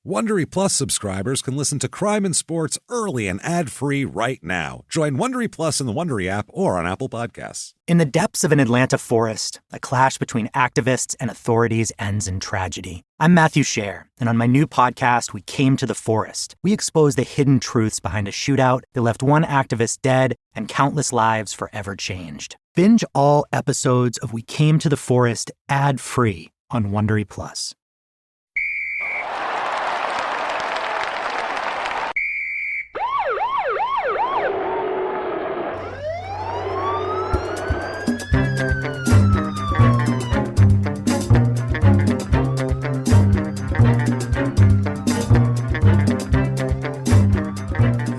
Wondery Plus subscribers can listen to Crime and Sports early and ad-free right now. Join Wondery Plus in the Wondery app or on Apple Podcasts. In the depths of an Atlanta forest, a clash between activists and authorities ends in tragedy. I'm Matthew Scher, and on my new podcast, We Came to the Forest, we expose the hidden truths behind a shootout that left one activist dead and countless lives forever changed. Binge all episodes of We Came to the Forest ad-free on Wondery Plus.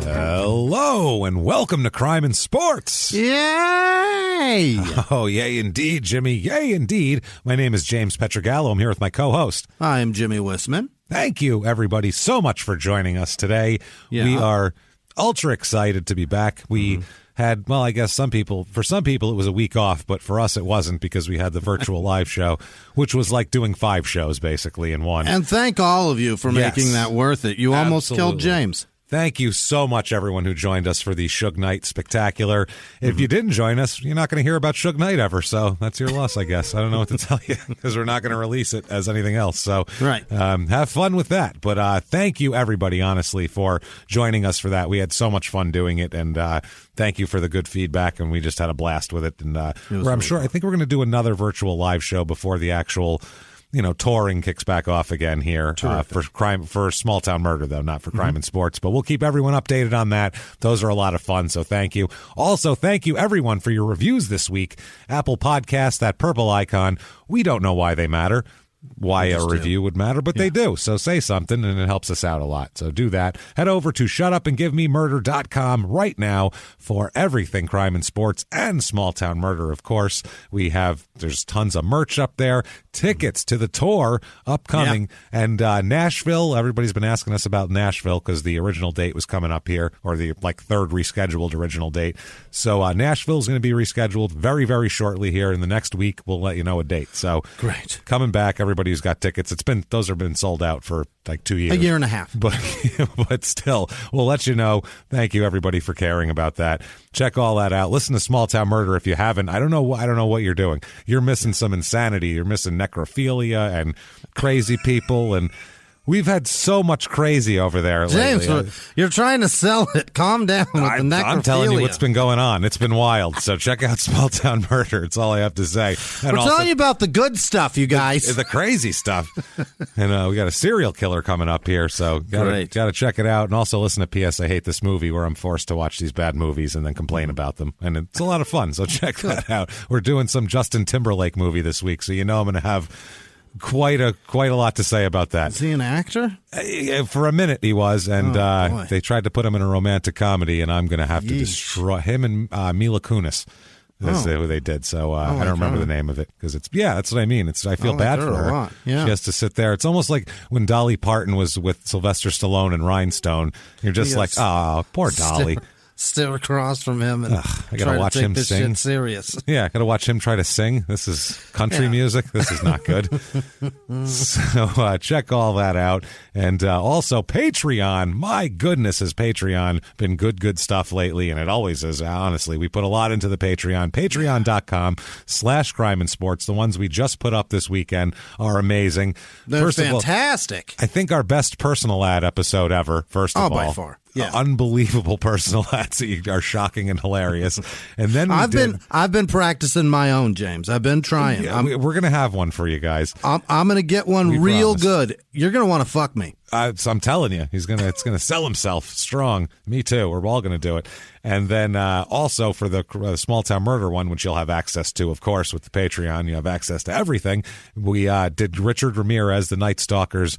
Hello, and welcome to Crime and Sports. Yay! Oh, yay indeed, Jimmy. Yay indeed. My name is James Pietragallo. I'm here with my co-host. I am Jimmie Whisman. Thank you, everybody, so much for joining us today. Yeah. We are ultra excited to be back. We had, well, I guess for some people it was a week off, but for us it wasn't because we had the virtual live show, which was like doing 5 shows basically in one. And thank all of you for making that worth it. You almost killed James. Thank you so much, everyone who joined us for the Suge Knight Spectacular. If you didn't join us, you're not going to hear about Suge Knight ever, so that's your loss, I guess. I don't know what to tell you because we're not going to release it as anything else. So have fun with that. But thank you, everybody, honestly, for joining us for that. We had so much fun doing it, and thank you for the good feedback, and we just had a blast with it. And I think we're going to do another virtual live show before the actual touring kicks back off again here for Small Town Murder, though, not for Crime and Sports. But we'll keep everyone updated on that. Those are a lot of fun, so thank you. Also, thank you, everyone, for your reviews this week. Apple Podcasts, that purple icon, we don't know why they matter. Why a review would matter, but they do. So say something, and it helps us out a lot. So do that. Head over to shutupandgivememurder.com right now for everything Crime and Sports and Small Town Murder, of course. There's tons of merch up there, tickets to the tour upcoming, and Nashville. Everybody's been asking us about Nashville because the original date was coming up here, or the third rescheduled original date. So Nashville is going to be rescheduled very, very shortly here. In the next week, we'll let you know a date. So great. Coming back, everybody who's got tickets, those have been sold out for like 2 years. A year and a half. But still, we'll let you know. Thank you, everybody, for caring about that. Check all that out. Listen to Small Town Murder if you haven't. I don't know what you're doing. You're missing some insanity. You're missing necrophilia and crazy people, and we've had so much crazy over there James, lately. You're trying to sell it. Calm down with the necrophilia. I'm telling you what's been going on. It's been wild. So check out Small Town Murder. It's all I have to say. And we're telling you about the good stuff, you guys. The crazy stuff. And we got a serial killer coming up here, so got to check it out. And also listen to P.S. I Hate This Movie, where I'm forced to watch these bad movies and then complain about them. And it's a lot of fun, so check that out. We're doing some Justin Timberlake movie this week, so I'm going to have quite a lot to say about that. Is he an actor? For a minute he was, and they tried to put him in a romantic comedy, and I'm going to have to destroy him and Mila Kunis. That's who they did. So I don't remember the name of it because that's what I mean. I feel bad for her. Yeah. She has to sit there. It's almost like when Dolly Parton was with Sylvester Stallone and Rhinestone. You're just like, oh, poor Dolly. Still across from him and I gotta watch him sing. Shit serious. Yeah, I gotta watch him try to sing. This is country music. This is not good. So check all that out, and also Patreon. My goodness, has Patreon been good stuff lately, and it always is. Honestly, we put a lot into the Patreon. Patreon.com/Crime and Sports. The ones we just put up this weekend are amazing. They're fantastic. I think our best personal ad episode ever. First of all, by far. Yeah. Unbelievable personal ads that are shocking and hilarious. And then I've been practicing my own, James. I've been trying. Yeah, we're going to have one for you guys. I'm going to get one real good. You're going to want to fuck me. I'm telling you, it's going to sell himself strong. Me too. We're all going to do it. And then also for the Small Town Murder one, which you'll have access to, of course, with the Patreon. You have access to everything. We did Richard Ramirez, the Night Stalker's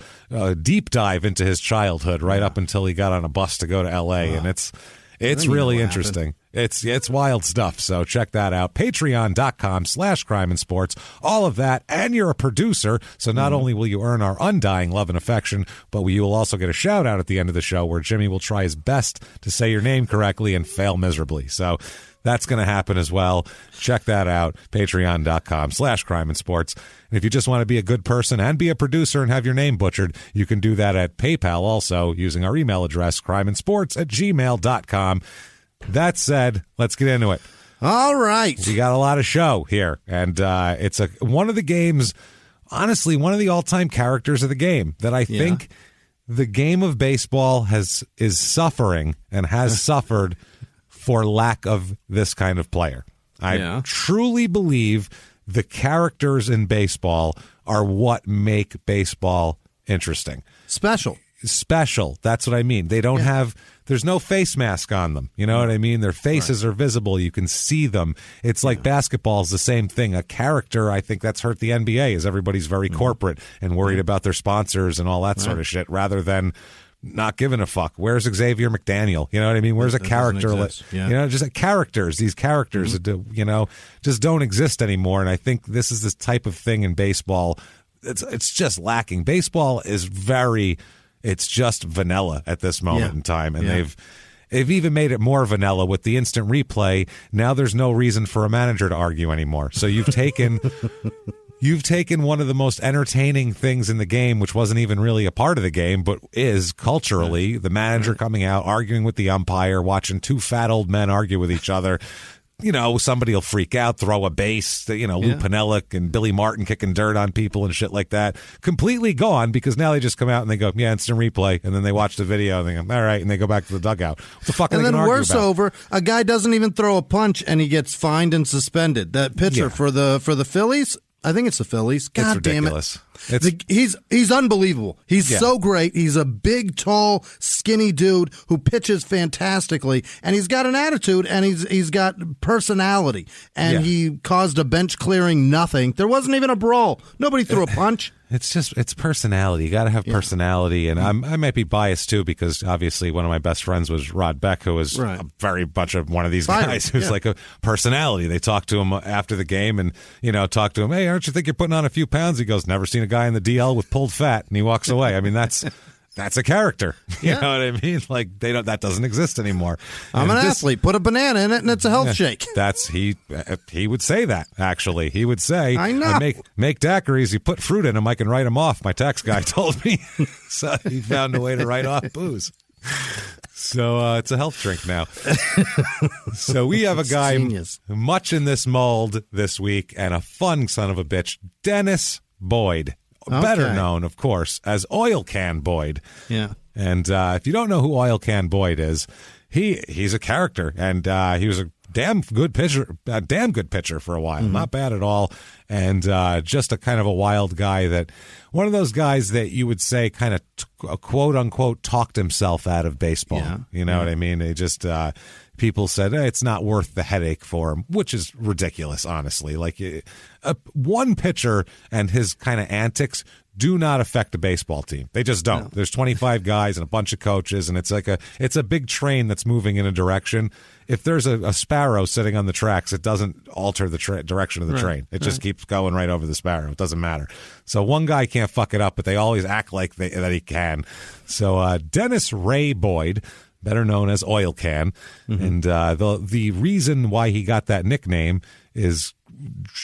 deep dive into his childhood right up until he got on a bus to go to L.A. And it's really interesting. It's wild stuff. So check that out. Patreon.com/crimeinsports. All of that. And you're a producer. So not only will you earn our undying love and affection, but you will also get a shout out at the end of the show where Jimmie will try his best to say your name correctly and fail miserably. So that's going to happen as well. Check that out. Patreon.com/crimeinsports. And if you just want to be a good person and be a producer and have your name butchered, you can do that at PayPal also using our email address, crimeinsports@gmail.com. That said, let's get into it. All right. We got a lot of show here, and it's one of the games, honestly, one of the all-time characters of the game that I think the game of baseball is suffering and has suffered for lack of this kind of player. I truly believe the characters in baseball are what make baseball interesting. Special. That's what I mean. They don't have, there's no face mask on them. You know what I mean? Their faces are visible. You can see them. It's like basketball is the same thing. A character, I think that's hurt the NBA, is everybody's very corporate and worried about their sponsors and all that sort of shit rather than not giving a fuck. Where's Xavier McDaniel? You know what I mean? Where's a character? You know, just characters. These characters, you know, just don't exist anymore. And I think this is this type of thing in baseball. It's just lacking. Baseball is it's just vanilla at this moment in time. And they've even made it more vanilla with the instant replay. Now there's no reason for a manager to argue anymore. So you've taken one of the most entertaining things in the game, which wasn't even really a part of the game, but is culturally the manager coming out, arguing with the umpire, watching two fat old men argue with each other. You know, somebody will freak out, throw a base, Lou Piniella and Billy Martin kicking dirt on people and shit like that. Completely gone because now they just come out and they go, instant replay. And then they watch the video and they go, all right. And they go back to the dugout. What the fuck are they going to argue about? And then worse over, a guy doesn't even throw a punch and he gets fined and suspended. That pitcher for the Phillies, I think it's the Phillies. God damn it. He's unbelievable. He's so great. He's a big, tall, skinny dude who pitches fantastically, and he's got an attitude, and he's got personality. And he caused a bench clearing nothing. There wasn't even a brawl. Nobody threw a punch. It's personality. You got to have personality, and I might be biased too because obviously one of my best friends was Rod Beck, who was very much of one of these guys who's like a personality. They talked to him after the game, and talk to him. Hey, aren't you think you're putting on a few pounds? He goes, never seen a guy in the DL with pulled fat, and he walks away. I mean, that's a character. You know what I mean? Like that doesn't exist anymore. I'm an athlete. Put a banana in it, and it's a health shake. He would say that. Actually, he would say, "I know. Make daiquiris. You put fruit in them. I can write them off." My tax guy told me. So he found a way to write off booze. So it's a health drink now. So we have a guy much in this mold this week, and a fun son of a bitch, Dennis Boyd. Better known, of course, as Oil Can Boyd. Yeah. And if you don't know who Oil Can Boyd is, he's a character, and he was a damn good pitcher for a while. Not bad at all, and just a kind of a wild guy. That one of those guys that you would say kind of quote unquote talked himself out of baseball. Yeah. You know what I mean? They just people said it's not worth the headache for him, which is ridiculous, honestly. Like one pitcher and his kind of antics do not affect a baseball team. They just don't. No. There's 25 guys and a bunch of coaches, and it's a big train that's moving in a direction. If there's a sparrow sitting on the tracks, it doesn't alter the direction of the train. It just keeps going right over the sparrow. It doesn't matter. So one guy can't fuck it up, but they always act like that he can. So Dennis Ray Boyd, better known as Oil Can, and the reason why he got that nickname is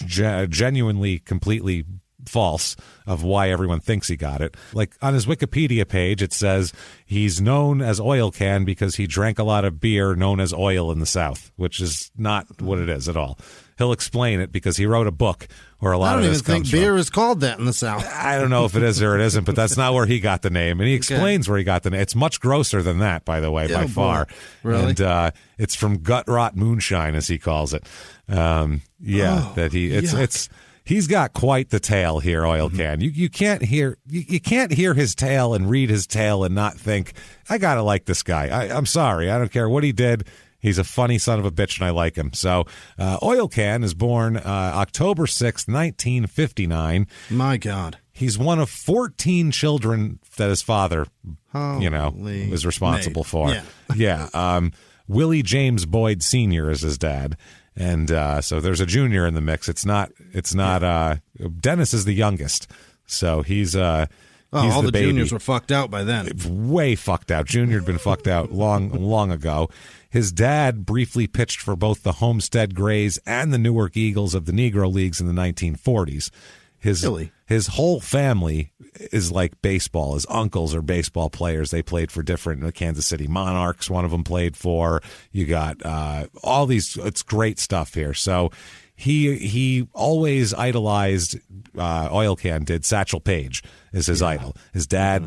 genuinely completely false of why everyone thinks he got it. Like on his Wikipedia page, it says he's known as Oil Can because he drank a lot of beer known as oil in the South, which is not what it is at all. He'll explain it because he wrote a book where a lot of this comes from. I don't even think beer is called that in the South. I don't know if it is or it isn't, but that's not where he got the name. And he explains where he got the name. It's much grosser than that, by the way, by far. Really? And it's from gut rot moonshine, as he calls it. He's got quite the tale here, Oil Can. You can't hear his tale and read his tale and not think, I gotta like this guy. I'm sorry, I don't care what he did. He's a funny son of a bitch, and I like him. So, Oil Can is born October 6th, 1959. My God. He's one of 14 children that his father, was responsible for. Yeah. Willie James Boyd Sr. is his dad. And so there's a junior in the mix. It's not Dennis is the youngest. So he's all the baby. juniors were fucked out by then. Way fucked out. Junior had been fucked out long ago. His dad briefly pitched for both the Homestead Grays and the Newark Eagles of the Negro Leagues in the 1940s. His whole family is like baseball. His uncles are baseball players. They played for different Kansas City Monarchs. One of them played for. You got all these. It's great stuff here. So he always idolized. Oil Can did. Satchel Paige is his idol. His dad,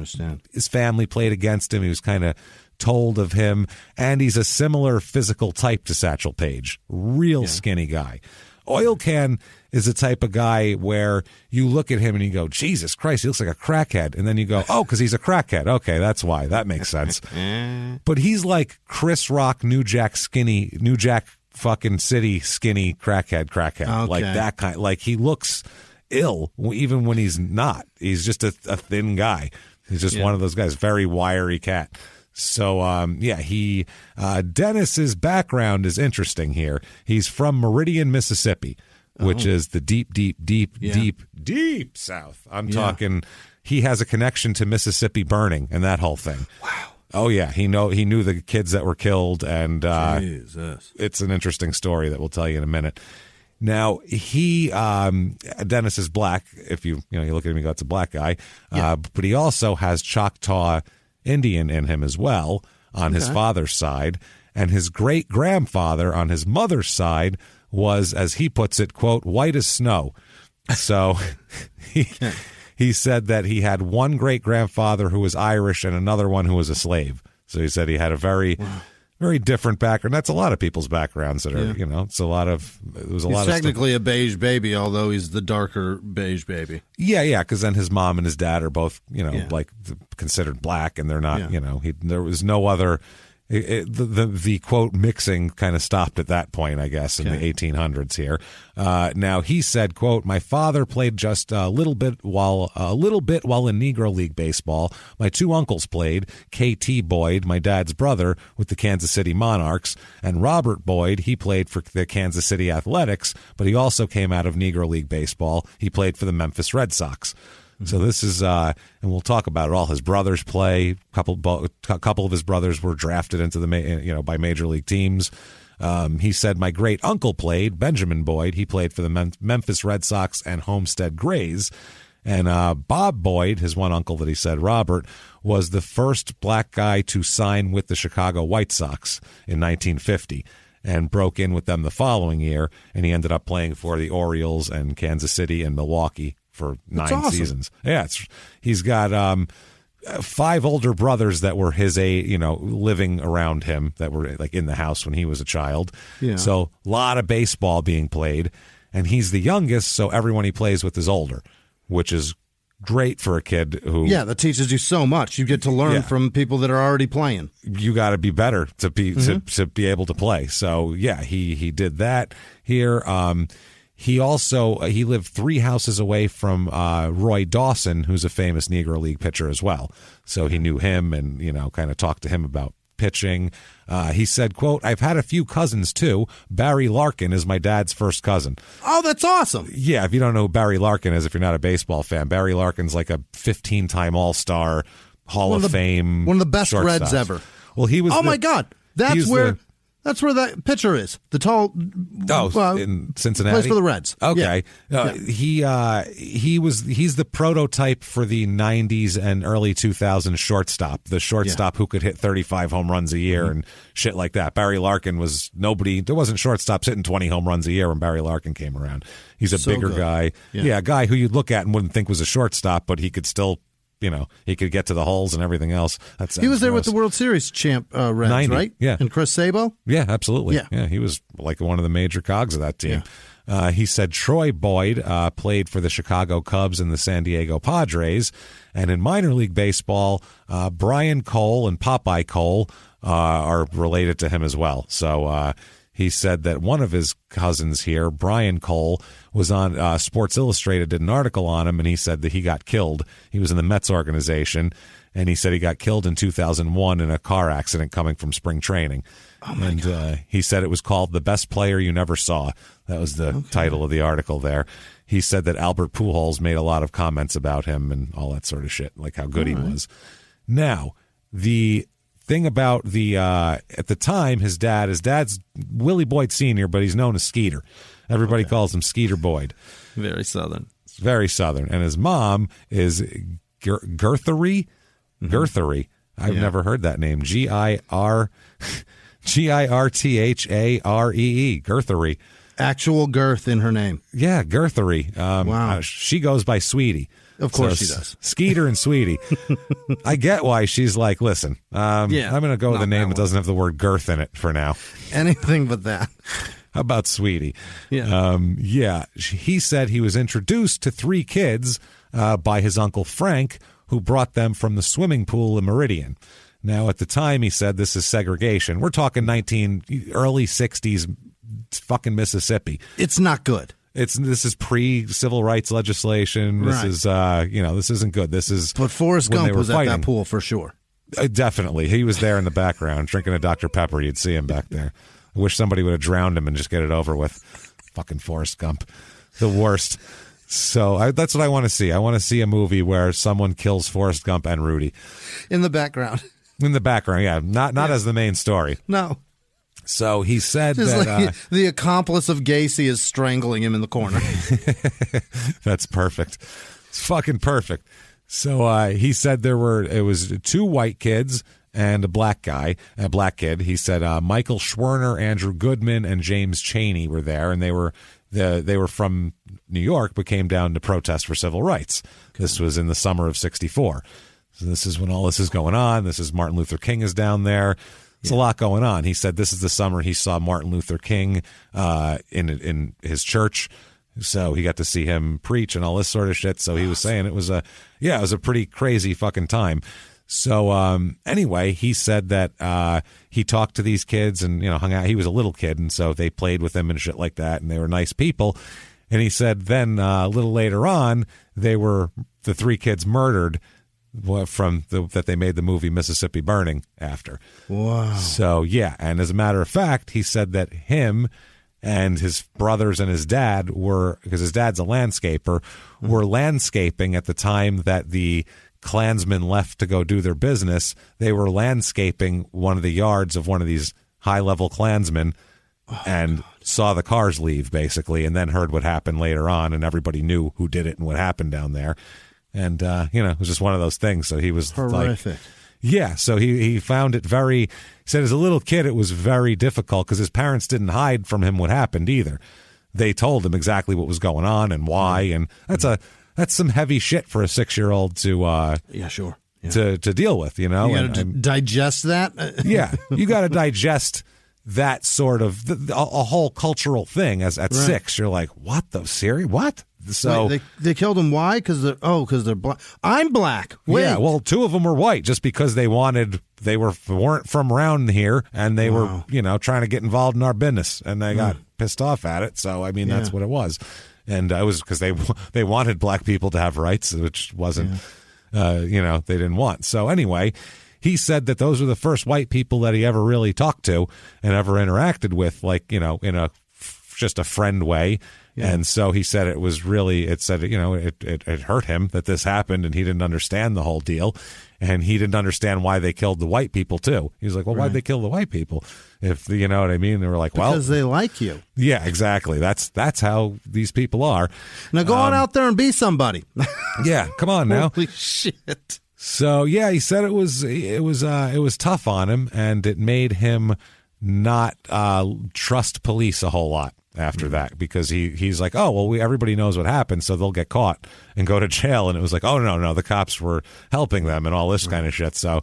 his family played against him. He was kind of told of him, and he's a similar physical type to Satchel Paige. Real skinny guy. Oil Can is the type of guy where you look at him and you go, Jesus Christ, he looks like a crackhead. And then you go, oh, because he's a crackhead. Okay, that's why. That makes sense. But he's like Chris Rock, New Jack fucking City skinny crackhead. Okay. Like that kind. Like he looks ill even when he's not. He's just a thin guy. He's just one of those guys, very wiry cat. So, Dennis's background is interesting here. He's from Meridian, Mississippi, which is the deep South. I'm talking, he has a connection to Mississippi burning and that whole thing. Wow. Oh, yeah. He knew the kids that were killed, and Jesus. It's an interesting story that we'll tell you in a minute. Now, Dennis is black. If you look at him, you go, it's a black guy. But he also has Choctaw Indian in him as well on his father's side, and his great grandfather on his mother's side was, as he puts it, quote, white as snow. So he said that he had one great grandfather who was Irish and another one who was a slave. So he said he had a very different background. That's a lot of people's backgrounds that are, it's a lot of, he's technically a beige baby, although he's the darker beige baby. Yeah, because then his mom and his dad are both, like considered black, and they're not, there was no other, the quote mixing kind of stopped at that point, I guess, in the 1800s here. Now he said, quote, my father played just a little bit while in Negro League baseball. My two uncles played, K.T. Boyd, my dad's brother, with the Kansas City Monarchs, and Robert Boyd, he played for the Kansas City Athletics, but he also came out of Negro League baseball. He played for the Memphis Red Sox. So this is, and we'll talk about it all. His brothers play. A couple of his brothers were drafted into by major league teams. He said my great uncle played, Benjamin Boyd. He played for the Memphis Red Sox and Homestead Grays. And Bob Boyd, his one uncle that he said, Robert, was the first black guy to sign with the Chicago White Sox in 1950. And broke in with them the following year, and he ended up playing for the Orioles and Kansas City and Milwaukee for 9 seasons. Yeah, he's got 5 older brothers that were his age, living around him, that were like in the house when he was a child. Yeah. So a lot of baseball being played, and he's the youngest, so everyone he plays with is older, which is great for a kid who that teaches you so much. You get to learn from people that are already playing. You got to be better to be to be able to play. So he did that here. He lived 3 houses away from Roy Dawson, who's a famous Negro League pitcher as well. So he knew him and kind of talked to him about pitching. He said, quote, I've had a few cousins too. Barry Larkin is my dad's first cousin. Oh, that's awesome. Yeah, if you don't know who Barry Larkin is, if you're not a baseball fan, Barry Larkin's like a 15-time All-Star, Hall of Fame. One of the best Reds ever. Well, he was my God. That's where that pitcher is. The tall. In Cincinnati. Plays for the Reds. Okay. He's the prototype for the 90s and early 2000s shortstop. The shortstop who could hit 35 home runs a year and shit like that. Barry Larkin was nobody. There wasn't shortstops hitting 20 home runs a year when Barry Larkin came around. He's a bigger guy. Yeah, a guy who you'd look at and wouldn't think was a shortstop, but he could still. He could get to the holes and everything else. He was there with the World Series champ Reds, 90, right? Yeah. And Chris Sabo? Yeah, absolutely. Yeah, he was like one of the major cogs of that team. Yeah. He said Troy Boyd played for the Chicago Cubs and the San Diego Padres. And in minor league baseball, Brian Cole and Popeye Cole are related to him as well. So he said that one of his cousins here, Brian Cole, was on Sports Illustrated, did an article on him, and he said that he got killed. He was in the Mets organization, and he said he got killed in 2001 in a car accident coming from spring training. He said it was called The Best Player You Never Saw. That was the title of the article there. He said that Albert Pujols made a lot of comments about him and all that sort of shit, like how good he was. Now, the thing about the at the time, his dad's Willie Boyd Sr., but he's known as Skeeter. Everybody calls him Skeeter Boyd. Very Southern. Very Southern. And his mom is Girthery. Girthery. I've never heard that name. Girthare. Girthery. Actual girth in her name. Yeah, Girthery. Wow. She goes by Sweetie. Of course she does. Skeeter and Sweetie. I get why she's like, listen, I'm going to go with a name that doesn't have the word girth in it for now. Anything but that. How about Sweetie? Yeah. He said he was introduced to 3 kids by his Uncle Frank, who brought them from the swimming pool in Meridian. Now, at the time, he said this is segregation. We're talking early 60s fucking Mississippi. It's not good. This is pre-civil rights legislation. This is, this isn't good. This is. But Forrest Gump was at that pool for sure. Definitely. He was there in the background drinking a Dr. Pepper. You'd see him back there. I wish somebody would have drowned him and just get it over with. Fucking Forrest Gump. The worst. So that's what I want to see. I want to see a movie where someone kills Forrest Gump and Rudy. In the background. In the background, yeah. Not as the main story. No. So he said just that like the accomplice of Gacy is strangling him in the corner. That's perfect. It's fucking perfect. So he said it was 2 white kids and a black kid. He said Michael Schwerner, Andrew Goodman, and James Chaney were there, and they were from New York but came down to protest for civil rights. Okay. This was in the summer of '64. So this is when all this is going on. This is Martin Luther King is down there. There's a lot going on. He said this is the summer he saw Martin Luther King in his church. So he got to see him preach and all this sort of shit. So he was saying it was a pretty crazy fucking time. So anyway, he said that he talked to these kids and, hung out. He was a little kid, and so they played with him and shit like that, and they were nice people. And he said then a little later on, the 3 kids murdered that they made the movie Mississippi Burning after. Wow. So, yeah. And as a matter of fact, he said that him and his brothers and his dad because his dad's a landscaper, were landscaping at the time that the Klansmen left to go do their business. They were landscaping one of the yards of one of these high-level Klansmen and saw the cars leave, basically, and then heard what happened later on, and everybody knew who did it and what happened down there. And, it was just one of those things. So he was horrific. So he found it he said as a little kid, it was very difficult because his parents didn't hide from him what happened either. They told him exactly what was going on and why. And that's some heavy shit for a 6-year-old to, to deal with, You got to digest that. You got to digest that sort of a whole cultural thing at 6. You're like, what the Siri? What? So they killed him. Why? Because they're black. I'm black. Wait. Yeah, well, 2 of them were white just because they weren't from around here, and they were trying to get involved in our business, and they got pissed off at it. So I mean, that's what it was, and it was because they wanted black people to have rights, which wasn't they didn't want. So anyway, he said that those were the first white people that he ever really talked to and ever interacted with, like in a just a friend way. Yeah. And so he said it hurt him that this happened, and he didn't understand the whole deal, and he didn't understand why they killed the white people too. He was like, well, why'd they kill the white people? If you know what I mean? They were like, because they like you. Yeah, exactly. That's how these people are. Now go on out there and be somebody. Yeah, come on now. Holy shit. So yeah, he said it was tough on him, and it made him not trust police a whole lot after that, because he's like, oh, well, everybody knows what happened, so they'll get caught and go to jail. And it was like, oh, no, the cops were helping them and all this kind of shit. So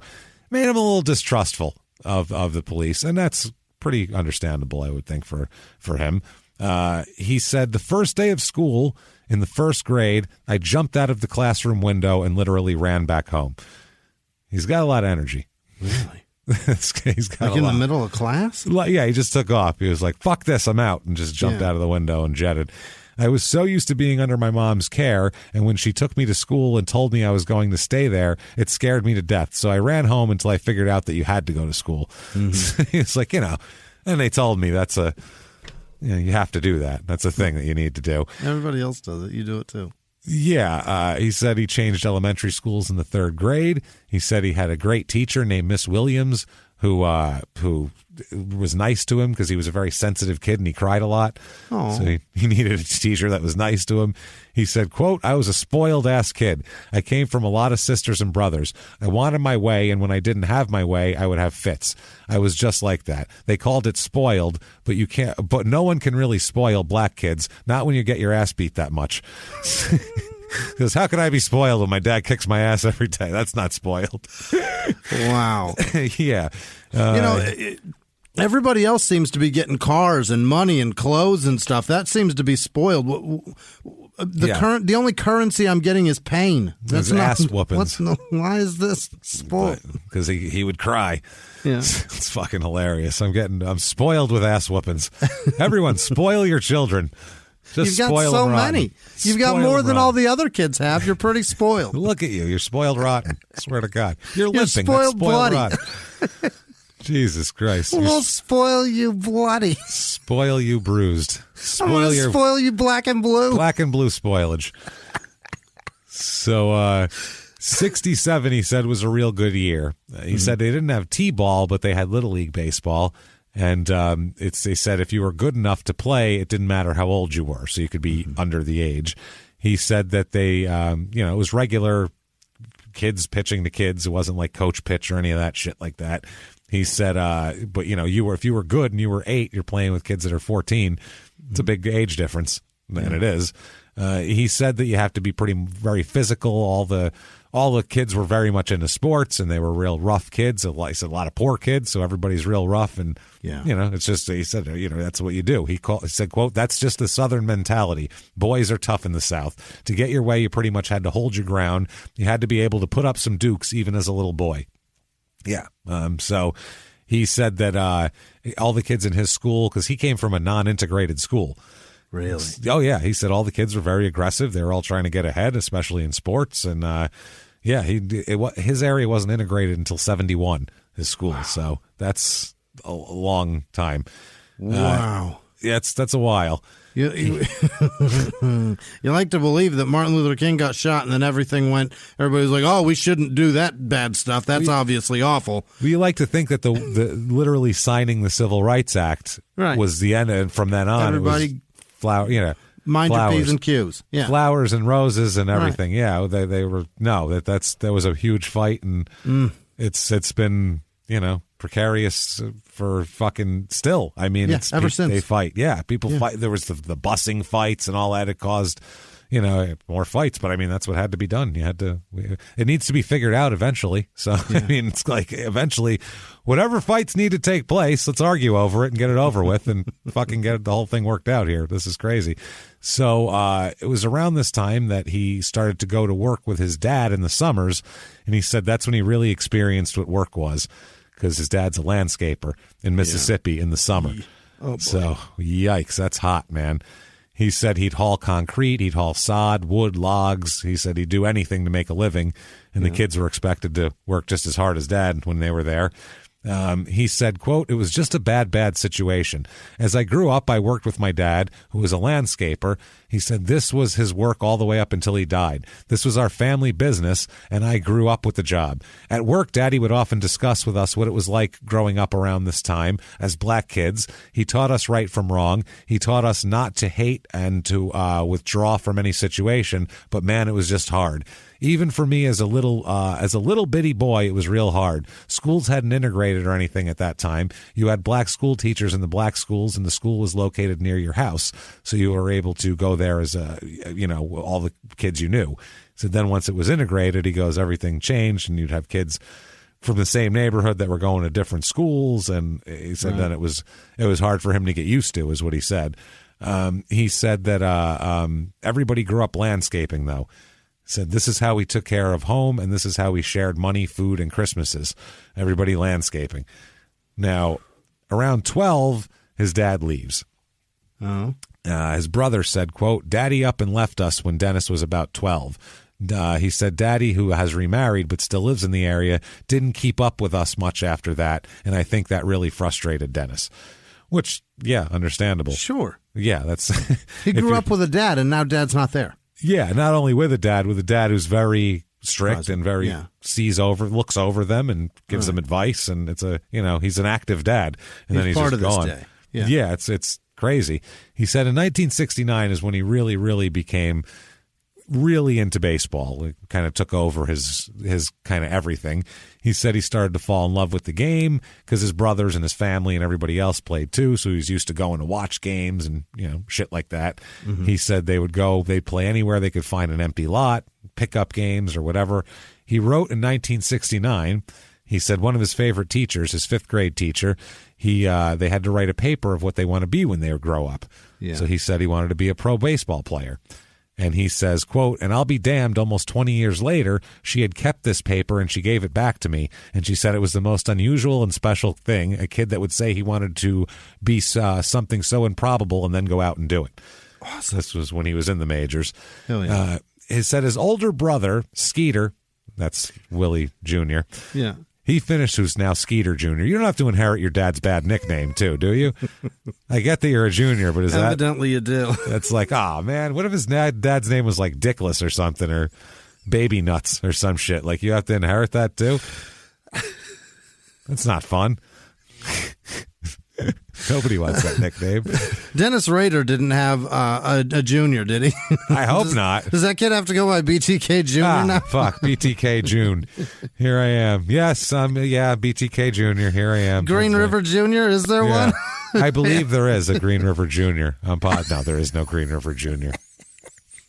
made him a little distrustful of the police, and that's pretty understandable, I would think, for him. He said the first day of school in the 1st grade, I jumped out of the classroom window and literally ran back home. He's got a lot of energy. Really? He's got like in the middle of class? Yeah, he just took off. He was like, fuck this, I'm out, and just jumped out of the window and jetted. I was so used to being under my mom's care, and when she took me to school and told me I was going to stay there, it scared me to death. So I ran home until I figured out that you had to go to school. Mm-hmm. It's like, and they told me that's you have to do that. That's a thing that you need to do. Everybody else does it. You do it too. Yeah, he said he changed elementary schools in the 3rd grade. He said he had a great teacher named Miss Williams who was nice to him because he was a very sensitive kid and he cried a lot. Aww. So he needed a teacher that was nice to him. He said, quote, I was a spoiled-ass kid. I came from a lot of sisters and brothers. I wanted my way, and when I didn't have my way, I would have fits. I was just like that. They called it spoiled, but no one can really spoil black kids, not when you get your ass beat that much. Because how can I be spoiled when my dad kicks my ass every day? That's not spoiled. Wow. Yeah. Everybody else seems to be getting cars and money and clothes and stuff. That seems to be spoiled. The only currency I'm getting is pain. That's ass whoopings. Why is this spoiled? Because he would cry. Yeah. It's fucking hilarious. I'm spoiled with ass whoopings. Everyone, spoil your children. You've got so many. You've got more than all the other kids have. You're pretty spoiled. Look at you. You're spoiled rotten. I swear to God. You're limping. Spoiled bloody. Rotten. Jesus Christ. We'll spoil you bloody. Spoil you bruised. Spoil you black and blue. Black and blue spoilage. So 67, he said, was a real good year. He said they didn't have T-ball, but they had Little League baseball. And they said if you were good enough to play, it didn't matter how old you were, so you could be under the age. He said that they, it was regular kids pitching to kids. It wasn't like coach pitch or any of that shit like that. He said, but if you were good and you were 8, you're playing with kids that are 14. It's a big age difference, and it is. He said that you have to be very physical. All the kids were very much into sports, and they were real rough kids. He said a lot of poor kids, so everybody's real rough. And it's just, he said, that's what you do. He said, quote, that's just the Southern mentality. Boys are tough in the South. To get your way, you pretty much had to hold your ground. You had to be able to put up some dukes, even as a little boy. Yeah. So he said that all the kids in his school, because he came from a non-integrated school. Really? Oh, yeah. He said all the kids were very aggressive. They were all trying to get ahead, especially in sports. And, his area wasn't integrated until 71, his school. Wow. So that's a long time. Wow. That's a while. You like to believe that Martin Luther King got shot and then everybody's like, oh, we shouldn't do that bad stuff. That's obviously awful. We like to think that the literally signing the Civil Rights Act was the end, and from then on, everybody mind your P's and Q's. Yeah. Flowers and roses and everything. Right. Yeah, they were that was a huge fight, and it's been precarious for fucking still. I mean, ever since they fight. Yeah, people fight. There was the busing fights and all that. It caused more fights, but I mean that's what had to be done. It needs to be figured out eventually. So I mean, it's like eventually, whatever fights need to take place, let's argue over it and get it over with, and fucking get the whole thing worked out here. This is crazy. So it was around this time that he started to go to work with his dad in the summers, and he said that's when he really experienced what work was, because his dad's a landscaper in Mississippi in the summer. Oh, boy. So yikes, that's hot, man. He said he'd haul concrete, he'd haul sod, wood, logs. He said he'd do anything to make a living, and the kids were expected to work just as hard as Dad when they were there. He said, quote, it was just a bad situation. As I grew up, I worked with my dad, who was a landscaper. He said this was his work all the way up until he died. This was our family business, and I grew up with the job. At work, Daddy would often discuss with us what it was like growing up around this time as black kids. He taught us right from wrong. He taught us not to hate and to withdraw from any situation, but man, it was just hard. Even for me as a little bitty boy, it was real hard. Schools hadn't integrated or anything at that time. You had black school teachers in the black schools, and the school was located near your house, so you were able to go there as all the kids you knew. So then once it was integrated, he goes, everything changed, and you'd have kids from the same neighborhood that were going to different schools, and he said then it was hard for him to get used to, is what he said. He said that everybody grew up landscaping, though. Said this is how we took care of home, and this is how we shared money, food, and Christmases. Everybody landscaping. Now, around 12, his dad leaves. His brother said, quote, "Daddy up and left us when Dennis was about 12. He said Daddy, who has remarried but still lives in the area, didn't keep up with us much after that, and I think that really frustrated Dennis." Which, yeah, understandable. Sure. Yeah, that's... He grew up with a dad, and now Dad's not there. Yeah, not only with a dad who's very strict and very looks over them and gives them advice, and it's he's an active dad, and then he's part just of gone. This day. Yeah, it's crazy. He said in 1969 is when he really, really became really into baseball. It kind of took over his kind of everything. He said he started to fall in love with the game because his brothers and his family and everybody else played too, so he was used to going to watch games and shit like that. Mm-hmm. He said they'd play anywhere they could find an empty lot, pick up games or whatever. He wrote in 1969, he said one of his favorite teachers, his 5th grade teacher, they had to write a paper of what they want to be when they grow up. Yeah. So he said he wanted to be a pro baseball player. And he says, quote, "And I'll be damned, almost 20 years later, she had kept this paper and she gave it back to me. And she said it was the most unusual and special thing, a kid that would say he wanted to be something so improbable and then go out and do it." Awesome. This was when he was in the majors. Hell yeah. He said his older brother, Skeeter, that's Willie Jr., yeah, he finished, who's now Skeeter Jr. You don't have to inherit your dad's bad nickname, too, do you? I get that you're a junior, but evidently you do. That's like, man, what if his dad's name was like Dickless or something, or Baby Nuts or some shit? Like, you have to inherit that, too? That's not fun. Nobody wants that nickname. Dennis Rader didn't have a junior, did he? I hope not. Does that kid have to go by BTK Junior now? Fuck, BTK June. Here I am. Yes, BTK Junior. Here I am. Green River Junior, is there one? I believe there is a Green River Junior. No, there is no Green River Junior.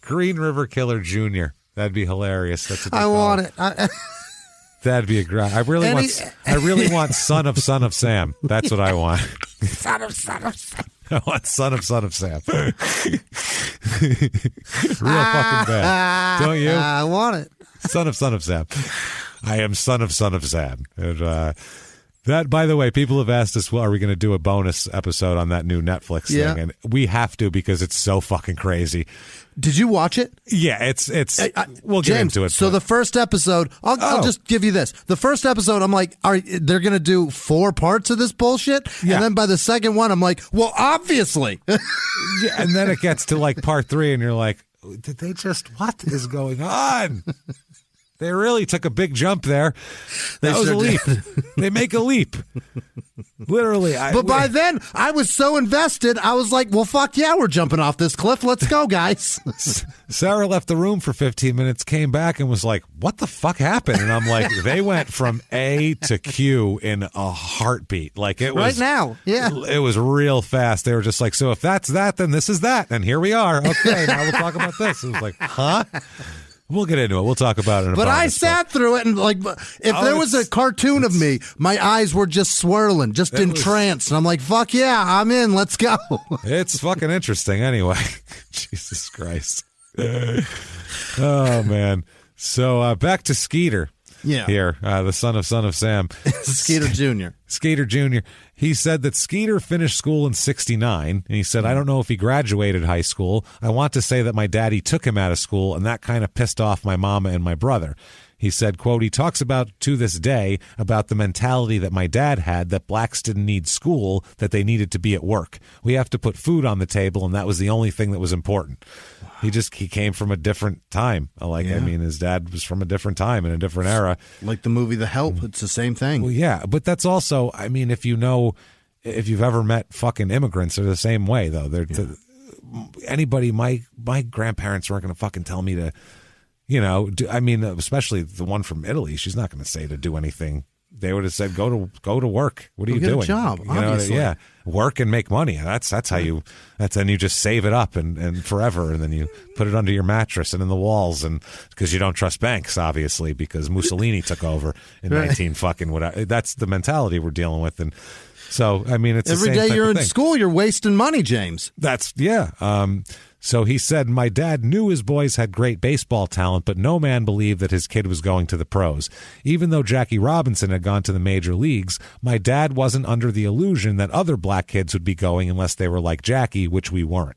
Green River Killer Junior. That'd be hilarious. That's what I want it. That'd be a great. I really want Son of Sam. That's what I want. Son of Sam. I want Son of Sam. Real fucking bad. Don't you? I want it. Son of Sam. I am Son of Sam. And, that, by the way, people have asked us, well, are we going to do a bonus episode on that new Netflix thing? And we have to, because it's so fucking crazy. Did you watch it? Yeah, we'll get into it. So the first episode, I'll just give you this. The first episode, I'm like, they're going to do 4 parts of this bullshit? Yeah. And then by the second one, I'm like, well, obviously. Yeah, and then it gets to like part 3, and you're like, what is going on? They really took a big jump there. That was a leap. They make a leap. Literally. By then, I was so invested, I was like, well, fuck yeah, we're jumping off this cliff. Let's go, guys. Sarah left the room for 15 minutes, came back, and was like, what the fuck happened? And I'm like, they went from A to Q in a heartbeat. Like, it was. Right now, yeah. It was real fast. They were just like, so if that's that, then this is that. And here we are. Okay, now we'll talk about this. It was like, huh? We'll get into it. We'll talk about it. But I sat through it, and like, if there was a cartoon of me, my eyes were just swirling, just entranced. And I'm like, fuck yeah, I'm in. Let's go. It's fucking interesting anyway. Jesus Christ. Oh, man. So back to Skeeter. Yeah. Here, the son of Sam. Skeeter Jr. Skeeter Jr. He said that Skeeter finished school in 1969, and he said, I don't know if he graduated high school. I want to say that my daddy took him out of school, and that kind of pissed off my mama and my brother. He said, quote, he talks about to this day about the mentality that my dad had, that blacks didn't need school, that they needed to be at work. We have to put food on the table, and that was the only thing that was important. He came from a different time. I mean, his dad was from a different time in a different era. Like the movie The Help, it's the same thing. Well, yeah, but that's also, I mean, if you've ever met fucking immigrants, they're the same way, though. Anybody, my grandparents weren't going to fucking tell me to, especially the one from Italy, she's not going to say to do anything. They would have said, go to work. What are you doing? Get a job, obviously. Yeah, work and make money. That's how you. Then you just save it up and forever, and then you put it under your mattress and in the walls, and because you don't trust banks, obviously, because Mussolini took over in 19 fucking whatever. That's the mentality we're dealing with, and so I mean, it's every the same day type you're of in thing. school, you're wasting money, James. That's yeah. So he said, my dad knew his boys had great baseball talent, but no man believed that his kid was going to the pros. Even though Jackie Robinson had gone to the major leagues, my dad wasn't under the illusion that other black kids would be going unless they were like Jackie, which we weren't.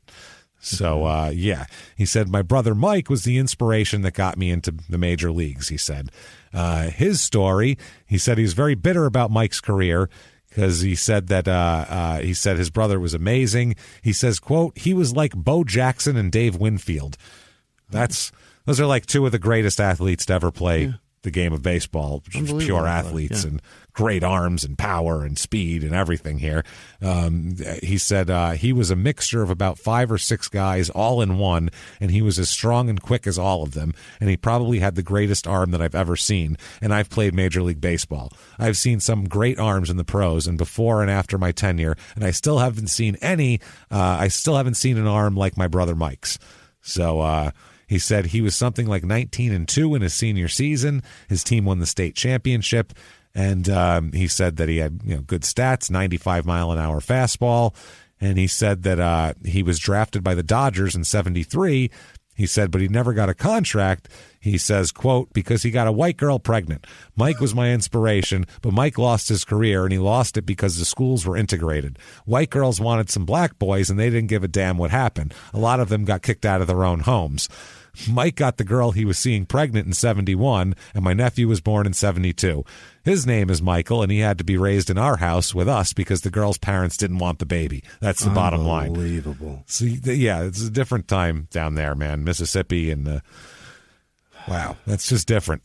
So, yeah, he said, my brother Mike was the inspiration that got me into the major leagues, he said. His story, he said he was very bitter about Mike's career, because he said that he said his brother was amazing. He says, quote, he was like Bo Jackson and Dave Winfield. Those are like two of the greatest athletes to ever play the game of baseball, just pure athletes and great arms and power and speed and everything here. He said he was a mixture of about 5 or 6 guys all in one, and he was as strong and quick as all of them, and he probably had the greatest arm that I've ever seen, and I've played Major League Baseball. I've seen some great arms in the pros and before and after my tenure, and I still haven't seen an arm like my brother Mike's. So, he said he was something like 19-2 in his senior season. His team won the state championship, and he said that he had good stats, 95-mile-an-hour fastball, and he said that he was drafted by the Dodgers in '73. He said, but he never got a contract. He says, quote, because he got a white girl pregnant. Mike was my inspiration, but Mike lost his career, and he lost it because the schools were integrated. White girls wanted some black boys, and they didn't give a damn what happened. A lot of them got kicked out of their own homes. Mike got the girl he was seeing pregnant in '71, and my nephew was born in '72. His name is Michael, and he had to be raised in our house with us because the girl's parents didn't want the baby. That's the bottom line. Unbelievable. So, yeah, it's a different time down there, man. Mississippi and wow, that's just different.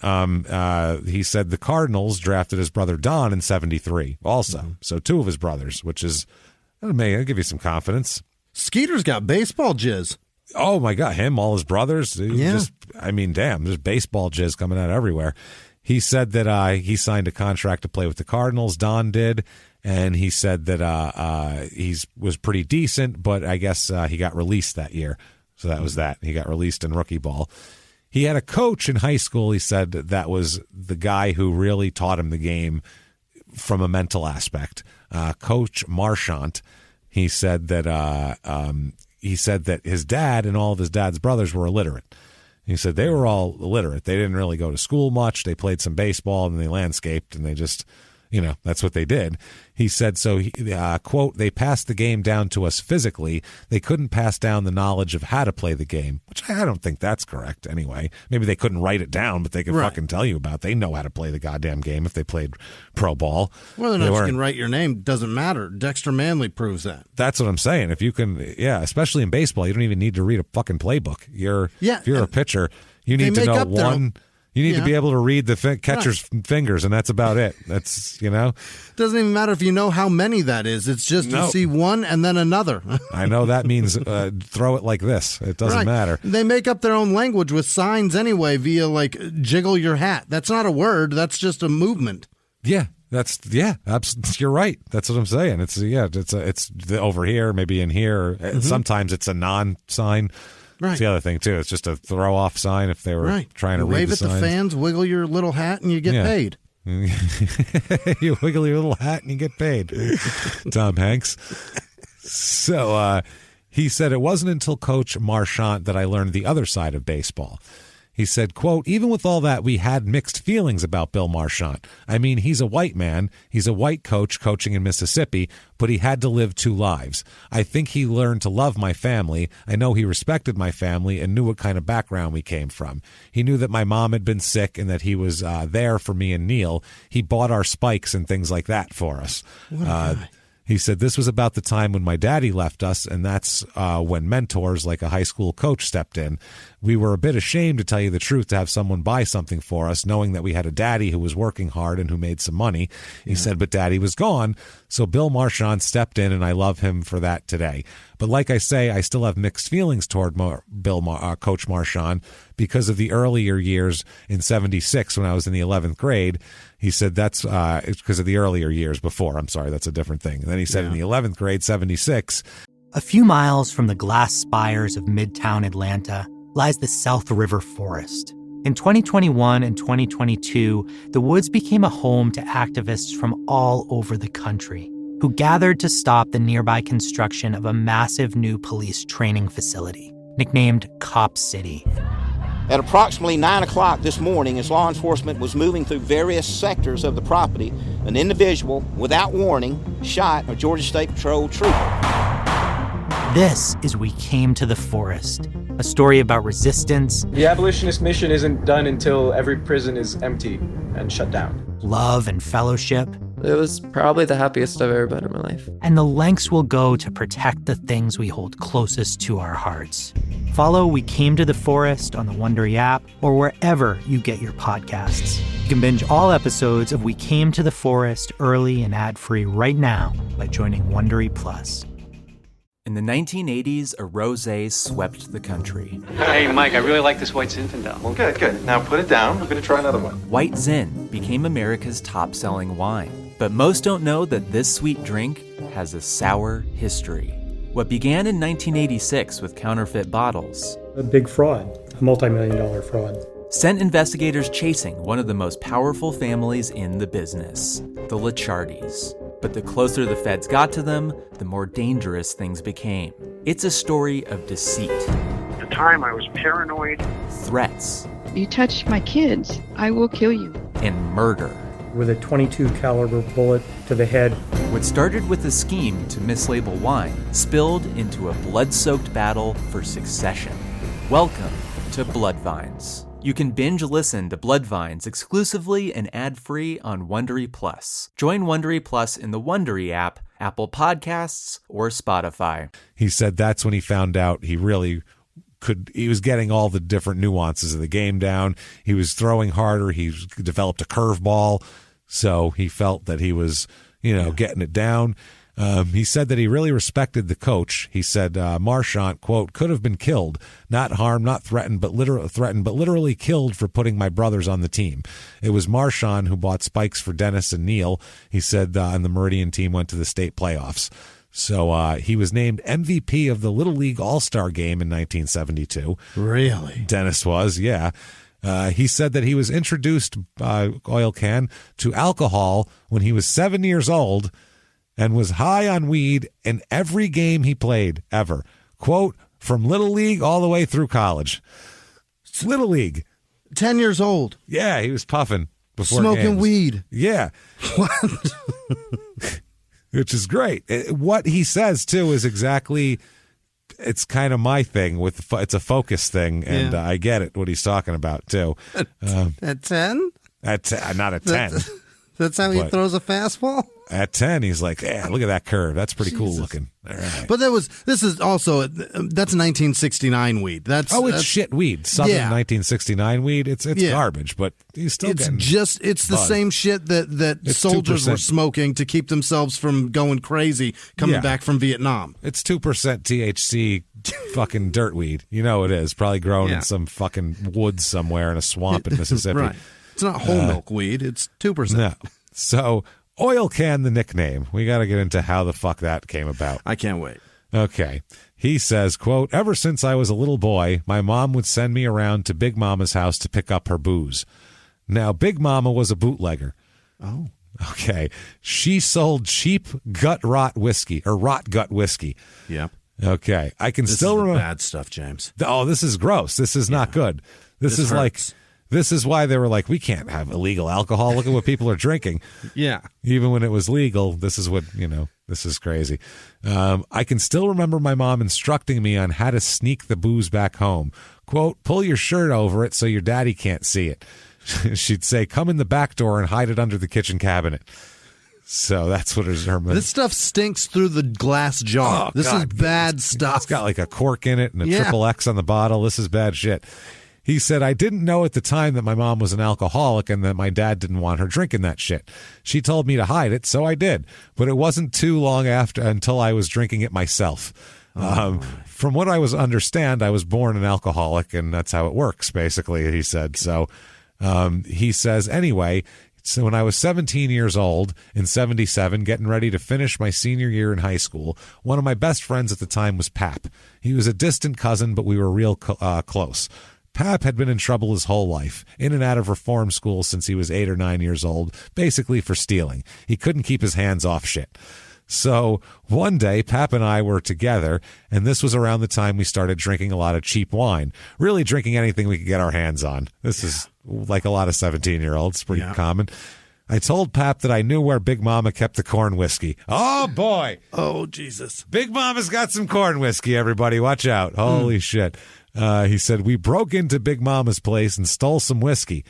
He said the Cardinals drafted his brother Don in '73 also. Mm-hmm. So 2 of his brothers, which is, I'll give you some confidence. Skeeter's got baseball jizz. Oh, my God, him, all his brothers. Yeah. Damn, there's baseball jizz coming out everywhere. He said that he signed a contract to play with the Cardinals. Don did. And he said that he was pretty decent, but I guess he got released that year. So that was that. He got released in rookie ball. He had a coach in high school, he said, that was the guy who really taught him the game from a mental aspect. Coach Marchant, he said that his dad and all of his dad's brothers were illiterate. He said they were all illiterate. They didn't really go to school much. They played some baseball and they landscaped, and they just, that's what they did. He said, so, quote, they passed the game down to us physically. They couldn't pass down the knowledge of how to play the game, which I don't think that's correct anyway. Maybe they couldn't write it down, but they could fucking tell you about it. They know how to play the goddamn game if they played pro ball. Whether or not you can write your name doesn't matter. Dexter Manley proves that. That's what I'm saying. If you can, especially in baseball, you don't even need to read a fucking playbook. If you're a pitcher, you need to know one. You need to be able to read the catcher's fingers, and that's about it. That's, Doesn't even matter if you know how many that is. It's just you see one and then another. I know that means throw it like this. It doesn't matter. They make up their own language with signs anyway via, like, jiggle your hat. That's not a word. That's just a movement. Yeah. You're right. That's what I'm saying. It's over here, maybe in here. Mm-hmm. Sometimes it's a non-sign. Right. That's the other thing, too. It's just a throw-off sign if they were trying to read the signs. Wave at the fans, wiggle your little hat, and you get paid. You wiggle your little hat, and you get paid. Tom Hanks. So he said, it wasn't until Coach Marchant that I learned the other side of baseball. He said, quote, even with all that, we had mixed feelings about Bill Marchant. I mean, he's a white man. He's a white coach coaching in Mississippi, but he had to live 2 lives. I think he learned to love my family. I know he respected my family and knew what kind of background we came from. He knew that my mom had been sick and that he was there for me and Neil. He bought our spikes and things like that for us. What a guy. He said this was about the time when my daddy left us, and that's when mentors like a high school coach stepped in. We were a bit ashamed, to tell you the truth, to have someone buy something for us, knowing that we had a daddy who was working hard and who made some money. He said, but daddy was gone, so Bill Marchant stepped in, and I love him for that today. But like I say, I still have mixed feelings toward Coach Marchant because of the earlier years in '76 when I was in the 11th grade. He said that's it's because of the earlier years before. I'm sorry, that's a different thing. And then he said in the 11th grade, '76. A few miles from the glass spires of Midtown Atlanta lies the South River Forest. In 2021 and 2022, the woods became a home to activists from all over the country who gathered to stop the nearby construction of a massive new police training facility. nicknamed Cop City. At approximately 9 o'clock this morning, as law enforcement was moving through various sectors of the property, an individual, without warning, shot a Georgia State Patrol trooper. This is We Came to the Forest, a story about resistance. The abolitionist mission isn't done until every prison is empty and shut down. Love and fellowship. It was probably the happiest I've ever been in my life. And the lengths we'll go to protect the things we hold closest to our hearts. Follow We Came to the Forest on the Wondery app or wherever you get your podcasts. You can binge all episodes of We Came to the Forest early and ad-free right now by joining Wondery Plus. In the 1980s, a rosé swept the country. Hey, Mike, I really like this White Zinfandel. Well, good. Now put it down. We're going to try another one. White Zin became America's top-selling wine. But most don't know that this sweet drink has a sour history. What began in 1986 with counterfeit bottles. A big fraud, a multi-million-dollar fraud. Sent investigators chasing one of the most powerful families in the business, the Licciardis. But the closer the feds got to them, the more dangerous things became. It's a story of deceit. At the time, I was paranoid. Threats. You touch my kids, I will kill you. And murder. With a .22 caliber bullet to the head. What started with a scheme to mislabel wine spilled into a blood-soaked battle for succession. Welcome to Bloodvines. You can binge listen to Bloodvines exclusively and ad-free on Wondery Plus. Join Wondery Plus in the Wondery app, Apple Podcasts, or Spotify. He said that's when he found out he was getting all the different nuances of the game down. He was throwing harder. He developed a curveball. So he felt that he was, getting it down. He said that he really respected the coach. He said Marchant, quote, could have been killed, not harmed, not threatened, but literally killed for putting my brothers on the team. It was Marchant who bought spikes for Dennis and Neil. He said, and the Meridian team went to the state playoffs. So he was named MVP of the Little League All-Star Game in 1972. Really? Dennis was, yeah. He said that he was introduced by Oil Can to alcohol when he was 7 years old and was high on weed in every game he played ever. Quote, from Little League all the way through college. Little League. 10 years old. Yeah, he was puffing before smoking games. Weed. Yeah. What? Which is great. What he says, too, is exactly, it's kind of my thing. It's a focus thing, and I get it, what he's talking about, too. At 10? Not at 10. That's how he throws a fastball? At 10, he's like, yeah, look at that curve. That's pretty cool looking. All right. But this is also, that's 1969 weed. That's shit weed. Southern 1969 weed. It's garbage, but he's still getting it's the same shit that soldiers 2%. Were smoking to keep themselves from going crazy coming back from Vietnam. It's 2% THC fucking dirt weed. You know it is. Probably grown in some fucking woods somewhere in a swamp in Mississippi. Right. It's not whole milk weed. It's 2%. No. So Oil Can, the nickname. We got to get into how the fuck that came about. I can't wait. Okay. He says, quote, ever since I was a little boy, my mom would send me around to Big Mama's house to pick up her booze. Now, Big Mama was a bootlegger. Oh. Okay. She sold cheap rot gut whiskey. Yep. Okay. I can still remember. Bad stuff, James. Oh, this is gross. This is not good. This is hurts. This is why they were like, we can't have illegal alcohol. Look at what people are drinking. Yeah. Even when it was legal, this is what, this is crazy. I can still remember my mom instructing me on how to sneak the booze back home. Quote, pull your shirt over it so your daddy can't see it. She'd say, come in the back door and hide it under the kitchen cabinet. So that's what her. This stuff stinks through the glass jar. This is bad stuff. It's got like a cork in it and a triple X on the bottle. This is bad shit. He said, I didn't know at the time that my mom was an alcoholic and that my dad didn't want her drinking that shit. She told me to hide it, so I did. But it wasn't too long until I was drinking it myself. From what I understand, I was born an alcoholic, and that's how it works, basically, he said. So he says, anyway, so when I was 17 years old in 77, getting ready to finish my senior year in high school, one of my best friends at the time was Pap. He was a distant cousin, but we were real close. Pap had been in trouble his whole life, in and out of reform school since he was 8 or 9 years old, basically for stealing. He couldn't keep his hands off shit. So one day, Pap and I were together, and this was around the time we started drinking a lot of cheap wine. Really drinking anything we could get our hands on. This is like a lot of 17-year-olds, pretty common. I told Pap that I knew where Big Mama kept the corn whiskey. Oh, boy. Oh, Jesus. Big Mama's got some corn whiskey, everybody. Watch out. Holy shit. He said, we broke into Big Mama's place and stole some whiskey.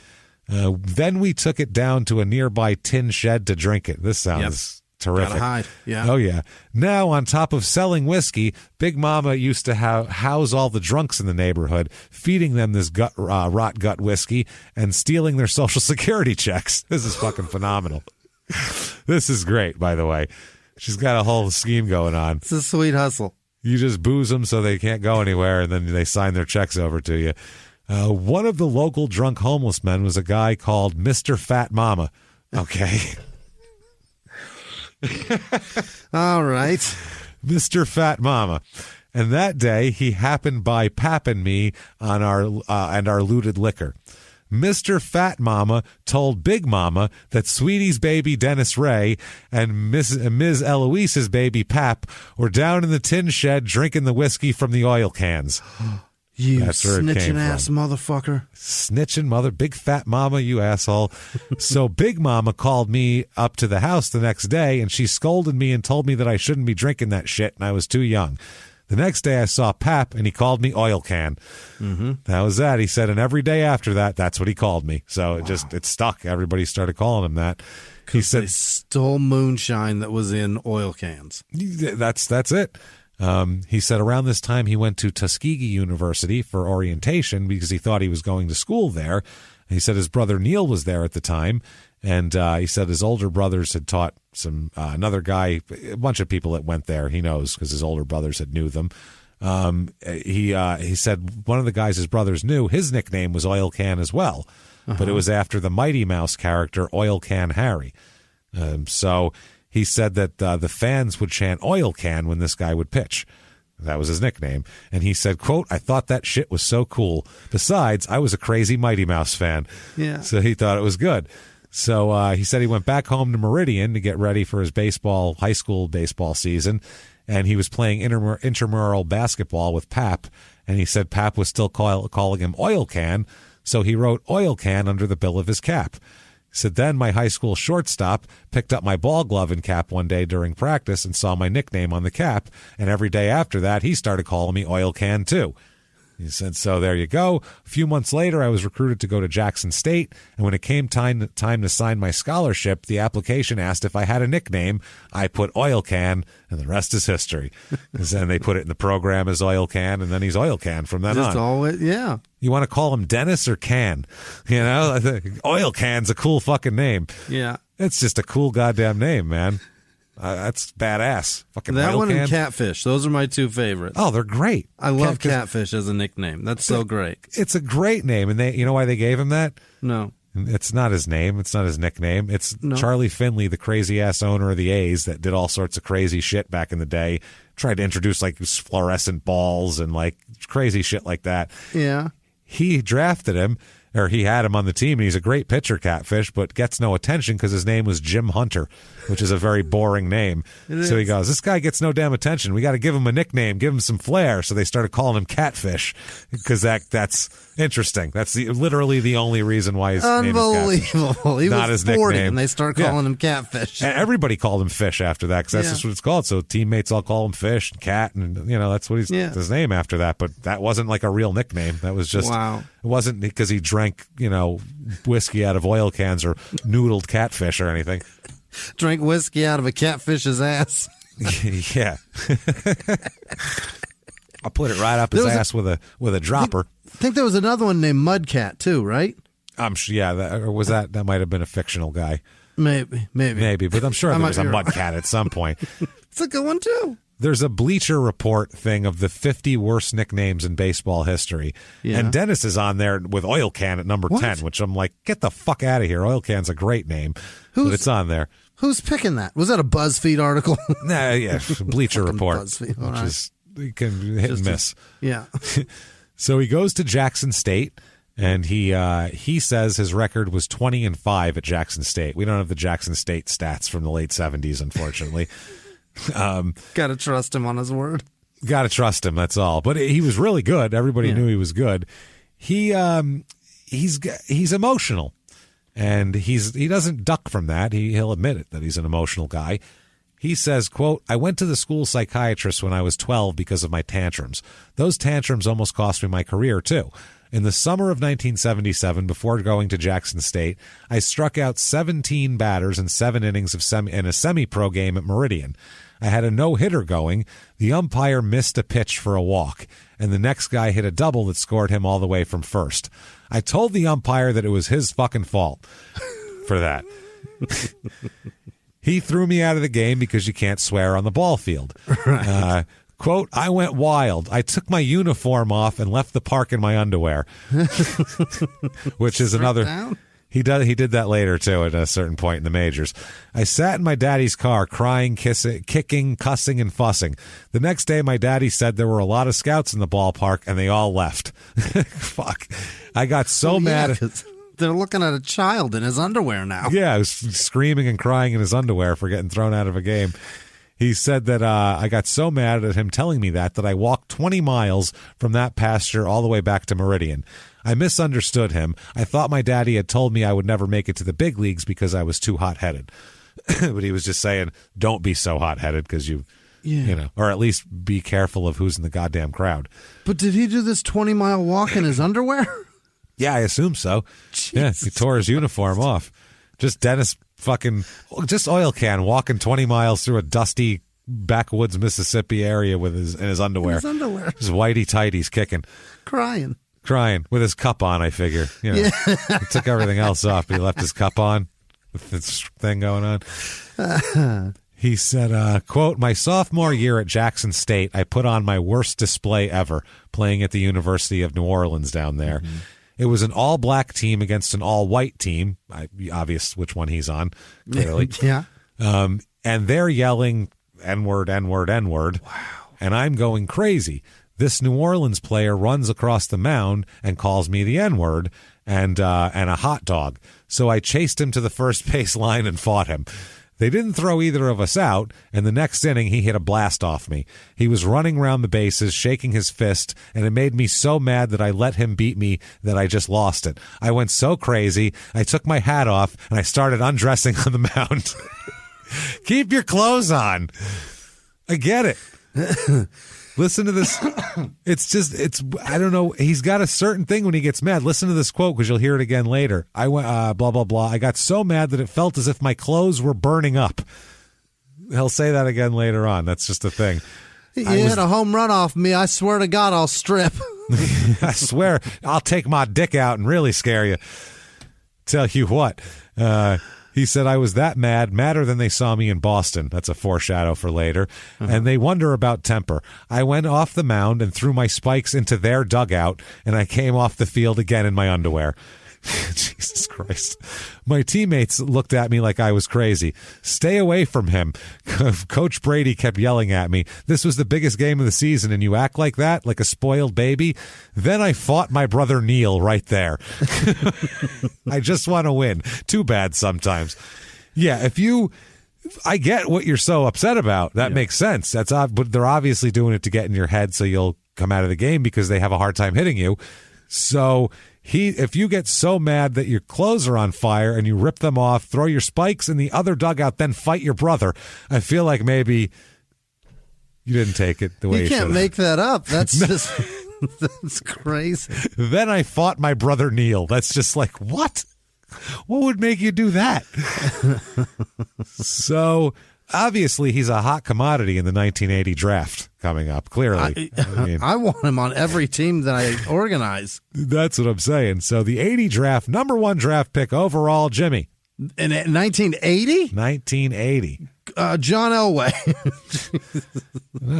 Then we took it down to a nearby tin shed to drink it. This sounds terrific. Gotta hide. Yeah. Oh, yeah. Now, on top of selling whiskey, Big Mama used to house all the drunks in the neighborhood, feeding them this rot gut whiskey and stealing their Social Security checks. This is fucking phenomenal. This is great, by the way. She's got a whole scheme going on. It's a sweet hustle. You just booze them so they can't go anywhere, and then they sign their checks over to you. One of the local drunk homeless men was a guy called Mr. Fat Mama. Okay. All right. Mr. Fat Mama. And that day, he happened by Pap and me on our looted liquor. Mr. Fat Mama told Big Mama that Sweetie's baby Dennis Ray and Ms. Eloise's baby Pap were down in the tin shed drinking the whiskey from the oil cans. You snitching ass motherfucker. Snitching mother, Big Fat Mama, you asshole. So Big Mama called me up to the house the next day, and she scolded me and told me that I shouldn't be drinking that shit, and I was too young. The next day I saw Pap, and he called me oil can. Mm-hmm. That was that. He said, and every day after that, that's what he called me. So it stuck. Everybody started calling him that. He said, they stole moonshine that was in oil cans. That's it. He said around this time he went to Tuskegee University for orientation because he thought he was going to school there. He said his brother Neil was there at the time, and he said his older brothers had taught some another guy, a bunch of people that went there. He knows because his older brothers had knew them. He said one of the guys his brothers knew, his nickname was Oil Can as well, but it was after the Mighty Mouse character Oil Can Harry. So he said that the fans would chant oil can when this guy would pitch. That was his nickname. And he said, quote, I thought that shit was so cool. Besides, I was a crazy Mighty Mouse fan. Yeah. So he thought it was good. So he said he went back home to Meridian to get ready for his high school baseball season. And he was playing intramural basketball with Pap. And he said Pap was still calling him Oil Can. So he wrote Oil Can under the bill of his cap. Said then my high school shortstop picked up my ball glove and cap one day during practice and saw my nickname on the cap, and every day after that he started calling me Oil Can too. He said, so there you go. A few months later, I was recruited to go to Jackson State, and when it came time to sign my scholarship, the application asked if I had a nickname. I put Oil Can, and the rest is history. Because then they put it in the program as Oil Can, and then he's Oil Can from then on. Yeah. You want to call him Dennis or Can? You know, I think Oil Can's a cool fucking name. Yeah. It's just a cool goddamn name, man. That's badass. Fucking that Oil one Can. and Catfish. Those are my two favorites. Oh, they're great. I love Catfish as a nickname. That's so great. It's a great name, and you know why they gave him that? No. It's not his name. It's not his nickname. It's Charlie Finley, the crazy-ass owner of the A's that did all sorts of crazy shit back in the day. Tried to introduce, like, fluorescent balls and, like, crazy shit like that. Yeah. He drafted him, or he had him on the team, and he's a great pitcher, Catfish, but gets no attention because his name was Jim Hunter, which is a very boring name. So he goes, this guy gets no damn attention. We got to give him a nickname, give him some flair. So they started calling him Catfish because that's interesting. That's literally the only reason why his name is Catfish. Unbelievable. He not was his 40 nickname. and they start calling him Catfish. And everybody called him Fish after that because that's just what it's called. So teammates all call him Fish and Cat, and that's what his name after that. But that wasn't like a real nickname. That was just it wasn't because he drank whiskey out of oil cans or noodled catfish or anything. Drank whiskey out of a catfish's ass. Yeah. I'll put it right up his ass with a dropper. I think there was another one named Mudcat too, right? I'm sure. Yeah, or was that might have been a fictional guy? Maybe. But I'm sure there was a Mudcat at some point. It's a good one too. There's a Bleacher Report thing of the 50 worst nicknames in baseball history. Yeah. And Dennis is on there with Oil Can at number 10, which I'm like, get the fuck out of here. Oil Can's a great name, but it's on there. Who's picking that? Was that a BuzzFeed article? Nah, yeah, Bleacher Report, BuzzFeed, which is, you can hit and miss. Yeah. So he goes to Jackson State, and he says his record was 20-5 at Jackson State. We don't have the Jackson State stats from the late 70s, unfortunately. Got to trust him on his word. Got to trust him, that's all. But he was really good. Everybody knew he was good. He's emotional, and he doesn't duck from that. He'll admit it, that he's an emotional guy. He says, quote, I went to the school psychiatrist when I was 12 because of my tantrums. Those tantrums almost cost me my career, too. In the summer of 1977, before going to Jackson State, I struck out 17 batters in 7 innings in a semi-pro game at Meridian. I had a no-hitter going. The umpire missed a pitch for a walk, and the next guy hit a double that scored him all the way from first. I told the umpire that it was his fucking fault for that. He threw me out of the game because you can't swear on the ball field. Right. Quote, I went wild. I took my uniform off and left the park in my underwear. Which is another... Down? He did that later, too, at a certain point in the majors. I sat in my daddy's car crying, kicking, cussing, and fussing. The next day, my daddy said there were a lot of scouts in the ballpark, and they all left. Fuck. I got so mad... They're looking at a child in his underwear now. Yeah, I was screaming and crying in his underwear for getting thrown out of a game. He said that I got so mad at him telling me that I walked 20 miles from that pasture all the way back to Meridian. I misunderstood him. I thought my daddy had told me I would never make it to the big leagues because I was too hot-headed. But he was just saying, don't be so hot-headed because you know, or at least be careful of who's in the goddamn crowd. But did he do this 20-mile walk in his underwear? Yeah, I assume so. Jesus. Yeah, he tore his uniform off. Just Dennis just oil can walking 20 miles through a dusty backwoods Mississippi area with in his underwear. Just whitey tighties kicking. Crying with his cup on, I figure. You know, he took everything else off, but he left his cup on with this thing going on. He said, quote, my sophomore year at Jackson State, I put on my worst display ever playing at the University of New Orleans down there. Mm-hmm. It was an all-black team against an all-white team. Obvious which one he's on, clearly. Yeah. And they're yelling, N-word, N-word, N-word. Wow. And I'm going crazy. This New Orleans player runs across the mound and calls me the N-word and a hot dog. So I chased him to the first base line and fought him. They didn't throw either of us out, and the next inning he hit a blast off me. He was running around the bases, shaking his fist, and it made me so mad that I let him beat me that I just lost it. I went so crazy, I took my hat off, and I started undressing on the mound. Keep your clothes on. I get it. Listen to this. I don't know. He's got a certain thing when he gets mad. Listen to this quote because you'll hear it again later. I went, blah, blah, blah. I got so mad that it felt as if my clothes were burning up. He'll say that again later on. That's just a thing. You hit a home run off me. I swear to God, I'll strip. I swear I'll take my dick out and really scare you. Tell you what. He said, I was that mad, madder than they saw me in Boston. That's a foreshadow for later. Uh-huh. And they wonder about temper. I went off the mound and threw my spikes into their dugout, and I came off the field again in my underwear. Jesus Christ. My teammates looked at me like I was crazy. Stay away from him. Coach Brady kept yelling at me. This was the biggest game of the season, and you act like that, like a spoiled baby? Then I fought my brother Neil right there. I just want to win. Too bad sometimes. Yeah, I get what you're so upset about. That makes sense. But they're obviously doing it to get in your head so you'll come out of the game because they have a hard time hitting you. So if you get so mad that your clothes are on fire and you rip them off, throw your spikes in the other dugout, then fight your brother, I feel like maybe you didn't take it the way you can't make that up. That's just that's crazy. Then I fought my brother Neil. That's just like, what? What would make you do that? So obviously he's a hot commodity in the 1980 draft coming up, clearly. I want him on every team that I organize. That's what I'm saying. So the 80 draft, number 1 draft pick overall, Jimmie. In 1980? 1980. John Elway.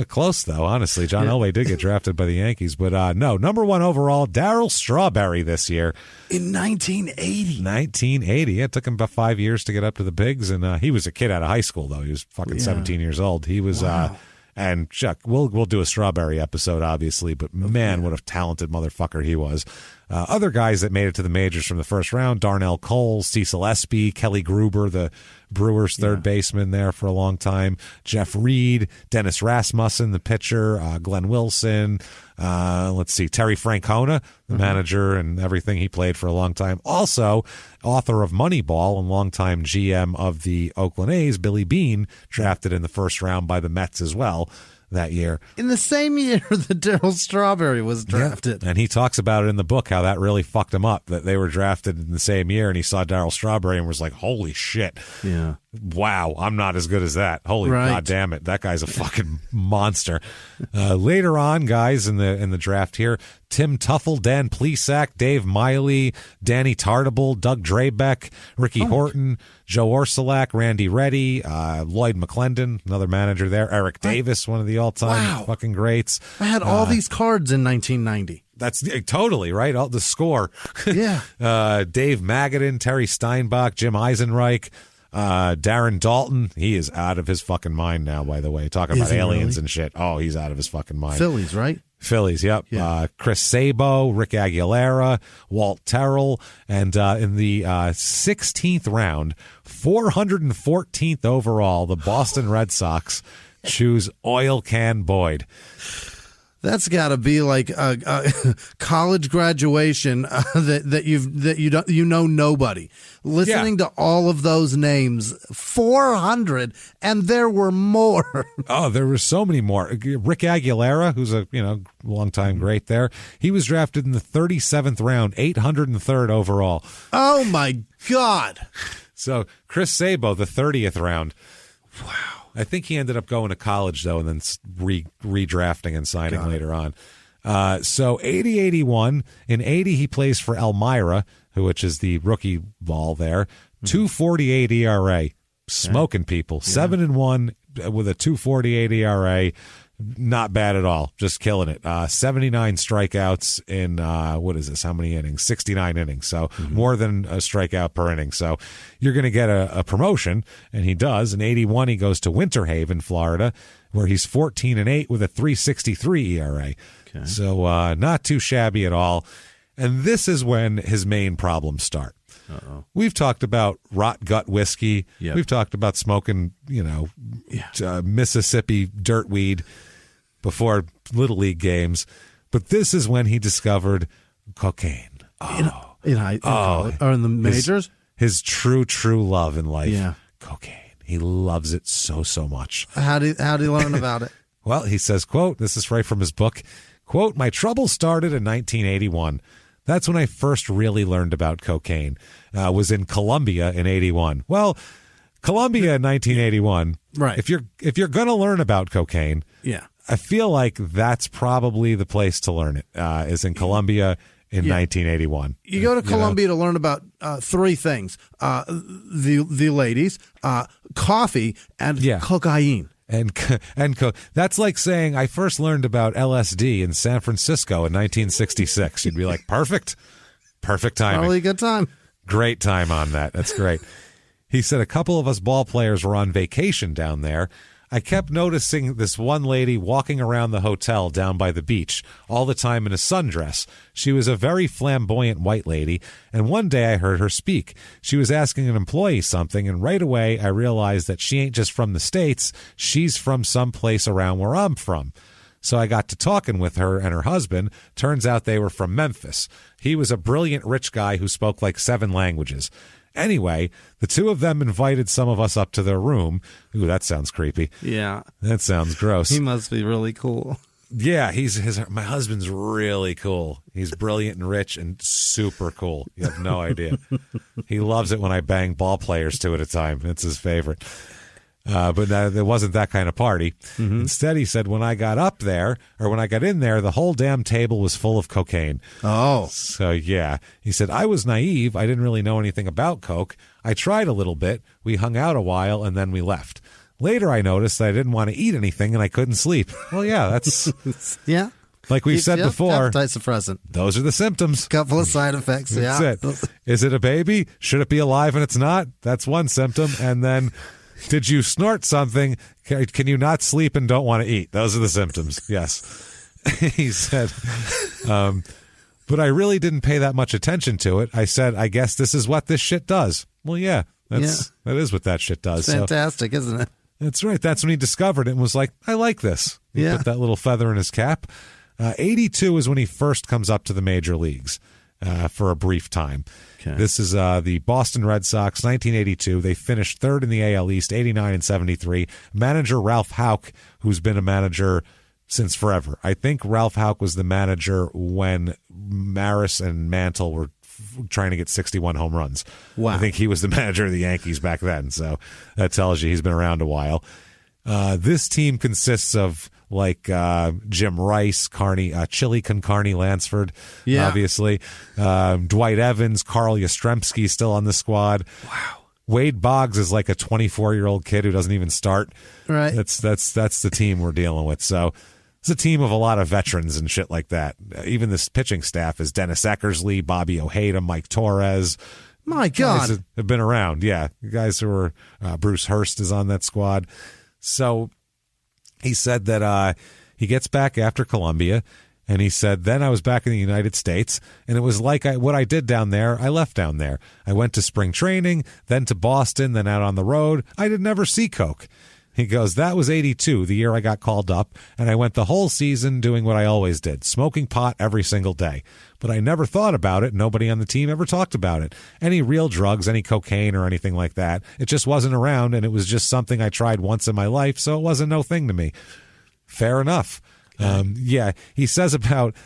Close, though, honestly. John Elway did get drafted by the Yankees. But no, number 1 overall, Darryl Strawberry this year. In 1980? 1980. It took him about 5 years to get up to the bigs. And he was a kid out of high school, though. He was fucking 17 years old. He was... Wow. And Chuck, we'll do a Strawberry episode, obviously, but man, what a talented motherfucker he was. Other guys that made it to the majors from the first round, Darnell Cole, Cecil Espy, Kelly Gruber, the Brewers third baseman there for a long time. Jeff Reed, Dennis Rasmussen, the pitcher, Glenn Wilson. Let's see, Terry Francona, the manager and everything. He played for a long time. Also, author of Moneyball and longtime GM of the Oakland A's, Billy Beane, drafted in the first round by the Mets as well that year. In the same year that Darryl Strawberry was drafted. Yeah. And he talks about it in the book, how that really fucked him up, that they were drafted in the same year, and he saw Darryl Strawberry and was like, holy shit. Yeah. Wow, I'm not as good as that. Holy God damn it. That guy's a fucking monster. Later on, guys, in the draft here, Tim Tuffle, Dan Plesac, Dave Miley, Danny Tartable, Doug Drabeck, Ricky Horton, Joe Orsulak, Randy Reddy, Lloyd McClendon, another manager there, Eric Davis, one of the all-time fucking greats. I had all these cards in 1990. That's totally right. All the score. Yeah. Dave Magadan, Terry Steinbach, Jim Eisenreich, Darren Dalton. He is out of his fucking mind now, by the way. Talking about aliens and shit. Oh, he's out of his fucking mind. Phillies, right? Phillies, yep. Yeah. Chris Sabo, Rick Aguilera, Walt Terrell, and in the 16th round, 414th overall, the Boston Red Sox choose Oil Can Boyd. That's got to be like a college graduation that you know nobody. Listening to all of those names, 400, and there were more. Oh, there were so many more. Rick Aguilera, who's a longtime great there, he was drafted in the 37th round, 803rd overall. Oh my God! So Chris Sabo, the 30th round. Wow. I think he ended up going to college, though, and then redrafting and signing later on. So 80-81. In 80, he plays for Elmira, which is the rookie ball there. 2.48 ERA. Smoking people. 7-1 with a 2.48 ERA. Not bad at all. Just killing it. 79 strikeouts in, what is this? How many innings? 69 innings. So more than a strikeout per inning. So you're going to get a promotion, and he does. In 81, he goes to Winter Haven, Florida, where he's 14-8 with a 3.63 ERA. Okay. So not too shabby at all. And this is when his main problems start. Uh-oh. We've talked about rot gut whiskey. Yep. We've talked about smoking, Mississippi dirt weed before Little League games. But this is when he discovered cocaine. Oh. Or in the majors? His true love in life. Yeah. Cocaine. He loves it so much. How did he learn about it? Well, he says, quote, this is right from his book, quote, my trouble started in 1981. That's when I first really learned about cocaine. Was in Colombia in 81. Well, Colombia in 1981. Right. If you're going to learn about cocaine, I feel like that's probably the place to learn it. Is in Colombia in 1981. You go to Colombia to learn about three things: the ladies, coffee, and cocaine. And that's like saying I first learned about LSD in San Francisco in 1966. You'd be like, perfect timing. Probably a good time. Great time on that. That's great. He said a couple of us ball players were on vacation down there. I kept noticing this one lady walking around the hotel down by the beach all the time in a sundress. She was a very flamboyant white lady, and one day I heard her speak. She was asking an employee something, and right away I realized that she ain't just from the States, she's from someplace around where I'm from. So I got to talking with her and her husband. Turns out they were from Memphis. He was a brilliant rich guy who spoke like 7 languages. Anyway, the two of them invited some of us up to their room. Ooh, that sounds creepy. Yeah. That sounds gross. He must be really cool. Yeah, my husband's really cool. He's brilliant and rich and super cool. You have no idea. He loves it when I bang ball players 2 at a time. It's his favorite. But there wasn't that kind of party. Mm-hmm. Instead, he said, when I got in there, the whole damn table was full of cocaine. Oh. So, yeah. He said, I was naive. I didn't really know anything about coke. I tried a little bit. We hung out a while, and then we left. Later, I noticed that I didn't want to eat anything, and I couldn't sleep. Well, yeah, that's... yeah. Like we've said before, appetite suppressant. Those are the symptoms. Couple of side effects, That's it. Is it a baby? Should it be alive and it's not? That's one symptom. And then... did you snort something? Can you not sleep and don't want to eat? Those are the symptoms. Yes. He said, but I really didn't pay that much attention to it. I said, I guess this is what this shit does. Well, yeah, That is what that shit does. It's fantastic, isn't it? That's right. That's when he discovered it and was like, I like this. He put that little feather in his cap. 82 is when he first comes up to the major leagues for a brief time. Okay. This is the Boston Red Sox, 1982. They finished third in the AL East, 89 and 73. Manager Ralph Houck, who's been a manager since forever. I think Ralph Houck was the manager when Maris and Mantle were trying to get 61 home runs. Wow. I think he was the manager of the Yankees back then, so that tells you he's been around a while. This team consists of like Jim Rice, Chili con Carney Lansford, obviously. Dwight Evans, Carl Yastrzemski still on the squad. Wow. Wade Boggs is like a 24-year-old kid who doesn't even start. Right. That's the team we're dealing with. So it's a team of a lot of veterans and shit like that. Even this pitching staff is Dennis Eckersley, Bobby Ojeda, Mike Torres. My God. Guys have been around. Yeah. The guys who were Bruce Hurst is on that squad. So he said that he gets back after Columbia, and he said, then I was back in the United States, and it was like what I did down there, I left down there. I went to spring training, then to Boston, then out on the road. I did never see Coke. He goes, that was 82, the year I got called up, and I went the whole season doing what I always did, smoking pot every single day. But I never thought about it. Nobody on the team ever talked about it. Any real drugs, any cocaine or anything like that. It just wasn't around, and it was just something I tried once in my life, so it wasn't no thing to me. Fair enough. He says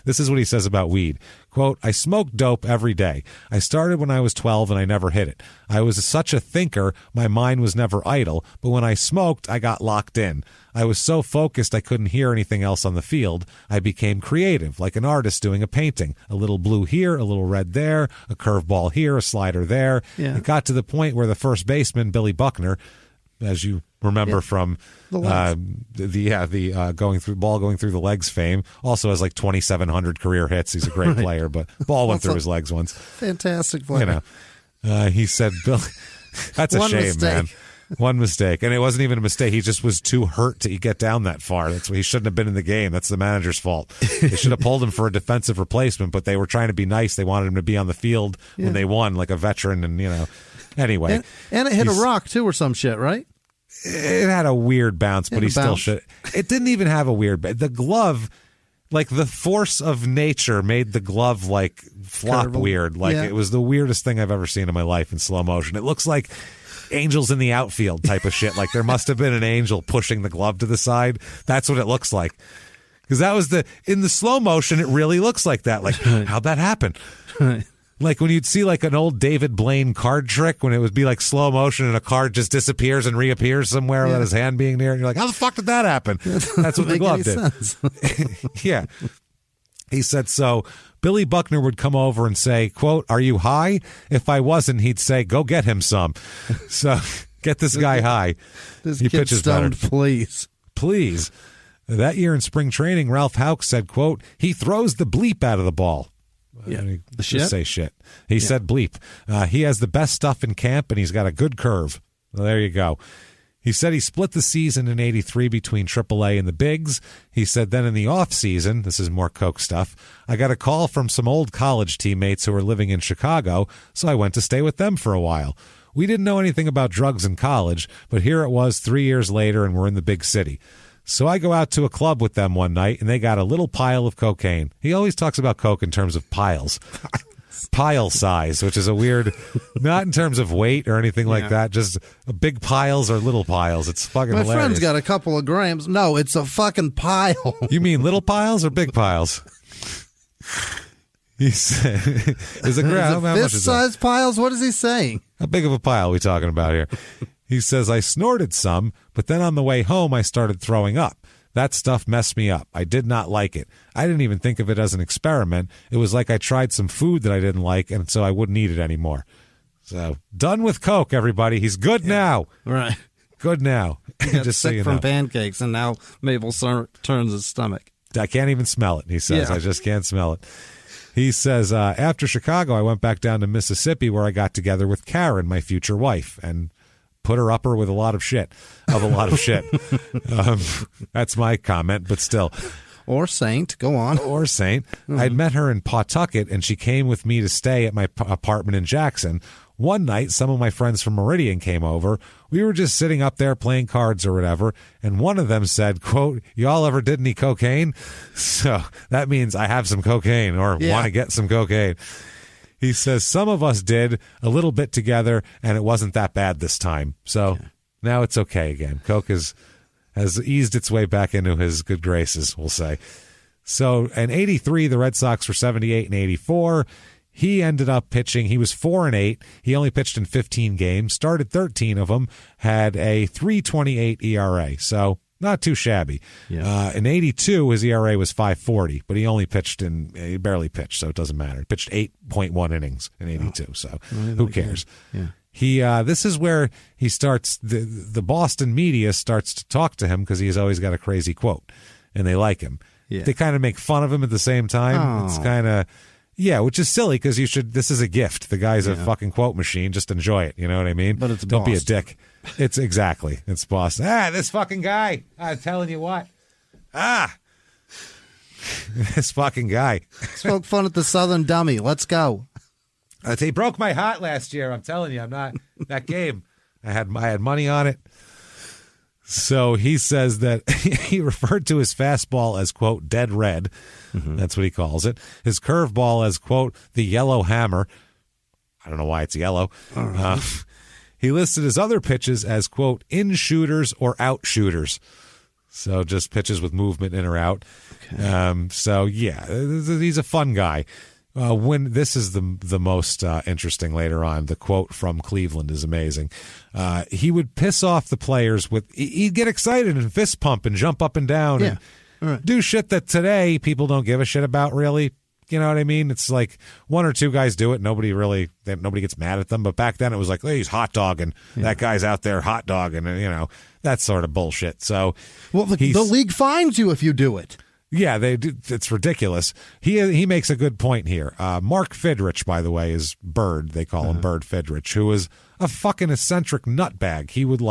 this is what he says about weed. Quote, I smoked dope every day. I started when I was 12 and I never hit it. I was such a thinker, my mind was never idle, but when I smoked, I got locked in. I was so focused I couldn't hear anything else on the field. I became creative, like an artist doing a painting. A little blue here, a little red there, a curveball here, a slider there. Yeah. It got to the point where the first baseman, Billy Buckner, as you remember from the going through the legs fame, also has like 2,700 career hits. He's a great player, but ball went through his legs once. Fantastic player. He said, "Bill, that's a shame, man. One mistake, and it wasn't even a mistake. He just was too hurt to get down that far. That's why he shouldn't have been in the game. That's the manager's fault. They should have pulled him for a defensive replacement, but they were trying to be nice. They wanted him to be on the field when they won, like a veteran, and Anyway, and it hit a rock too, or some shit, right? It had a weird bounce, but he still should. It didn't even have a weird. The glove, like the force of nature, made the glove like flop weird. Like it was the weirdest thing I've ever seen in my life in slow motion. It looks like angels in the outfield type of shit. Like there must have been an angel pushing the glove to the side. That's what it looks like. Because that was in the slow motion, it really looks like that. Like how'd that happen? Like when you'd see like an old David Blaine card trick when it would be like slow motion and a card just disappears and reappears somewhere without his hand being near. And you're like, how the fuck did that happen? That's what the glove did. Yeah. He said, so Billy Buckner would come over and say, quote, are you high? If I wasn't, he'd say, go get him some. So get this guy high. This he pitches stoned, better. Please. That year in spring training, Ralph Houck said, quote, he throws the bleep out of the ball. Yeah, just say shit. He said bleep. He has the best stuff in camp, and he's got a good curve. Well, there you go. He said he split the season in 83 between AAA and the bigs. He said then in the off season, this is more Coke stuff, I got a call from some old college teammates who were living in Chicago, so I went to stay with them for a while. We didn't know anything about drugs in college, but here it was 3 years later, and we're in the big city. So I go out to a club with them one night, and they got a little pile of cocaine. He always talks about Coke in terms of piles. Pile size, which is a weird, not in terms of weight or anything like that, just big piles or little piles. It's fucking hilarious. My friend's got a couple of grams. No, it's a fucking pile. You mean little piles or big piles? He said, is it fist-sized piles? What is he saying? How big of a pile are we talking about here? He says, I snorted some, but then on the way home, I started throwing up. That stuff messed me up. I did not like it. I didn't even think of it as an experiment. It was like I tried some food that I didn't like, and so I wouldn't eat it anymore. So, done with Coke, everybody. He's good now. Right. Good now. He got just sick from pancakes, and now Mabel turns his stomach. I can't even smell it, he says. I just can't smell it. He says, after Chicago, I went back down to Mississippi where I got together with Karen, my future wife, and put her upper with a lot of shit. That's my comment, but still. Or Saint, go on. Or Saint. Mm-hmm. I'd met her in Pawtucket, and she came with me to stay at my apartment in Jackson. One night, some of my friends from Meridian came over. We were just sitting up there playing cards or whatever, and one of them said, quote, y'all ever did any cocaine? So that means I have some cocaine or want to get some cocaine. He says, some of us did a little bit together, and it wasn't that bad this time. So now it's okay again. Coke has eased its way back into his good graces, we'll say. So in 83, the Red Sox were 78 and 84. He ended up pitching. He was 4-8. He only pitched in 15 games, started 13 of them, had a 3.28 ERA. So not too shabby. Yeah. In 82, his ERA was 5.40, but he barely pitched, so it doesn't matter. He pitched 8.1 innings in 82, so who cares? Yeah. This is where he starts, the Boston media starts to talk to him because he's always got a crazy quote, and they like him. Yeah. They kind of make fun of him at the same time. It's kind of... Yeah, which is silly because this is a gift. The guy's a fucking quote machine. Just enjoy it. You know what I mean? But don't be a dick. It's Boston. This fucking guy. I'm telling you what. This fucking guy. Spoke fun at the Southern Dummy. Let's go. He broke my heart last year. I'm telling you, I'm not that game. I had money on it. So he says that he referred to his fastball as, quote, dead red. Mm-hmm. That's what he calls it. His curveball as, quote, the yellow hammer. I don't know why it's yellow. He listed his other pitches as, quote, in shooters or out shooters. So just pitches with movement in or out. Okay. He's a fun guy. When this is the most interesting later on, the quote from Cleveland is amazing. He would piss off the players he'd get excited and fist pump and jump up and down and do shit that today people don't give a shit about, really. You know what I mean? It's like one or two guys do it. Nobody gets mad at them. But back then it was like, hey, he's hot dogging. Yeah. That guy's out there hot dogging, and that sort of bullshit. So, the league fines you if you do it. Yeah, they do. It's ridiculous. He makes a good point here. Mark Fidrich, by the way, is Bird. They call him Bird Fidrich, who is a fucking eccentric nutbag. He would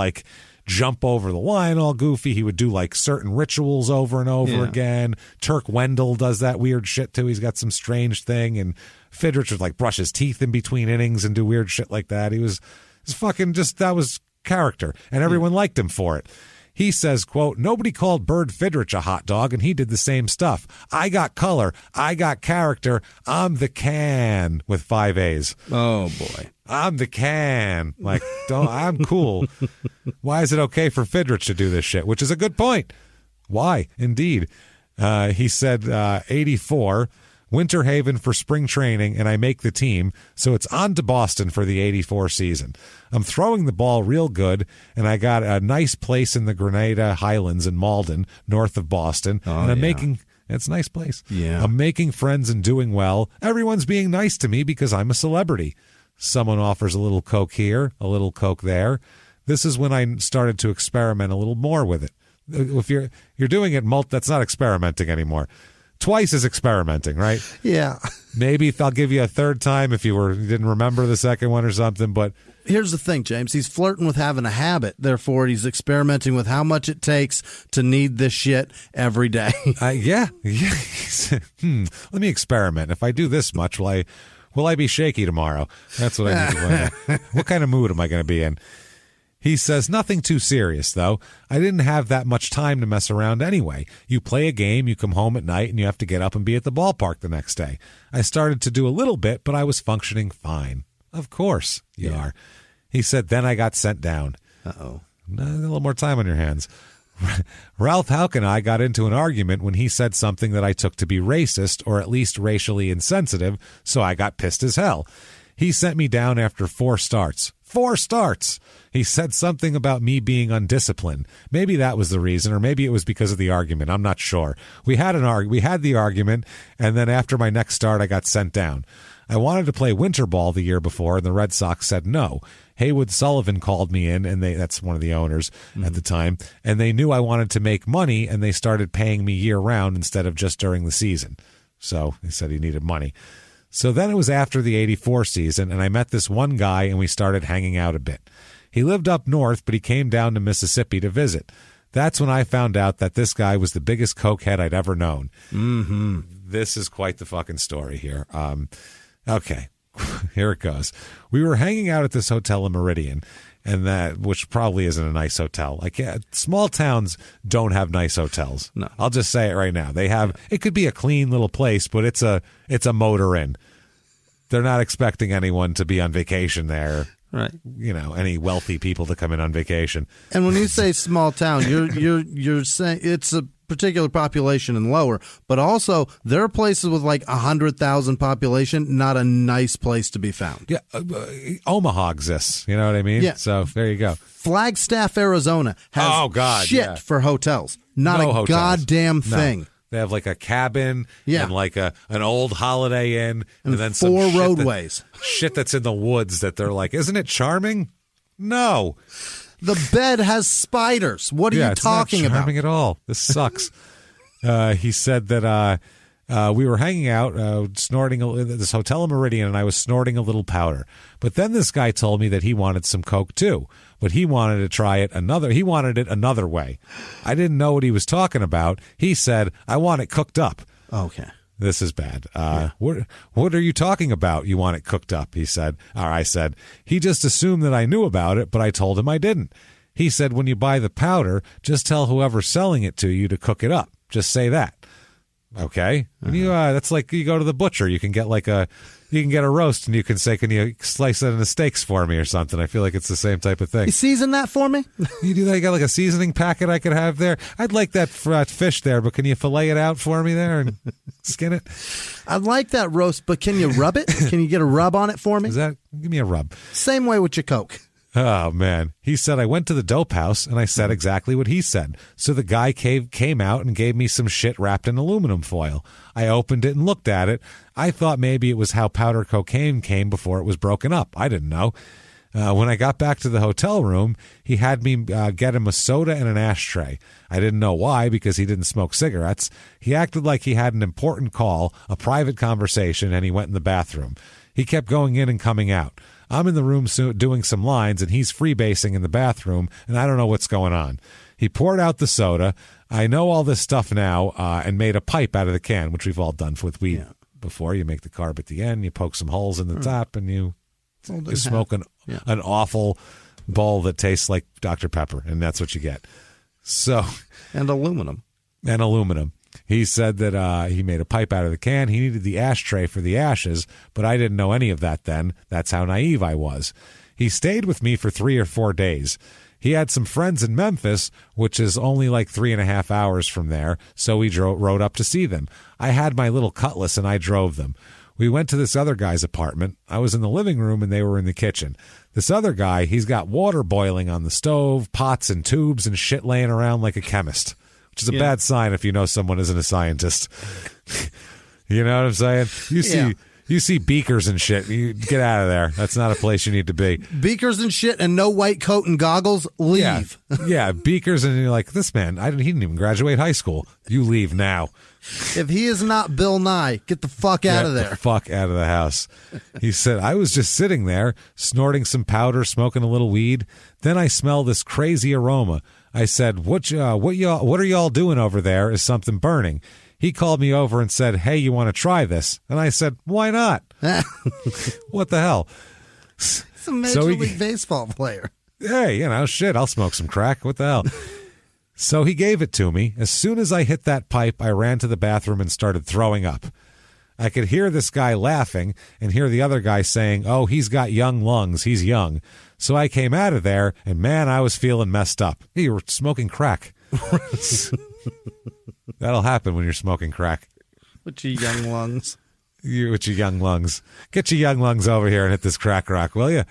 jump over the line all goofy. He would do certain rituals over and over again. Turk Wendell does that weird shit too. He's got some strange thing, and Fidrich would brush his teeth in between innings and do weird shit like that. He was fucking that was character, and everyone liked him for it. He says, quote, nobody called Bird Fidrich a hot dog, and he did the same stuff. I got color. I got character. I'm the can with 5 A's. Oh, boy. I'm the can. I'm cool. Why is it okay for Fidrich to do this shit? Which is a good point. Why? Indeed. He said, 84, Winter Haven for spring training, and I make the team, so it's on to Boston for the 84 season. I'm throwing the ball real good, and I got a nice place in the Grenada Highlands in Malden, north of Boston, and I'm making... It's a nice place. Yeah. I'm making friends and doing well. Everyone's being nice to me because I'm a celebrity. Someone offers a little Coke here, a little Coke there. This is when I started to experiment a little more with it. If you're doing it, that's not experimenting anymore. Twice is experimenting, right? Yeah. Maybe I'll give you a third time if you didn't remember the second one or something, but... Here's the thing, James. He's flirting with having a habit. Therefore, he's experimenting with how much it takes to need this shit every day. Yeah. Let me experiment. If I do this much, will I be shaky tomorrow? That's what I need to find out. What kind of mood am I going to be in? He says, nothing too serious, though. I didn't have that much time to mess around anyway. You play a game, you come home at night, and you have to get up and be at the ballpark the next day. I started to do a little bit, but I was functioning fine. Of course you are. He said, then I got sent down. Uh-oh. A little more time on your hands. Ralph Houck and I got into an argument when he said something that I took to be racist or at least racially insensitive, so I got pissed as hell. He sent me down after 4 starts. 4 starts! He said something about me being undisciplined. Maybe that was the reason, or maybe it was because of the argument. I'm not sure. We had the argument, and then after my next start, I got sent down. I wanted to play winter ball the year before, and the Red Sox said no. Haywood Sullivan called me in, and that's one of the owners at the time, and they knew I wanted to make money, and they started paying me year-round instead of just during the season. So he said he needed money. So then it was after the 84 season, and I met this one guy, and we started hanging out a bit. He lived up north, but he came down to Mississippi to visit. That's when I found out that this guy was the biggest cokehead I'd ever known. Mm-hmm. This is quite the fucking story here. Okay. Here it goes. We were hanging out at this hotel in Meridian, and which probably isn't a nice hotel. Like, small towns don't have nice hotels. No. I'll just say it right now. They have. It could be a clean little place, but it's a motor inn. They're not expecting anyone to be on vacation there. Right. Any wealthy people to come in on vacation. And when you say small town, you're saying it's a particular population and lower, but also there are places with like 100,000 population, not a nice place to be found. Yeah, Omaha exists. You know what I mean? Yeah. So there you go. Flagstaff, Arizona has shit for hotels. Not no a hotels. Goddamn thing. No. They have like a cabin and like an old Holiday Inn and then four some roadways. Shit that's in the woods that they're like, isn't it charming? No. The bed has spiders. What are you talking about? It's not charming about? at all. This sucks. He said that we were hanging out, snorting at this hotel in Meridian, and I was snorting a little powder. But then this guy told me that he wanted some coke too, but he wanted to try it He wanted it another way. I didn't know what he was talking about. He said, "I want it cooked up." Okay. This is bad. What are you talking about? You want it cooked up, he said. Or I said, he just assumed that I knew about it, but I told him I didn't. He said, when you buy the powder, just tell whoever's selling it to you to cook it up. Just say that. Okay. When you that's like you go to the butcher, you can get a roast and you can say, can you slice it into steaks for me or something? I feel like it's the same type of thing. You season that for me? You do that? You got like a seasoning packet I could have there? I'd like that fish there, but can you fillet it out for me there and skin it? I'd like that roast, but can you rub it? Can you get a rub on it for me? Give me a rub. Same way with your Coke. Oh, man. He said, I went to the dope house, and I said exactly what he said. So the guy came out and gave me some shit wrapped in aluminum foil. I opened it and looked at it. I thought maybe it was how powder cocaine came before it was broken up. I didn't know. When I got back to the hotel room, he had me get him a soda and an ashtray. I didn't know why, because he didn't smoke cigarettes. He acted like he had an important call, a private conversation, and he went in the bathroom. He kept going in and coming out. I'm in the room doing some lines, and he's freebasing in the bathroom, and I don't know what's going on. He poured out the soda. I know all this stuff now, and made a pipe out of the can, which we've all done with weed before. You make the carb at the end, you poke some holes in the top, and you smoke an awful bowl that tastes like Dr. Pepper, and that's what you get. So, and aluminum. He said that he made a pipe out of the can. He needed the ashtray for the ashes, but I didn't know any of that then. That's how naive I was. He stayed with me for 3 or 4 days. He had some friends in Memphis, which is only like 3.5 hours from there, so we rode up to see them. I had my little Cutlass, and I drove them. We went to this other guy's apartment. I was in the living room, and they were in the kitchen. This other guy, he's got water boiling on the stove, pots and tubes, and shit laying around like a chemist. Which is a bad sign if you know someone isn't a scientist. You know what I'm saying? You see beakers and shit. You get out of there. That's not a place you need to be. Beakers and shit and no white coat and goggles, leave. Yeah, beakers, and you're like, this man, he didn't even graduate high school. You leave now. If he is not Bill Nye, get the fuck out of there. Get the fuck out of the house. He said, I was just sitting there, snorting some powder, smoking a little weed. Then I smelled this crazy aroma. I said, what are y'all doing over there? Is something burning? He called me over and said, hey, you want to try this? And I said, why not? What the hell? It's a Major League Baseball player. Hey, shit, I'll smoke some crack. What the hell? So he gave it to me. As soon as I hit that pipe, I ran to the bathroom and started throwing up. I could hear this guy laughing and hear the other guy saying, oh, he's got young lungs. He's young. So I came out of there, and man, I was feeling messed up. Hey, you were smoking crack. That'll happen when you're smoking crack. With your young lungs. With your young lungs. Get your young lungs over here and hit this crack rock, will you?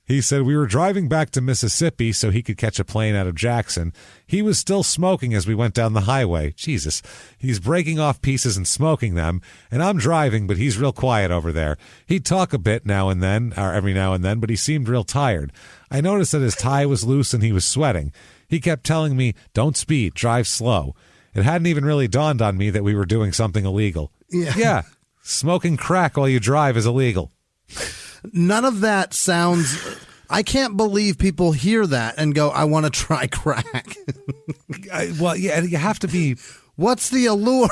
He said we were driving back to Mississippi so he could catch a plane out of Jackson. He was still smoking as we went down the highway. Jesus. He's breaking off pieces and smoking them, and I'm driving, but he's real quiet over there. He'd talk a bit now and then, or every now and then, but he seemed real tired. I noticed that his tie was loose and he was sweating. He kept telling me, don't speed, drive slow. It hadn't even really dawned on me that we were doing something illegal. Yeah. Smoking crack while you drive is illegal. None of that sounds... I can't believe people hear that and go, I want to try crack. Well, yeah, you have to be What's the allure?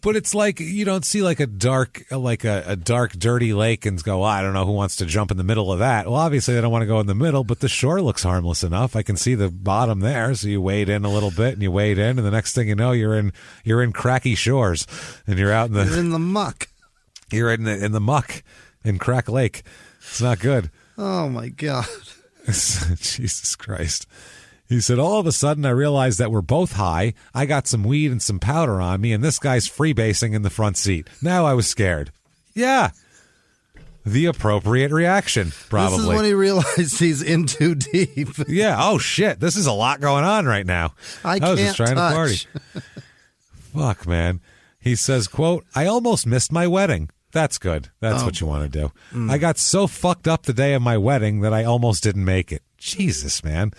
But it's like you don't see like a dark, dirty lake and go, I don't know who wants to jump in the middle of that. Well, obviously they don't want to go in the middle, but the shore looks harmless enough. I can see the bottom there, so you wade in a little bit and you wade in, and the next thing you know, you're in cracky shores, and you're out in the muck. You're in the muck in Crack Lake. It's not good. Oh my God. Jesus Christ. He said, all of a sudden, I realized that we're both high. I got some weed and some powder on me, and this guy's freebasing in the front seat. Now I was scared. Yeah. The appropriate reaction, probably. This is when he realized he's in too deep. Yeah. Oh, shit. This is a lot going on right now. I was just trying to party. Fuck, man. He says, quote, I almost missed my wedding. That's good. That's what you want to do. I got so fucked up the day of my wedding that I almost didn't make it. Jesus, man.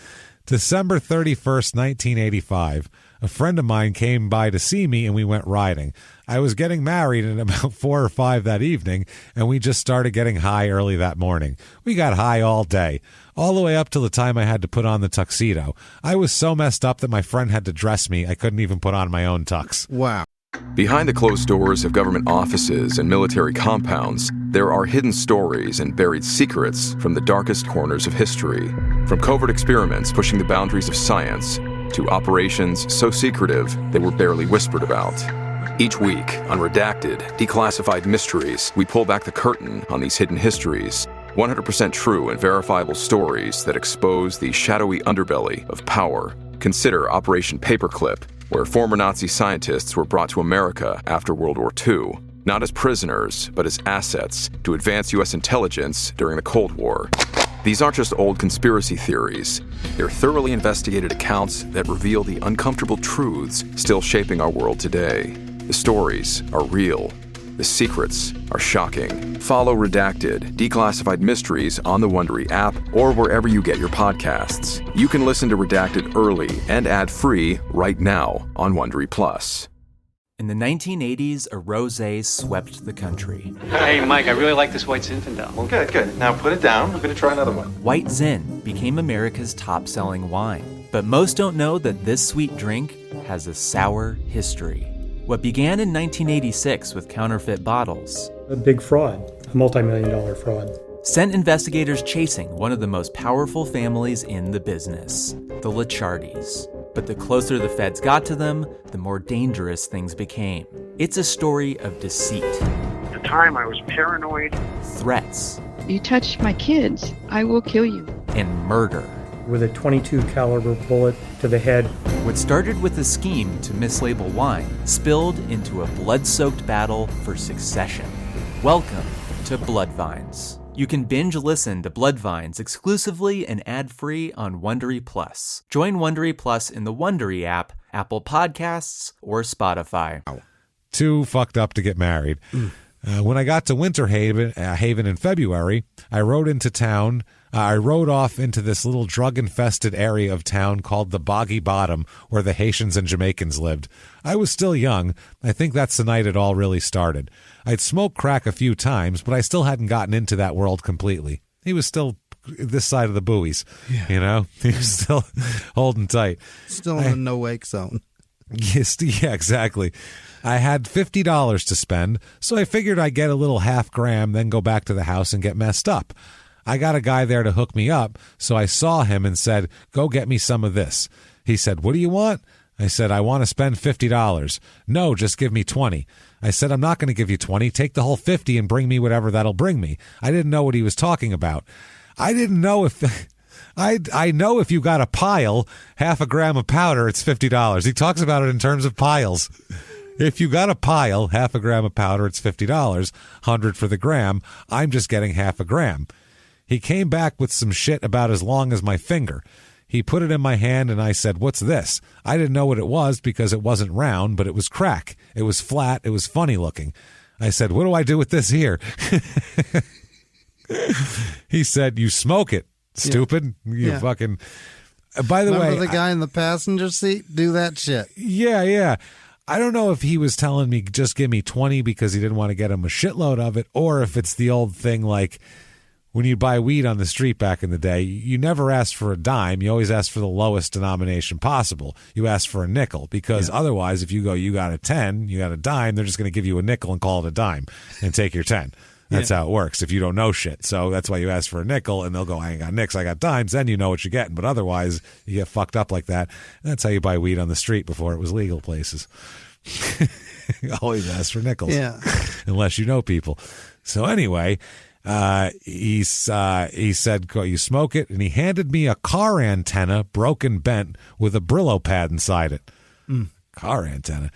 December 31st, 1985, a friend of mine came by to see me and we went riding. I was getting married at about 4 or 5 that evening, and we just started getting high early that morning. We got high all day, all the way up till the time I had to put on the tuxedo. I was so messed up that my friend had to dress me. I couldn't even put on my own tux. Wow. Behind the closed doors of government offices and military compounds, there are hidden stories and buried secrets from the darkest corners of history. From covert experiments pushing the boundaries of science to operations so secretive they were barely whispered about. Each week, on Redacted, Declassified Mysteries, we pull back the curtain on these hidden histories. 100% true and verifiable stories that expose the shadowy underbelly of power. Consider Operation Paperclip, where former Nazi scientists were brought to America after World War II, not as prisoners, but as assets to advance U.S. intelligence during the Cold War. These aren't just old conspiracy theories. They're thoroughly investigated accounts that reveal the uncomfortable truths still shaping our world today. The stories are real. The secrets are shocking. Follow Redacted, Declassified Mysteries on the Wondery app or wherever you get your podcasts. You can listen to Redacted early and ad-free right now on Wondery Plus. In the 1980s, a rosé swept the country. Hey, Mike, I really like this White Zinfandel. Well, good. Now put it down. We're going to try another one. White Zin became America's top-selling wine. But most don't know that this sweet drink has a sour history. What began in 1986 with counterfeit bottles. A big fraud, a multi-million-dollar fraud. Sent investigators chasing one of the most powerful families in the business, the Licciardis. But the closer the feds got to them, the more dangerous things became. It's a story of deceit. At the time, I was paranoid. Threats. You touch my kids, I will kill you. And murder. With a .22 caliber bullet to the head. What started with a scheme to mislabel wine spilled into a blood-soaked battle for succession. Welcome to Bloodvines. You can binge listen to Bloodvines exclusively and ad-free on Wondery Plus. Join Wondery Plus in the Wondery app, Apple Podcasts, or Spotify. Too fucked up to get married. When I got to Winter Haven in February, I rode off into this little drug-infested area of town called the Boggy Bottom, where the Haitians and Jamaicans lived. I was still young. I think that's the night it all really started. I'd smoked crack a few times, but I still hadn't gotten into that world completely. He was still this side of the buoys, you know? He was still holding tight. Still in the no-wake zone. Yes, yeah, exactly. I had $50 to spend, so I figured I'd get a little half gram, then go back to the house and get messed up. I got a guy there to hook me up, so I saw him and said, go get me some of this. He said, what do you want? I said, I want to spend $50. No, just give me 20. I said, I'm not going to give you 20. Take the whole 50 and bring me whatever that'll bring me. I didn't know what he was talking about. I didn't know if... I know if you got a pile, half a gram of powder, it's $50. He talks about it in terms of piles. If you got a pile, half a gram of powder, it's $50, 100 for the gram. I'm just getting half a gram. He came back with some shit about as long as my finger. He put it in my hand and I said, what's this? I didn't know what it was because it wasn't round, but it was crack. It was flat. It was funny looking. I said, what do I do with this here? He said, you smoke it, stupid. You fucking... By the Remember way... the guy in the passenger seat? Do that shit. Yeah. I don't know if he was telling me just give me 20 because he didn't want to get him a shitload of it, or if it's the old thing like... when you buy weed on the street back in the day, you never asked for a dime. You always asked for the lowest denomination possible. You asked for a nickel because otherwise, if you go, you got a 10, you got a dime, they're just going to give you a nickel and call it a dime and take your 10. That's how it works if you don't know shit. So that's why you ask for a nickel, and they'll go, I ain't got nicks, I got dimes. Then you know what you're getting. But otherwise, you get fucked up like that. And that's how you buy weed on the street before it was legal places. You always ask for nickels. Yeah. Unless you know people. So anyway... he said, you smoke it, and he handed me a car antenna, broken bent, with a Brillo pad inside it. Car antenna.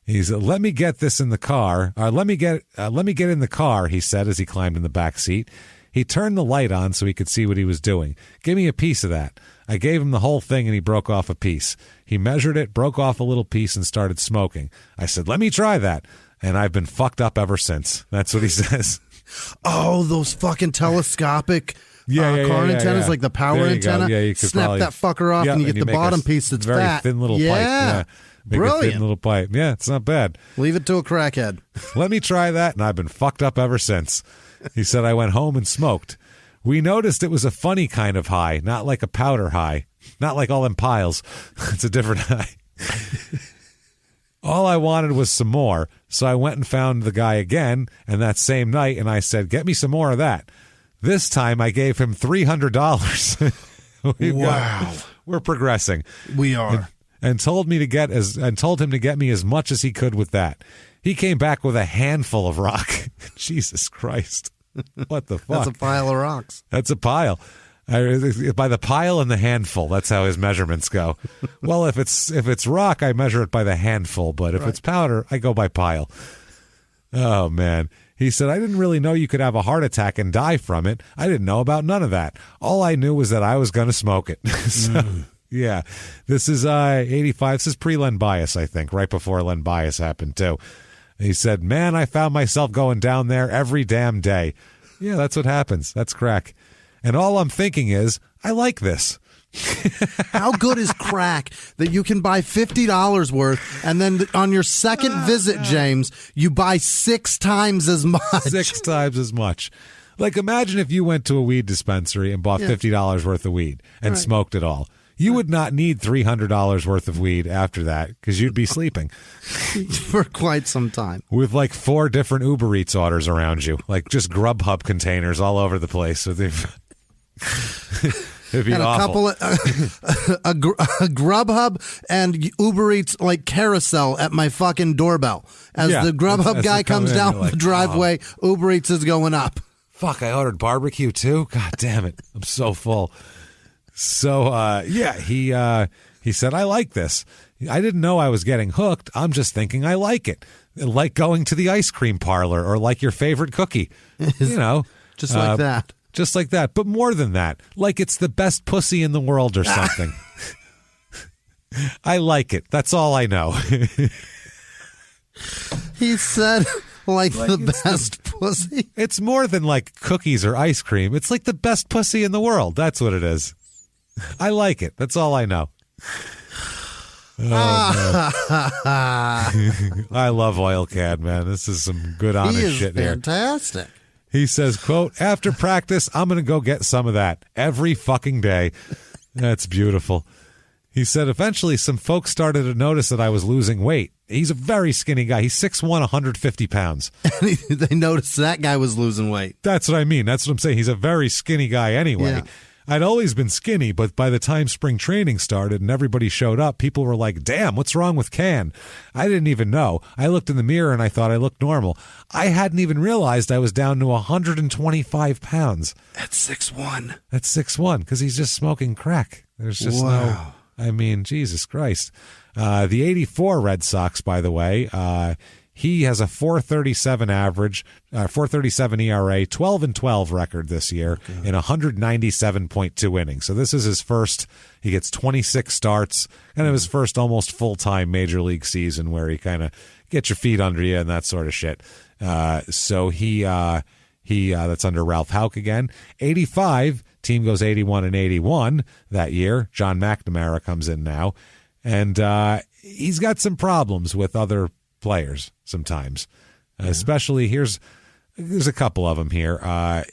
He said, let me get this in the car. Let me get in the car, he said as he climbed in the back seat. He turned the light on so he could see what he was doing. Give me a piece of that. I gave him the whole thing, and he broke off a piece. He measured it, broke off a little piece, and started smoking. I said, let me try that. And I've been fucked up ever since. That's what he says. Oh, those fucking telescopic car antennas, like the power antenna. Yeah, you could snap that fucker off, and you get the bottom piece that's very fat. Thin little pipe. Yeah, make brilliant. A thin little pipe. Yeah, it's not bad. Leave it to a crackhead. Let me try that, and I've been fucked up ever since. He said, I went home and smoked. We noticed it was a funny kind of high, not like a powder high, not like all them piles. It's a different high. All I wanted was some more, so I went and found the guy again, and that same night, and I said, get me some more of that. This time I gave him $300. Wow. We're progressing. We are. And told him to get me as much as he could with that. He came back with a handful of rock. Jesus Christ. What the fuck? That's a pile of rocks. That's a pile. By the pile and the handful, that's how his measurements go. Well, if it's rock, I measure it by the handful, but if it's powder, I go by pile. Oh, man. He said, I didn't really know you could have a heart attack and die from it. I didn't know about none of that. All I knew was that I was going to smoke it. So, yeah, this is 85. This is pre-Len Bias, I think, right before Len Bias happened, too. He said, man, I found myself going down there every damn day. Yeah, that's what happens. That's crack. And all I'm thinking is, I like this. How good is crack that you can buy $50 worth, and then on your second visit, James, you buy 6 times as much? 6 times as much. Like, imagine if you went to a weed dispensary and bought $50 worth of weed and smoked it all. You would not need $300 worth of weed after that because you'd be sleeping. For quite some time. With like 4 different Uber Eats orders around you, like just Grubhub containers all over the place. So it'd be and awful. A Grubhub and Uber Eats like carousel at my fucking doorbell. As the Grubhub guy comes down the driveway, Uber Eats is going up. Fuck, I ordered barbecue too? God damn it. I'm so full. So, he said, I like this. I didn't know I was getting hooked. I'm just thinking I like it. Like going to the ice cream parlor or like your favorite cookie. You know. Just like that. Just like that. But more than that. Like it's the best pussy in the world or something. I like it. That's all I know. He said... Like the best pussy? It's more than like cookies or ice cream. It's like the best pussy in the world. That's what it is. I like it. That's all I know. I love Oilcad, man. This is some good, honest shit here. Fantastic. He says, quote, after practice, I'm going to go get some of that every fucking day. That's beautiful. He said, eventually some folks started to notice that I was losing weight. He's a very skinny guy. He's 6'1", 150 pounds. They noticed that guy was losing weight. That's what I mean. That's what I'm saying. He's a very skinny guy anyway. Yeah. I'd always been skinny, but by the time spring training started and everybody showed up, people were like, damn, what's wrong with Can? I didn't even know. I looked in the mirror and I thought I looked normal. I hadn't even realized I was down to 125 pounds. That's 6'1". That's 6'1", because he's just smoking crack. There's just no... I mean, Jesus Christ. The 84 Red Sox, by the way, he has a 4.37 average, 4.37 ERA, 12-12 record this year in 197.2 innings. So this is his first. He gets 26 starts, kind of his first almost full-time major league season where he kind of gets your feet under you and that sort of shit. So he that's under Ralph Houck again. 85. Team goes 81-81 that year. John McNamara comes in now. And he's got some problems with other players sometimes. Especially, here's There's a couple of them here.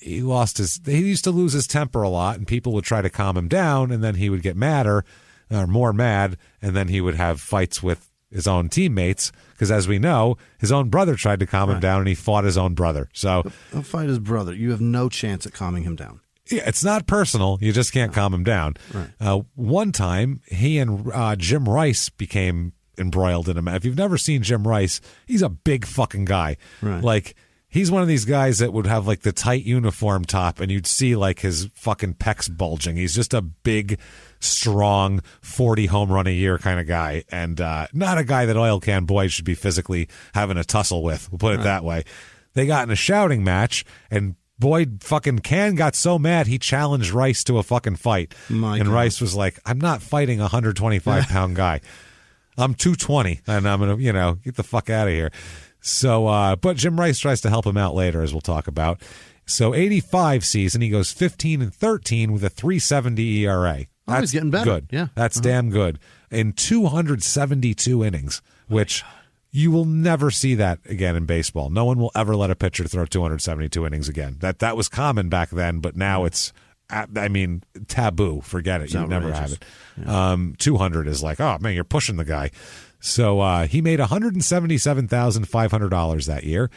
He used to lose his temper a lot, and people would try to calm him down, and then he would get madder, or more mad, and then he would have fights with his own teammates, because as we know, his own brother tried to calm him down, and he fought his own brother. So he'll fight his brother. You have no chance at calming him down. Yeah, it's not personal. You just can't calm him down. Right. One time, he and Jim Rice became embroiled in a match. If you've never seen Jim Rice, he's a big fucking guy. Right. Like, he's one of these guys that would have like the tight uniform top, and you'd see like his fucking pecs bulging. He's just a big, strong 40 home run a year kind of guy, and not a guy that oil can boys should be physically having a tussle with. We'll put it that way. They got in a shouting match, and Boyd fucking Can got so mad he challenged Rice to a fucking fight. And Rice was like, I'm not fighting a 125-pound guy. I'm 220, and I'm going to, get the fuck out of here. So, but Jim Rice tries to help him out later, as we'll talk about. So, 85 season, he goes 15-13 with a 3.70 ERA. That's he's getting better. Good. Yeah. That's damn good. In 272 innings, which you will never see that again in baseball. No one will ever let a pitcher throw 272 innings again. That was common back then, but now it's, taboo. Forget it. You never have it. Yeah. 200 is like, oh, man, you're pushing the guy. So he made $177,500 that year,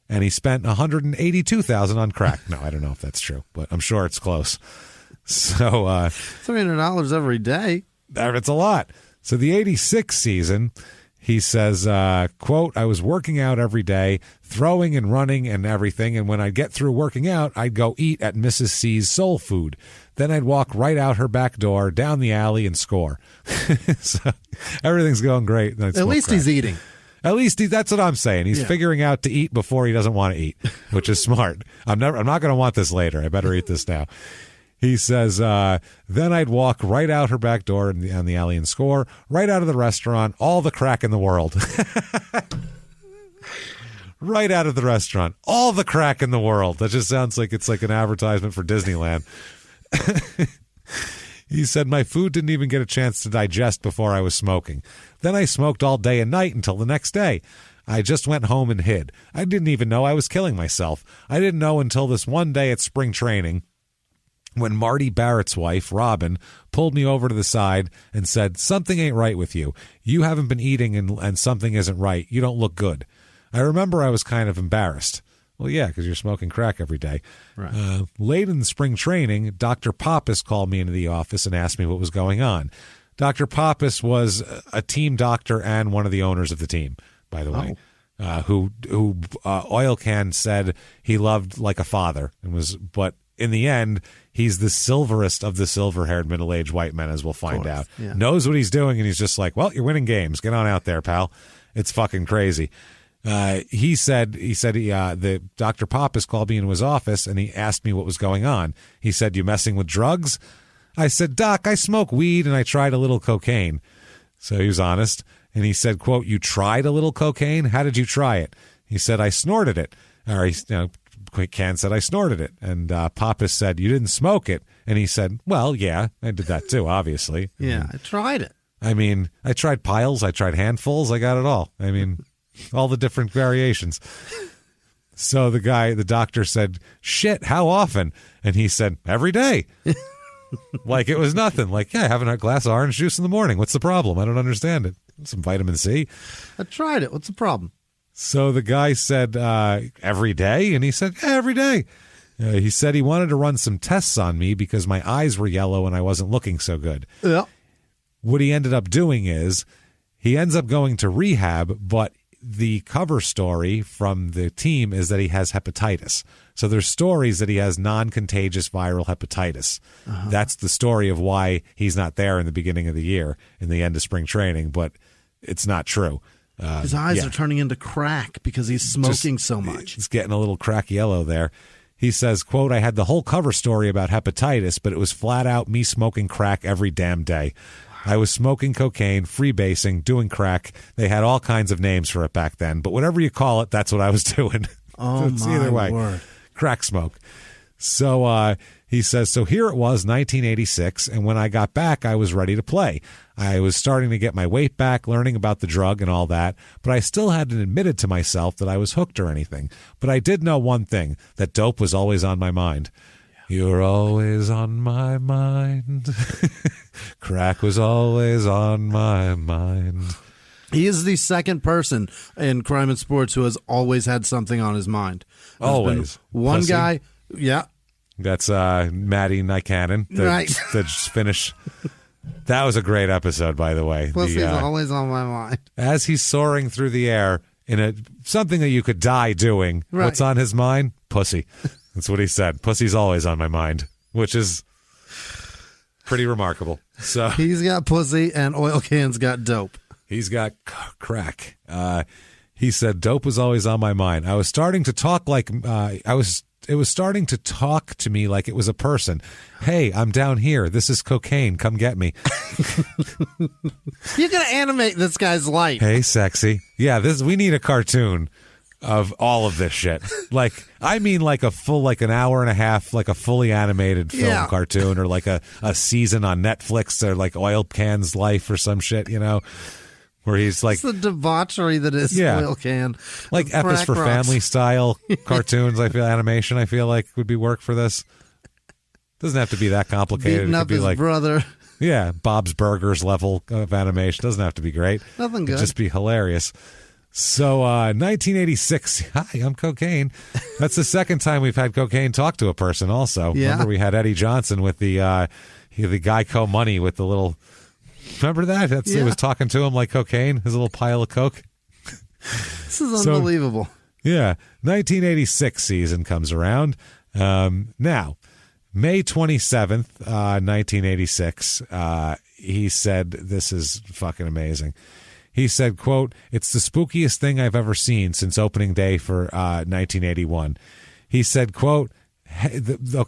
and he spent $182,000 on crack. No, I don't know if that's true, but I'm sure it's close. So $300 every day. It's a lot. So the 86 season, he says, quote, I was working out every day, throwing and running and everything, and when I'd get through working out, I'd go eat at Mrs. C's Soul Food. Then I'd walk right out her back door, down the alley, and score. So everything's going great. At least he's eating. At least that's what I'm saying. He's figuring out to eat before he doesn't want to eat, which is smart. I'm not going to want this later. I better eat this now. He says, then I'd walk right out her back door on the alley and score, right out of the restaurant, all the crack in the world. Right out of the restaurant, all the crack in the world. That just sounds like it's like an advertisement for Disneyland. He said, my food didn't even get a chance to digest before I was smoking. Then I smoked all day and night until the next day. I just went home and hid. I didn't even know I was killing myself. I didn't know until this one day at spring training, when Marty Barrett's wife, Robin, pulled me over to the side and said, something ain't right with you. You haven't been eating and something isn't right. You don't look good. I remember I was kind of embarrassed. Well, yeah, because you're smoking crack every day. Right. Late in spring training, Dr. Pappas called me into the office and asked me what was going on. Dr. Pappas was a team doctor and one of the owners of the team, by the way, who Oil Can said he loved like a father, but in the end, he's the silverest of the silver-haired middle-aged white men, as we'll find out. Yeah. Knows what he's doing, and he's just like, well, you're winning games. Get on out there, pal. It's fucking crazy. He said the Dr. Pappas called me into his office, and he asked me what was going on. He said, you messing with drugs? I said, Doc, I smoke weed, and I tried a little cocaine. So he was honest, and he said, quote, you tried a little cocaine? How did you try it? He said, I snorted it. Or Can said, I snorted it. And Pappas said, you didn't smoke it. And he said, well, yeah, I did that too, obviously. I tried it. I mean, I tried piles, I tried handfuls, I got it all. I mean, all the different variations. So the doctor said, shit, how often? And he said, every day. Like it was nothing. Like, yeah, having a glass of orange juice in the morning. What's the problem? I don't understand it. Some vitamin C. I tried it. What's the problem? So the guy said, every day? And he said, every day. He said he wanted to run some tests on me because my eyes were yellow and I wasn't looking so good. Yeah. What he ended up doing is he ends up going to rehab, but the cover story from the team is that he has hepatitis. So there's stories that he has non-contagious viral hepatitis. Uh-huh. That's the story of why he's not there in the beginning of the year, in the end of spring training, but it's not true. His eyes are turning into crack because he's smoking so much. It's getting a little crack yellow there. He says, quote, I had the whole cover story about hepatitis, but it was flat out me smoking crack every damn day. I was smoking cocaine, freebasing, doing crack. They had all kinds of names for it back then, but whatever you call it, that's what I was doing. Oh, so it's either way. Word. Crack smoke. So He says, so here it was, 1986, and when I got back, I was ready to play. I was starting to get my weight back, learning about the drug and all that, but I still hadn't admitted to myself that I was hooked or anything. But I did know one thing, that dope was always on my mind. You're always on my mind. Crack was always on my mind. He is the second person in Crime and Sports who has always had something on his mind. There's always. One Pussy. Guy, yeah. That's Maddie Nycanen. Right. To just finish. That was a great episode, by the way. Pussy's always on my mind. As he's soaring through the air in something that you could die doing, right. What's on his mind? Pussy. That's what he said. Pussy's always on my mind, which is pretty remarkable. So he's got pussy and oil cans got dope. He's got crack. He said, dope was always on my mind. I was starting to talk like it was starting to talk to me like it was a person. Hey, I'm down here. This is cocaine. Come get me. You're going to animate this guy's life. Hey, sexy. Yeah, we need a cartoon of all of this shit. Like, I mean like a full, like an hour and a half, like a fully animated film cartoon, or like a season on Netflix, or like Oil Can's life or some shit, you know? Where he's like... It's the debauchery that is Oil Can. Like F is for Family style cartoons, animation, I feel like would be work for this. Doesn't have to be that complicated. Beating it up could be his like brother. Yeah, Bob's Burgers level of animation. Doesn't have to be great. Nothing good. It'd just be hilarious. So 1986, hi, I'm Cocaine. That's the second time we've had Cocaine talk to a person also. Yeah. Remember we had Eddie Johnson with the Geico money with the little... Remember that? It was talking to him like cocaine, his little pile of coke. This is unbelievable. Yeah. 1986 season comes around. Now, May 27th, 1986, he said, this is fucking amazing. He said, quote, it's the spookiest thing I've ever seen since opening day for 1981. He said, quote, they're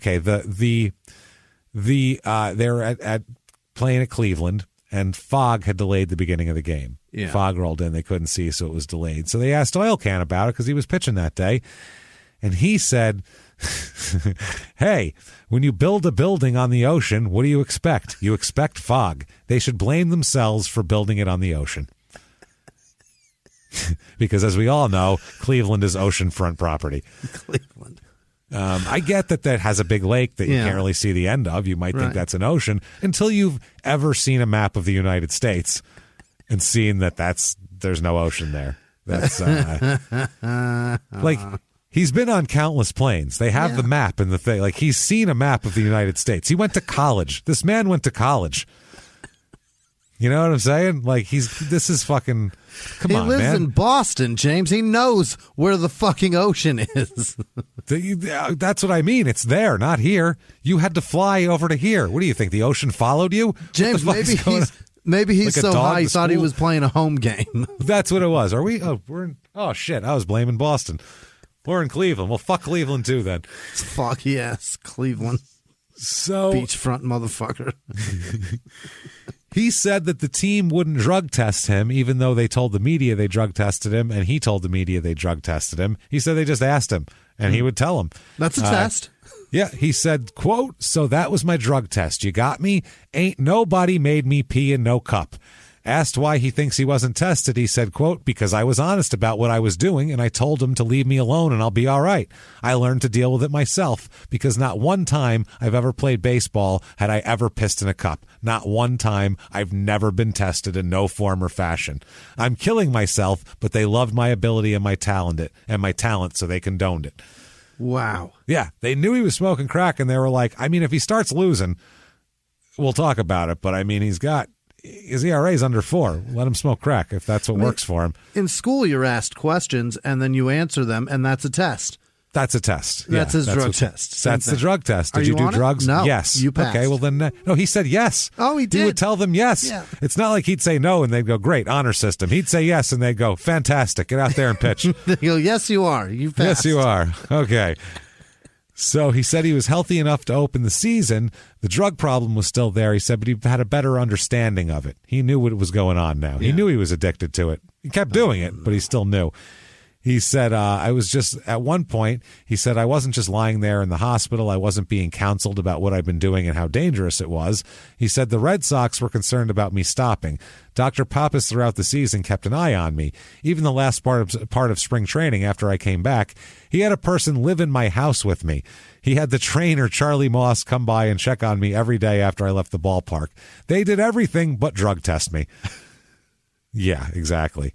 at playing at Cleveland, and fog had delayed the beginning of the game. Yeah. Fog rolled in. They couldn't see, so it was delayed. So they asked Oil Can about it because he was pitching that day. And he said, hey, when you build a building on the ocean, what do you expect? You expect fog. They should blame themselves for building it on the ocean. Because as we all know, Cleveland is oceanfront property. Cleveland. I get that has a big lake that you can't really see the end of. You might think that's an ocean until you've ever seen a map of the United States and seen that there's no ocean there. That's like he's been on countless planes. They have the map and the thing. Like he's seen a map of the United States. He went to college. This man went to college. You know what I'm saying? Like this is fucking. Come on, man. He lives in Boston, James. He knows where the fucking ocean is. That's what I mean. It's there, not here. You had to fly over to here. What do you think? The ocean followed you? James, maybe he's like so high he thought he was playing a home game. That's what it was. Are we? Oh, shit. I was blaming Boston. We're in Cleveland. Well, fuck Cleveland too then. Fuck yes, Cleveland. So beachfront motherfucker. He said that the team wouldn't drug test him, even though they told the media they drug tested him, and he told the media they drug tested him. He said they just asked him, and he would tell them. That's a test. Yeah, he said, quote, so that was my drug test. You got me? Ain't nobody made me pee in no cup. Asked why he thinks he wasn't tested, he said, quote, because I was honest about what I was doing, and I told him to leave me alone and I'll be all right. I learned to deal with it myself, because not one time I've ever played baseball had I ever pissed in a cup. Not one time. I've never been tested in no form or fashion. I'm killing myself, but they loved my ability and my talent, so they condoned it. Wow. Yeah, they knew he was smoking crack, and they were like, I mean, if he starts losing, we'll talk about it, but I mean, his ERA is under 4. Let him smoke crack if that's what works for him. In school, you're asked questions, and then you answer them, and that's a test. That's a test. That's his drug test. That's the drug test. Did you do drugs? No. Yes. You passed. Okay, well then, no, he said yes. Oh, he did? He would tell them yes. Yeah. It's not like he'd say no, and they'd go, great, honor system. He'd say yes, and they'd go, fantastic, get out there and pitch. They go, yes, you are. You passed. Yes, you are. Okay. So he said he was healthy enough to open the season. The drug problem was still there, he said, but he had a better understanding of it. He knew what was going on now. He knew he was addicted to it. He kept doing it, but he still knew. He said, I was just, at one point, he said, I wasn't just lying there in the hospital. I wasn't being counseled about what I'd been doing and how dangerous it was. He said, the Red Sox were concerned about me stopping. Dr. Pappas throughout the season kept an eye on me. Even the last part of spring training after I came back, he had a person live in my house with me. He had the trainer, Charlie Moss, come by and check on me every day after I left the ballpark. They did everything but drug test me. Yeah, exactly.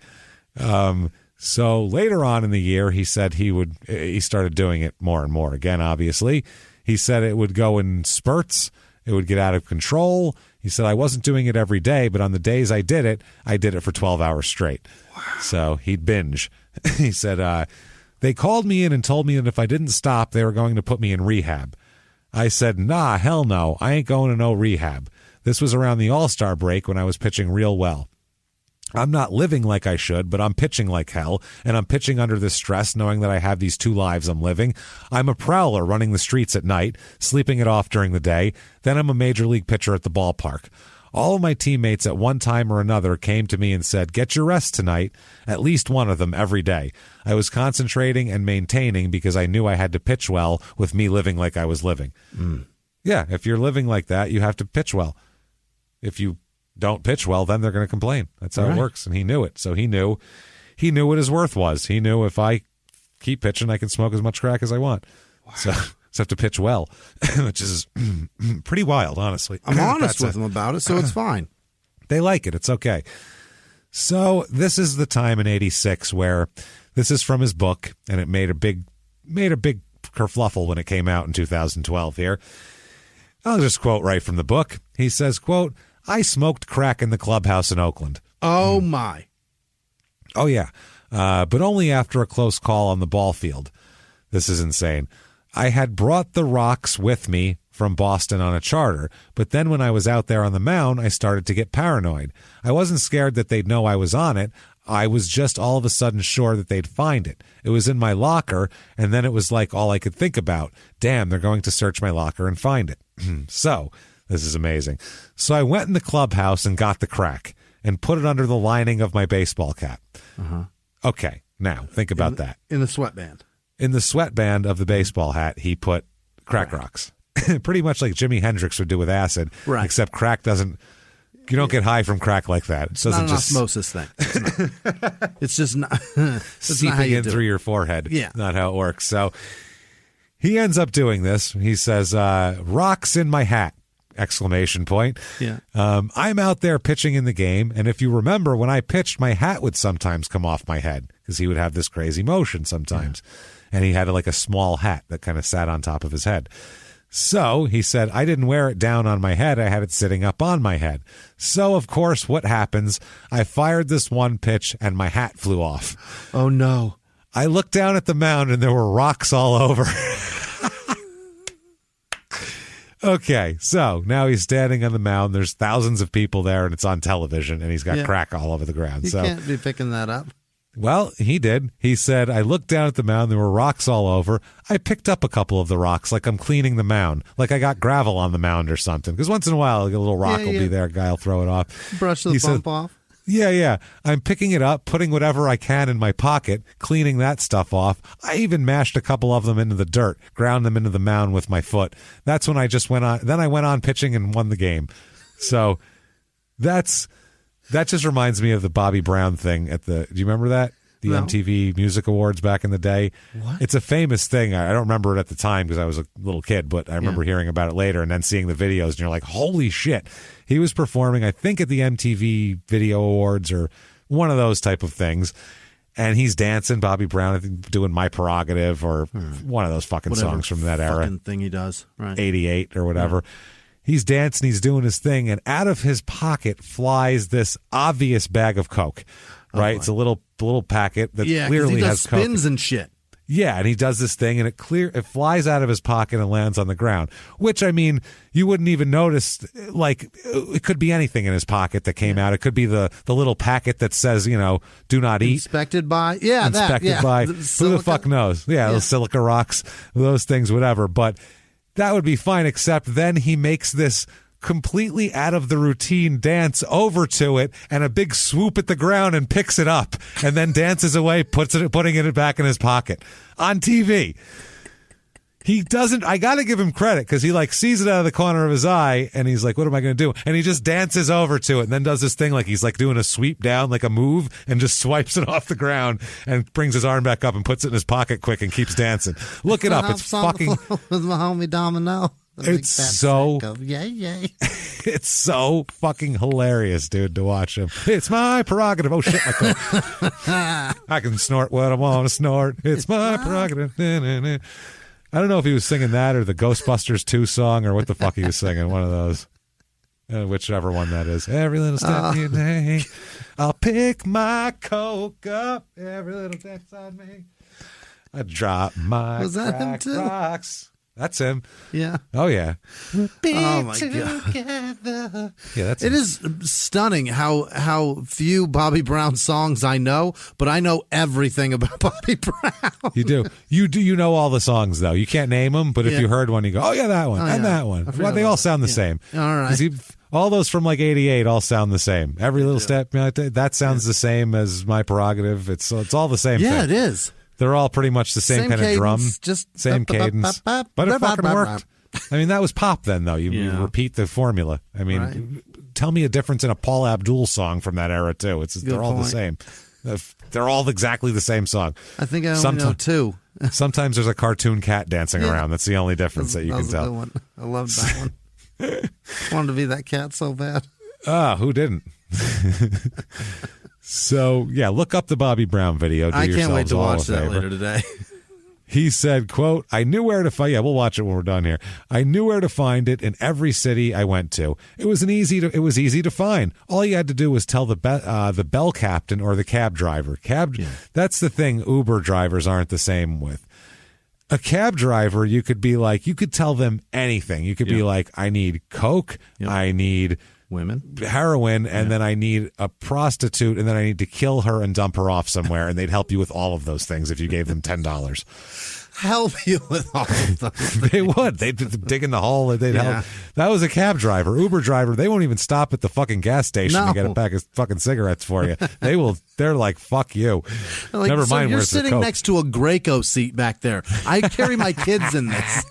So later on in the year, he said he started doing it more and more again, obviously. He said it would go in spurts. It would get out of control. He said, I wasn't doing it every day, but on the days I did it for 12 hours straight. Wow. So he'd binge. He said, they called me in and told me that if I didn't stop, they were going to put me in rehab. I said, nah, hell no. I ain't going to no rehab. This was around the All-Star break when I was pitching real well. I'm not living like I should, but I'm pitching like hell, and I'm pitching under this stress knowing that I have these 2 lives I'm living. I'm a prowler running the streets at night, sleeping it off during the day. Then I'm a major league pitcher at the ballpark. All of my teammates at one time or another came to me and said, get your rest tonight, at least one of them every day. I was concentrating and maintaining because I knew I had to pitch well with me living like I was living. Yeah, if you're living like that, you have to pitch well. If you don't pitch well, then they're going to complain. That's how it works, and he knew it. So he knew what his worth was. He knew if I keep pitching, I can smoke as much crack as I want. Wow. So I just have to pitch well, which is pretty wild, honestly. I'm honest with them about it, so it's fine. They like it. It's okay. So this is the time in '86 where this is from his book, and it made a big kerfluffle when it came out in 2012 here. I'll just quote right from the book. He says, quote, I smoked crack in the clubhouse in Oakland. Oh, my. Oh, yeah. But only after a close call on the ball field. This is insane. I had brought the rocks with me from Boston on a charter, but then when I was out there on the mound, I started to get paranoid. I wasn't scared that they'd know I was on it. I was just all of a sudden sure that they'd find it. It was in my locker, and then it was like all I could think about. Damn, they're going to search my locker and find it. So... this is amazing. So I went in the clubhouse and got the crack and put it under the lining of my baseball cap. Okay, now think about that. In the sweatband. In the sweatband of the baseball hat, he put crack rocks. Pretty much like Jimi Hendrix would do with acid, except crack doesn't... You don't get high from crack like that. It doesn't not an osmosis thing. It's just not... seeping in through your forehead. Yeah. Not how it works. So he ends up doing this. He says, rocks in my hat. Exclamation point. Yeah. I'm out there pitching in the game, and if you remember, when I pitched, my hat would sometimes come off my head because he would have this crazy motion sometimes, and he had like a small hat that kind of sat on top of his head. So he said, I didn't wear it down on my head. I had it sitting up on my head. So, of course, what happens? I fired this one pitch, and my hat flew off. Oh, no. I looked down at the mound, and there were rocks all over. Okay, so now he's standing on the mound. There's thousands of people there, and it's on television, and he's got crack all over the ground. You can't be picking that up. Well, he did. He said, I looked down at the mound. There were rocks all over. I picked up a couple of the rocks like I'm cleaning the mound, like I got gravel on the mound or something. Because once in a while, like a little rock will be there. A guy will throw it off. Brush the bump off. Yeah. I'm picking it up, putting whatever I can in my pocket, cleaning that stuff off. I even mashed a couple of them into the dirt, ground them into the mound with my foot. That's when I just went on. Then I went on pitching and won the game. So that just reminds me of the Bobby Brown thing do you remember that? The MTV Music Awards back in the day. What? It's a famous thing. I don't remember it at the time because I was a little kid, but I remember hearing about it later and then seeing the videos, and you're like, holy shit. He was performing, I think, at the MTV Video Awards or one of those type of things, and he's dancing, Bobby Brown, I think, doing My Prerogative or one of those fucking songs from that era. Fucking thing he does, right? 88 or whatever. Yeah. He's dancing, he's doing his thing, and out of his pocket flies this obvious bag of Coke. Right, it's a little packet that clearly has Coke. Spins and shit. Yeah, and he does this thing, and it flies out of his pocket and lands on the ground. Which, I mean, you wouldn't even notice. Like, it could be anything in his pocket that came out. It could be the little packet that says, do not eat. Inspected by, inspected by. Who the fuck knows? Yeah, those silica rocks, those things, whatever. But that would be fine. Except then he makes this completely out of the routine dance over to it and a big swoop at the ground and picks it up and then dances away, putting it back in his pocket on TV. He doesn't, I got to give him credit because he like sees it out of the corner of his eye and he's like, what am I going to do? And he just dances over to it and then does this thing like he's like doing a sweep down, like a move, and just swipes it off the ground and brings his arm back up and puts it in his pocket quick and keeps dancing. Look it up. It's fucking. With my homie Domino. It's so. Yay. It's so fucking hilarious, dude, to watch him. It's my prerogative. Oh, shit. I can snort what I want to snort. It's my prerogative. I don't know if he was singing that or the Ghostbusters 2 song or what the fuck he was singing. One of those. Whichever one that is. Every little step you take, I'll pick my coke up. Every little step I make, I drop my crack rocks. That's him. Yeah. Oh, yeah. Oh, my God. Yeah, that's it is stunning how few Bobby Brown songs I know, but I know everything about Bobby Brown. You do. You know all the songs, though. You can't name them, but if you heard one, you go, oh, yeah, that one, and that one. Well, they all sound the same. All right. All those from like 88 all sound the same. Every little step, that sounds the same as My Prerogative. It's all the same thing. Yeah, it is. They're all pretty much the same kind cadence, of drum, just same cadence. But it fucking worked. I mean, that was pop then, though. You repeat the formula. I mean, tell me a difference in a Paul Abdul song from that era, too. They're all the same. They're all exactly the same song. I think I only know two. Sometimes there's a cartoon cat dancing around. That's the only difference that you can tell. Good one. I loved that one. I wanted to be that cat so bad. Who didn't? So, yeah, look up the Bobby Brown video. I can't wait to watch that later today. He said, quote, I knew where to find. Yeah, we'll watch it when we're done here. I knew where to find it in every city I went to. It was easy to find. All you had to do was tell the bell captain or the cab driver. That's the thing Uber drivers aren't the same with. A cab driver, you could be like, you could tell them anything. You could be like, I need Coke, I need women, heroin, and then I need a prostitute, and then I need to kill her and dump her off somewhere, and they'd help you with all of those things if you gave them $10. Help you with all of those. They would. They'd dig in the hole. They'd help. That was a cab driver. Uber driver, they won't even stop at the fucking gas station to get a pack of fucking cigarettes for you. They're like, fuck you. Like, never mind. You're where's sitting the Coke? next to a Graco seat back there. I carry my kids in this.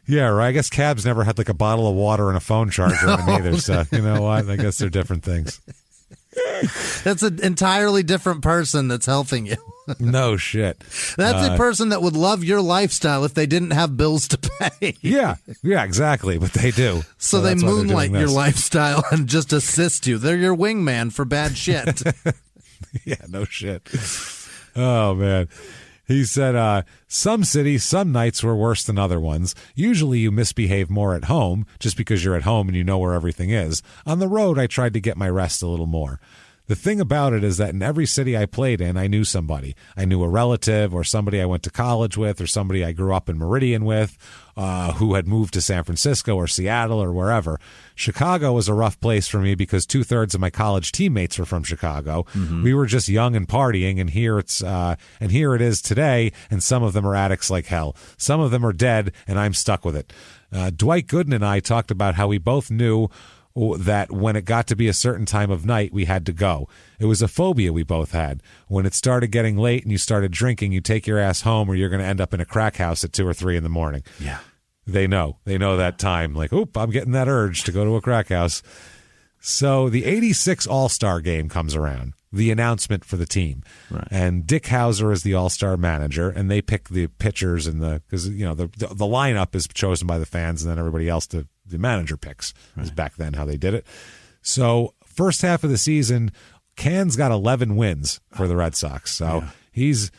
Yeah, right. I guess cabs never had like a bottle of water and a phone charger in them either. So you know what? I guess they're different things. That's an entirely different person that's helping you. No shit. That's a person that would love your lifestyle if they didn't have bills to pay. Yeah, exactly. But they do. So they moonlight your lifestyle and just assist you. They're your wingman for bad shit. Yeah, no shit. Oh, man. He said, some cities, some nights were worse than other ones. Usually you misbehave more at home just because you're at home and you know where everything is. On the road, I tried to get my rest a little more. The thing about it is that in every city I played in, I knew somebody. I knew a relative or somebody I went to college with or somebody I grew up in Meridian with who had moved to San Francisco or Seattle or wherever. Chicago was a rough place for me because 2/3 of my college teammates were from Chicago. Mm-hmm. We were just young and partying, and here it is today, and some of them are addicts like hell. Some of them are dead, and I'm stuck with it. Dwight Gooden and I talked about how we both knew that when it got to be a certain time of night, we had to go. It was a phobia we both had. When it started getting late and you started drinking, you take your ass home or you're going to end up in a crack house at 2 or 3 in the morning. Yeah. They know that time. Like, oop, I'm getting that urge to go to a crack house. So the 86 All-Star game comes around, the announcement for the team. Right. And Dick Hauser is the All-Star manager, and they pick the pitchers because the lineup is chosen by the fans, and then everybody else the manager picks. Right. Is back then how they did it. So first half of the season, Can's got 11 wins for the Red Sox. So he's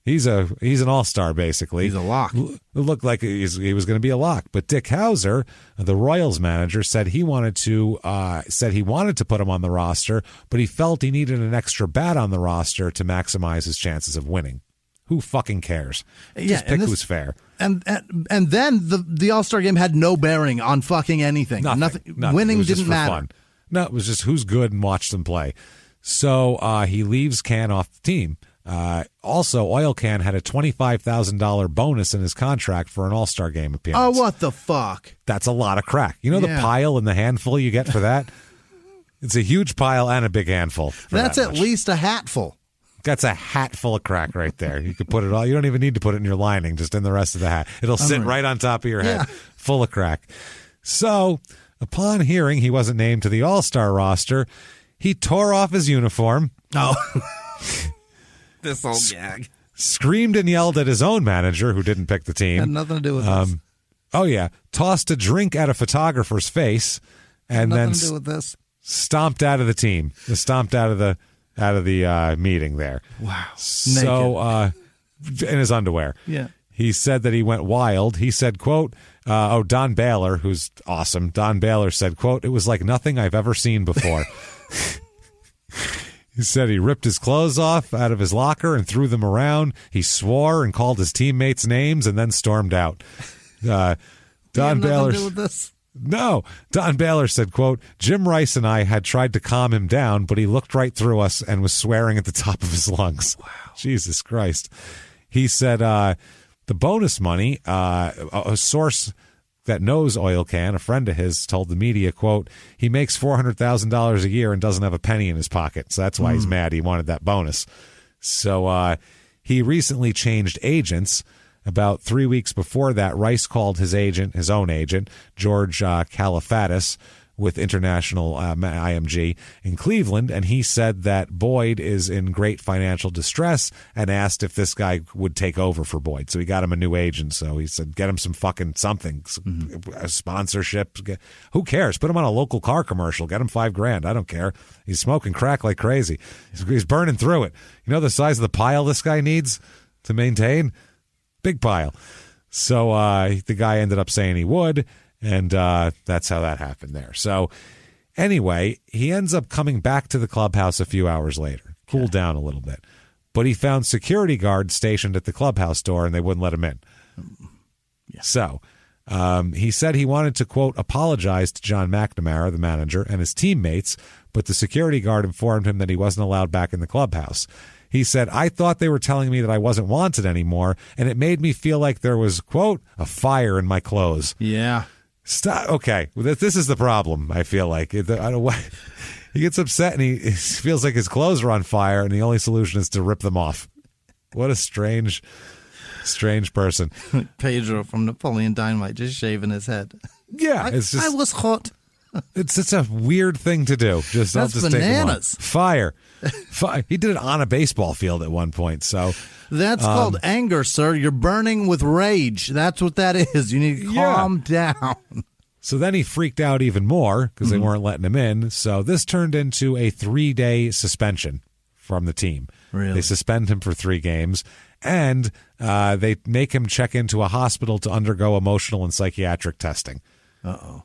an all-star basically. He's a lock. It looked like he was going to be a lock, but Dick Hauser, the Royals manager, said he wanted to put him on the roster, but he felt he needed an extra bat on the roster to maximize his chances of winning. Who fucking cares? Just pick who's fair. And then the All-Star game had no bearing on fucking anything. Nothing. Winning didn't matter. Fun. No, it was just who's good and watch them play. So he leaves Can off the team. Also, Oil Can had a $25,000 bonus in his contract for an All-Star Game appearance. Oh, what the fuck? That's a lot of crack. You know the pile and the handful you get for that? It's a huge pile and a big handful. That's at least a hatful. That's a hat full of crack right there. You could put it all. You don't even need to put it in your lining, just in the rest of the hat. It'll sit right on top of your head, full of crack. So, upon hearing he wasn't named to the All-Star roster, he tore off his uniform. Oh. This old gag. Screamed and yelled at his own manager, who didn't pick the team. Had nothing to do with this. Oh, yeah. Tossed a drink at a photographer's face and then nothing to do with this. Stomped out of the team. Stomped out of the meeting there. Wow. So, in his underwear. Yeah. He said that he went wild. He said, quote, Don Baylor, who's awesome. Don Baylor said, quote, "It was like nothing I've ever seen before." He said he ripped his clothes off out of his locker and threw them around. He swore and called his teammates names and then stormed out. Don Baylor. Do with this? No. Don Baylor said, quote, "Jim Rice and I had tried to calm him down, but he looked right through us and was swearing at the top of his lungs." Wow. Jesus Christ. He said the bonus money, a source that knows Oil Can, a friend of his, told the media, quote, "He makes $400,000 a year and doesn't have a penny in his pocket. So that's why he's mad. He wanted that bonus." So he recently changed agents. About 3 weeks before that, Rice called his own agent, George Kalifatis, with International IMG in Cleveland, and he said that Boyd is in great financial distress and asked if this guy would take over for Boyd. So he got him a new agent. So he said, get him some fucking something, a sponsorship. Who cares? Put him on a local car commercial. Get him $5,000. I don't care. He's smoking crack like crazy. He's burning through it. You know the size of the pile this guy needs to maintain? Big pile. So the guy ended up saying he would. And that's how that happened there. So anyway, he ends up coming back to the clubhouse a few hours later, cooled down a little bit. But he found security guards stationed at the clubhouse door, and they wouldn't let him in. Yeah. So he said he wanted to, quote, apologize to John McNamara, the manager, and his teammates, but the security guard informed him that he wasn't allowed back in the clubhouse. He said, "I thought they were telling me that I wasn't wanted anymore, and it made me feel like there was, quote, a fire in my clothes." Yeah. Stop. Okay, this is the problem. I feel like I don't. He gets upset and he feels like his clothes are on fire, and the only solution is to rip them off. What a strange person. Pedro from Napoleon Dynamite just shaving his head. Yeah, it's just. I was hot. It's such a weird thing to do. That's bananas. Fire. He did it on a baseball field at one point. So that's called anger, sir. You're burning with rage. That's what that is. You need to calm down. So then he freaked out even more because they weren't letting him in. So this turned into a 3-day suspension from the team. Really? They suspend him for 3 games, and they make him check into a hospital to undergo emotional and psychiatric testing. Uh-oh.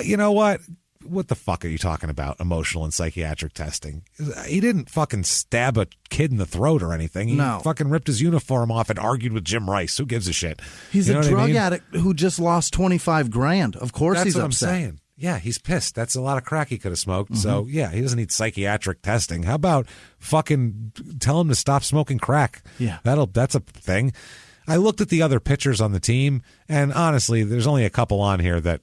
You know what? What the fuck are you talking about? Emotional and psychiatric testing. He didn't fucking stab a kid in the throat or anything. He fucking ripped his uniform off and argued with Jim Rice. Who gives a shit? He's a drug addict who just lost $25,000. Of course he's upset. That's what I'm saying. Yeah, he's pissed. That's a lot of crack he could have smoked. So, yeah, he doesn't need psychiatric testing. How about fucking tell him to stop smoking crack? Yeah. That's a thing. I looked at the other pitchers on the team, and honestly, there's only a couple on here that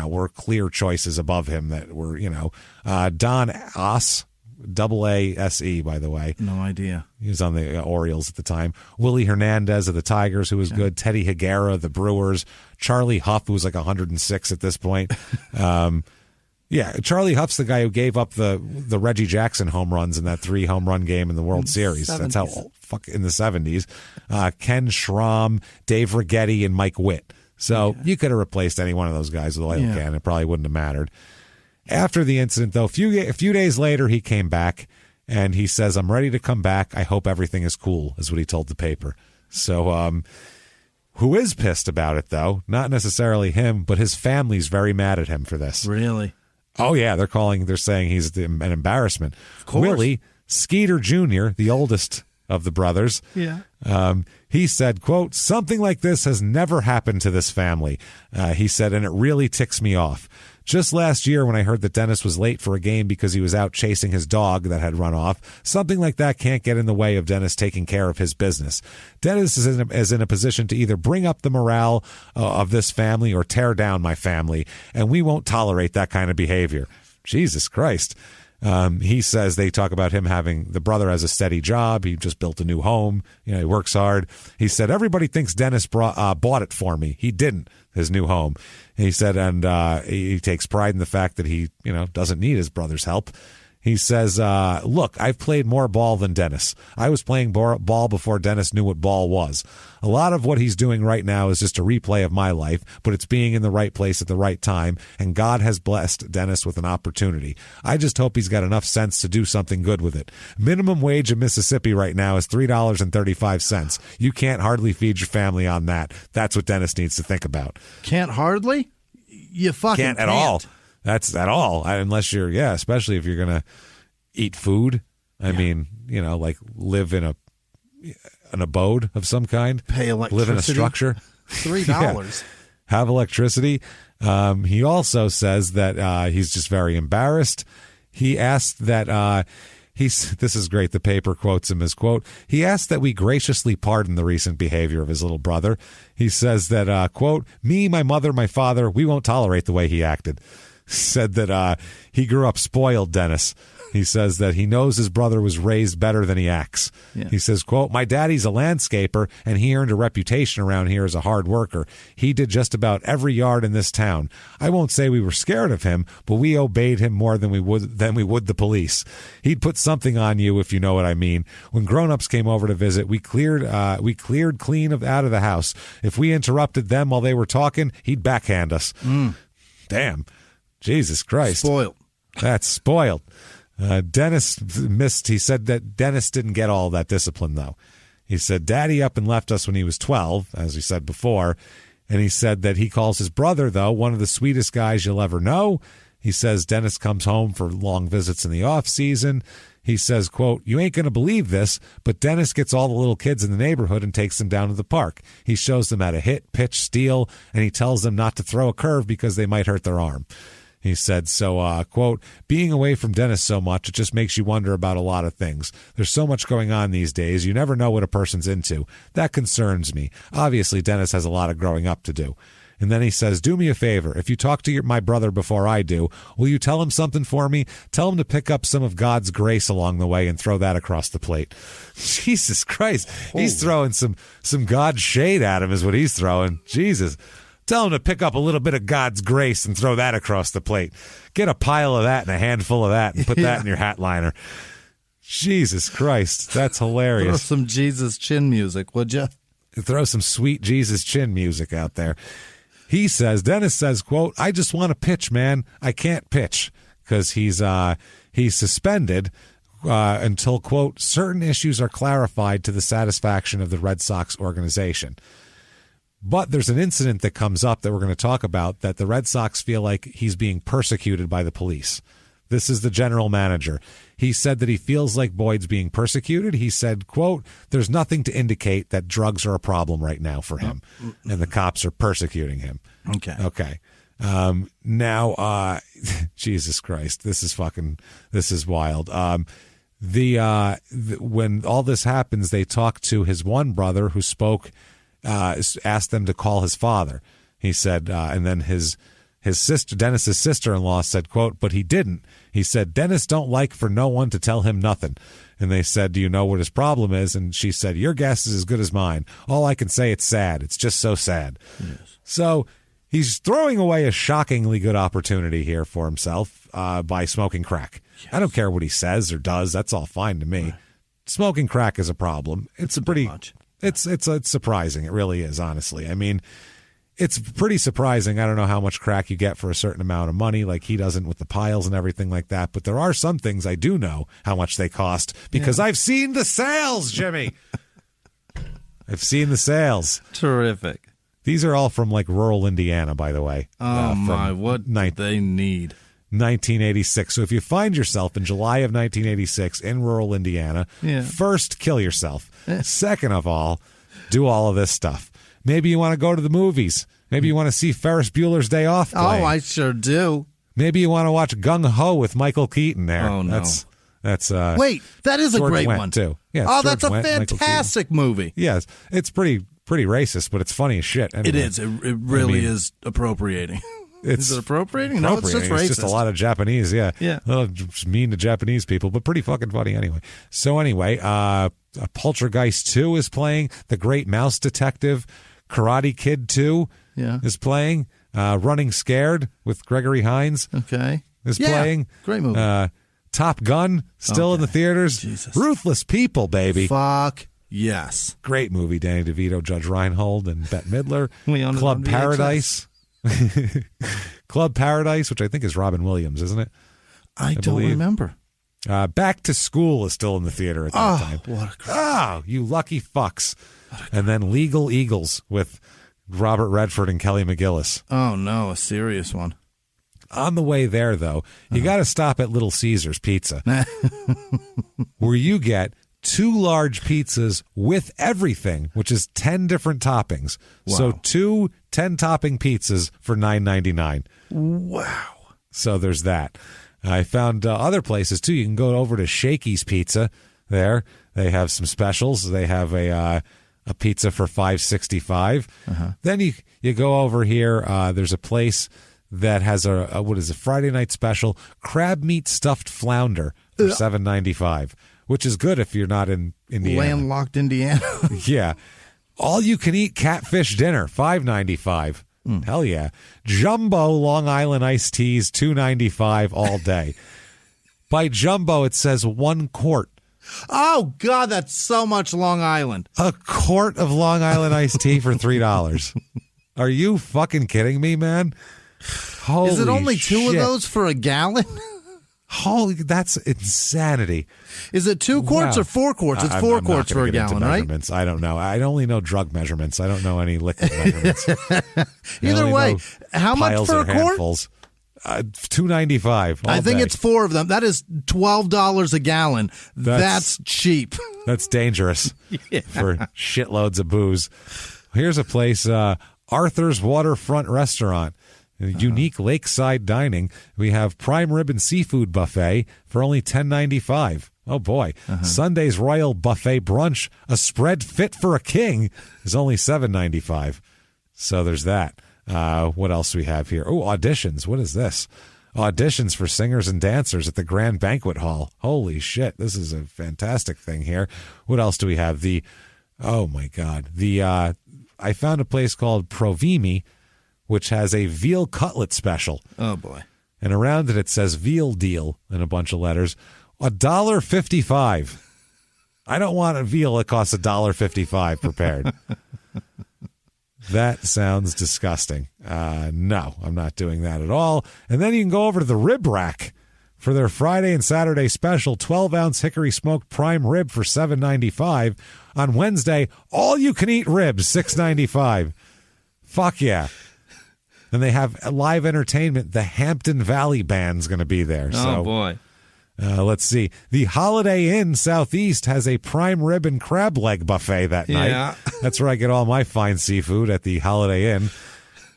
were clear choices above him that were, Don Aase, AASE, by the way. No idea. He was on the Orioles at the time. Willie Hernandez of the Tigers, who was good. Teddy Higuera of the Brewers. Charlie Huff, who was like 106 at this point. Charlie Huff's the guy who gave up the Reggie Jackson home runs in that 3-home run game in the World Series. 70s. That's how in the 70s. Ken Schramm, Dave Righetti, and Mike Witt. So you could have replaced any one of those guys with Oil Can. It probably wouldn't have mattered. After the incident, though, a few days later, he came back, and he says, "I'm ready to come back. I hope everything is cool," is what he told the paper. So who is pissed about it, though? Not necessarily him, but his family's very mad at him for this. Really? Oh, yeah. They're saying he's an embarrassment. Of course. Willie Skeeter Jr., the oldest of the brothers. Yeah. He said, quote, "Something like this has never happened to this family." He said, "and it really ticks me off. Just last year when I heard that Dennis was late for a game because he was out chasing his dog that had run off, something like that can't get in the way of Dennis taking care of his business. Dennis is in a position to either bring up the morale of this family or tear down my family, and we won't tolerate that kind of behavior. Jesus Christ. He says they talk about him having, the brother has a steady job. He just built a new home. He works hard. He said, everybody thinks Dennis bought it for me. He didn't, his new home. He said, and he takes pride in the fact that he, doesn't need his brother's help. He says, look, I've played more ball than Dennis. I was playing ball before Dennis knew what ball was. A lot of what he's doing right now is just a replay of my life, but it's being in the right place at the right time, and God has blessed Dennis with an opportunity. I just hope he's got enough sense to do something good with it. Minimum wage in Mississippi right now is $3.35. You can't hardly feed your family on that. That's what Dennis needs to think about. Can't hardly? You fucking can't. At all. That's at all, unless you're, especially if you're going to eat food. I mean, like live in an abode of some kind. Pay electricity. Live in a structure. $3. Yeah. Have electricity. He also says that he's just very embarrassed. He asked that, this is great, the paper quotes him as, quote, he asked that we graciously pardon the recent behavior of his little brother. He says that, quote, me, my mother, my father, we won't tolerate the way he acted. Said that he grew up spoiled, Dennis. He says that he knows his brother was raised better than he acts. Yeah. He says, quote, my daddy's a landscaper, and he earned a reputation around here as a hard worker. He did just about every yard in this town. I won't say we were scared of him, but we obeyed him more than we would the police. He'd put something on you, if you know what I mean. When grown-ups came over to visit, we cleared clean out of the house. If we interrupted them while they were talking, he'd backhand us. Damn. Jesus Christ. Spoiled. That's spoiled. Dennis missed. He said that Dennis didn't get all that discipline, though. He said, Daddy up and left us when he was 12, as he said before. And he said that he calls his brother, though, one of the sweetest guys you'll ever know. He says Dennis comes home for long visits in the off season. He says, quote, you ain't going to believe this, but Dennis gets all the little kids in the neighborhood and takes them down to the park. He shows them how to hit, pitch, steal, and he tells them not to throw a curve because they might hurt their arm. He said, so, quote, being away from Dennis so much, it just makes you wonder about a lot of things. There's so much going on these days. You never know what a person's into. That concerns me. Obviously, Dennis has a lot of growing up to do. And then he says, do me a favor. If you talk to my brother before I do, will you tell him something for me? Tell him to pick up some of God's grace along the way and throw that across the plate. Jesus Christ. He's throwing some God shade at him is what he's throwing. Jesus. Tell him to pick up a little bit of God's grace and throw that across the plate. Get a pile of that and a handful of that and put that in your hat liner. Jesus Christ. That's hilarious. Throw some Jesus chin music, would you? Throw some sweet Jesus chin music out there. Dennis says, quote, I just want to pitch, man. I can't pitch because he's suspended until, quote, certain issues are clarified to the satisfaction of the Red Sox organization. But there's an incident that comes up that we're going to talk about that the Red Sox feel like he's being persecuted by the police. This is the general manager. He said that he feels like Boyd's being persecuted. He said, quote, there's nothing to indicate that drugs are a problem right now for him and the cops are persecuting him. Okay. Now, Jesus Christ, this is wild. When all this happens, they talk to his one brother who spoke, asked them to call his father. He said, and then his sister, Dennis's sister-in-law said, quote, but he didn't. He said, Dennis don't like for no one to tell him nothing. And they said, do you know what his problem is? And she said, your guess is as good as mine. All I can say, it's sad. It's just so sad. Yes. So he's throwing away a shockingly good opportunity here for himself by smoking crack. Yes. I don't care what he says or does. That's all fine to me. Right. Smoking crack is a problem. It's it's surprising. It really is, honestly. I mean, it's pretty surprising. I don't know how much crack you get for a certain amount of money, like he doesn't with the piles and everything like that. But there are some things I do know how much they cost because I've seen the sales, Jimmy. I've seen the sales. Terrific. These are all from like rural Indiana, by the way. Oh, my. What they need. 1986. So if you find yourself in July of 1986 in rural Indiana, first, kill yourself. Second of all, do all of this stuff. Maybe you want to go to the movies. Maybe you want to see Ferris Bueller's Day Off playing. Oh, I sure do. Maybe you want to watch Gung Ho with Michael Keaton there. Oh, no. That's wait, that is George a great Wendt, one too. Yeah, oh, George that's a Wendt, fantastic movie. Yes, it's pretty racist, but it's funny as shit. Anyway. It is. It really is appropriating. Is it appropriating? No, it's just racist. It's just a lot of Japanese, yeah. Yeah. Just mean to Japanese people, but pretty fucking funny anyway. So anyway, Poltergeist 2 is playing. The Great Mouse Detective. Karate Kid 2 is playing. Running Scared with Gregory Hines is playing. Great movie. Top Gun still in the theaters. Jesus. Ruthless People, baby. Fuck yes. Great movie. Danny DeVito, Judge Reinhold, and Bette Midler. Club Paradise. Club Paradise, which I think is Robin Williams, isn't it? I don't remember. Back to School is still in the theater at that time. What a you lucky fucks. And then Legal Eagles with Robert Redford and Kelly McGillis. Oh, no, a serious one. On the way there, though, you got to stop at Little Caesars Pizza, where you get 2 large pizzas with everything, which is 10 different toppings. Wow. So 2 10-topping pizzas for $9.99. Wow. So there's that. I found other places, too. You can go over to Shakey's Pizza there. They have some specials. They have a pizza for $5.65. Then you go over here. There's a place that has a Friday night special, crab meat stuffed flounder for $7.95, which is good if you're not in Indiana. Landlocked Indiana. Yeah. All you can eat catfish dinner, $5.95. Hell yeah. Jumbo Long Island iced teas, $2.95 all day. By jumbo, it says 1 quart. Oh, God, that's so much Long Island. A quart of Long Island iced tea for $3. Are you fucking kidding me, man? Holy Is it only shit. 2 of those for a gallon? Holy, that's insanity. Is it 2 quarts or 4 quarts? It's 4 quarts for a gallon, right? I don't know. I only know drug measurements. I don't know any liquid measurements. Either way, how much for a quart? $2.95. I think it's 4 of them. That is $12 a gallon. That's cheap. That's dangerous for shitloads of booze. Here's a place, Arthur's Waterfront Restaurant. Unique lakeside dining. We have prime rib and seafood buffet for only $10.95. Oh boy. Sunday's Royal Buffet Brunch, a spread fit for a king, is only $7.95. So there's that. What else do we have here? Oh, auditions. What is this? Auditions for singers and dancers at the Grand Banquet Hall. Holy shit. This is a fantastic thing here. What else do we have? Oh my God. I found a place called Provimi, which has a veal cutlet special. Oh, boy. And around it says veal deal in a bunch of letters. $1.55. I don't want a veal that costs $1.55 prepared. That sounds disgusting. No, I'm not doing that at all. And then you can go over to the Rib Rack for their Friday and Saturday special, 12-ounce hickory smoked prime rib for $7.95. On Wednesday, all-you-can-eat ribs, $6.95. Fuck yeah. And they have live entertainment. The Hampton Valley Band's going to be there. Oh, boy. Let's see. The Holiday Inn Southeast has a prime rib and crab leg buffet that night. That's where I get all my fine seafood, at the Holiday Inn.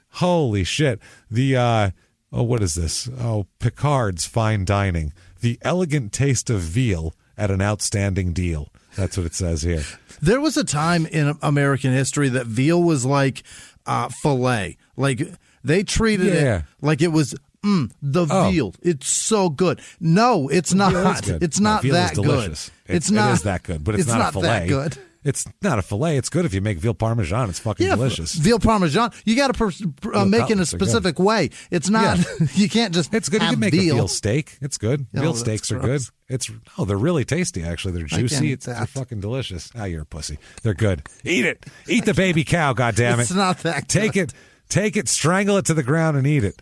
Holy shit. What is this? Oh, Picard's Fine Dining. The elegant taste of veal at an outstanding deal. That's what it says here. There was a time in American history that veal was like filet. Like, they treated it like it was veal. It's so good. No, it's not. It's not that good. It is that good, but it's not a filet. That good. It's not a filet. It's good if you make veal parmesan. It's fucking delicious. Veal parmesan. You got to make it in a specific way. It's not. You can't just. It's good. Have you can make veal. a veal steak. It's good. Veal steaks are good. They're really tasty. Actually, they're juicy. They're fucking delicious. You're a pussy. They're good. Eat it. Eat the baby cow. Goddammit. It's not that good. Take it. Strangle it to the ground and eat it.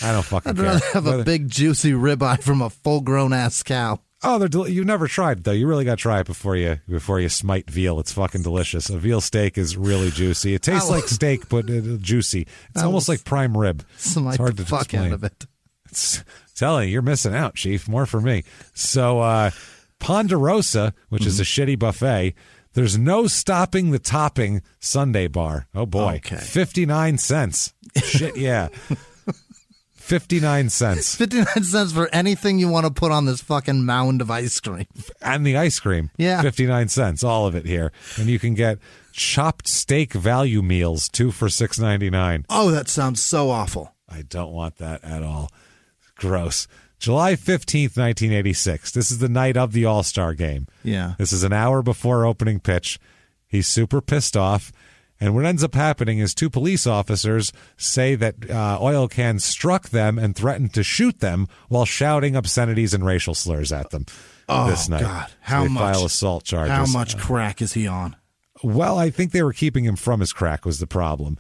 I don't fucking care. I'd rather have a big juicy ribeye from a full-grown ass cow. Oh, you've never tried it, though. You really got to try it before you smite veal. It's fucking delicious. A veal steak is really juicy. It tastes like steak, but juicy. It's almost like prime rib. It's hard to explain. Out of it. It's telling you, you're missing out, Chief. More for me. So Ponderosa, which is a shitty buffet, there's no stopping the topping Sunday bar. Oh, boy. Okay. 59 cents. Shit, yeah. 59 cents. 59 cents for anything you want to put on this fucking mound of ice cream. And the ice cream. Yeah. 59 cents, all of it here. And you can get chopped steak value meals, 2 for $6.99. Oh, that sounds so awful. I don't want that at all. Gross. July 15th, 1986. This is the night of the All-Star game. Yeah. This is an hour before opening pitch. He's super pissed off. And what ends up happening is 2 police officers say that oil cans struck them and threatened to shoot them while shouting obscenities and racial slurs at them this night. Oh, God. So they file assault charges. How much crack is he on? Well, I think they were keeping him from his crack was the problem.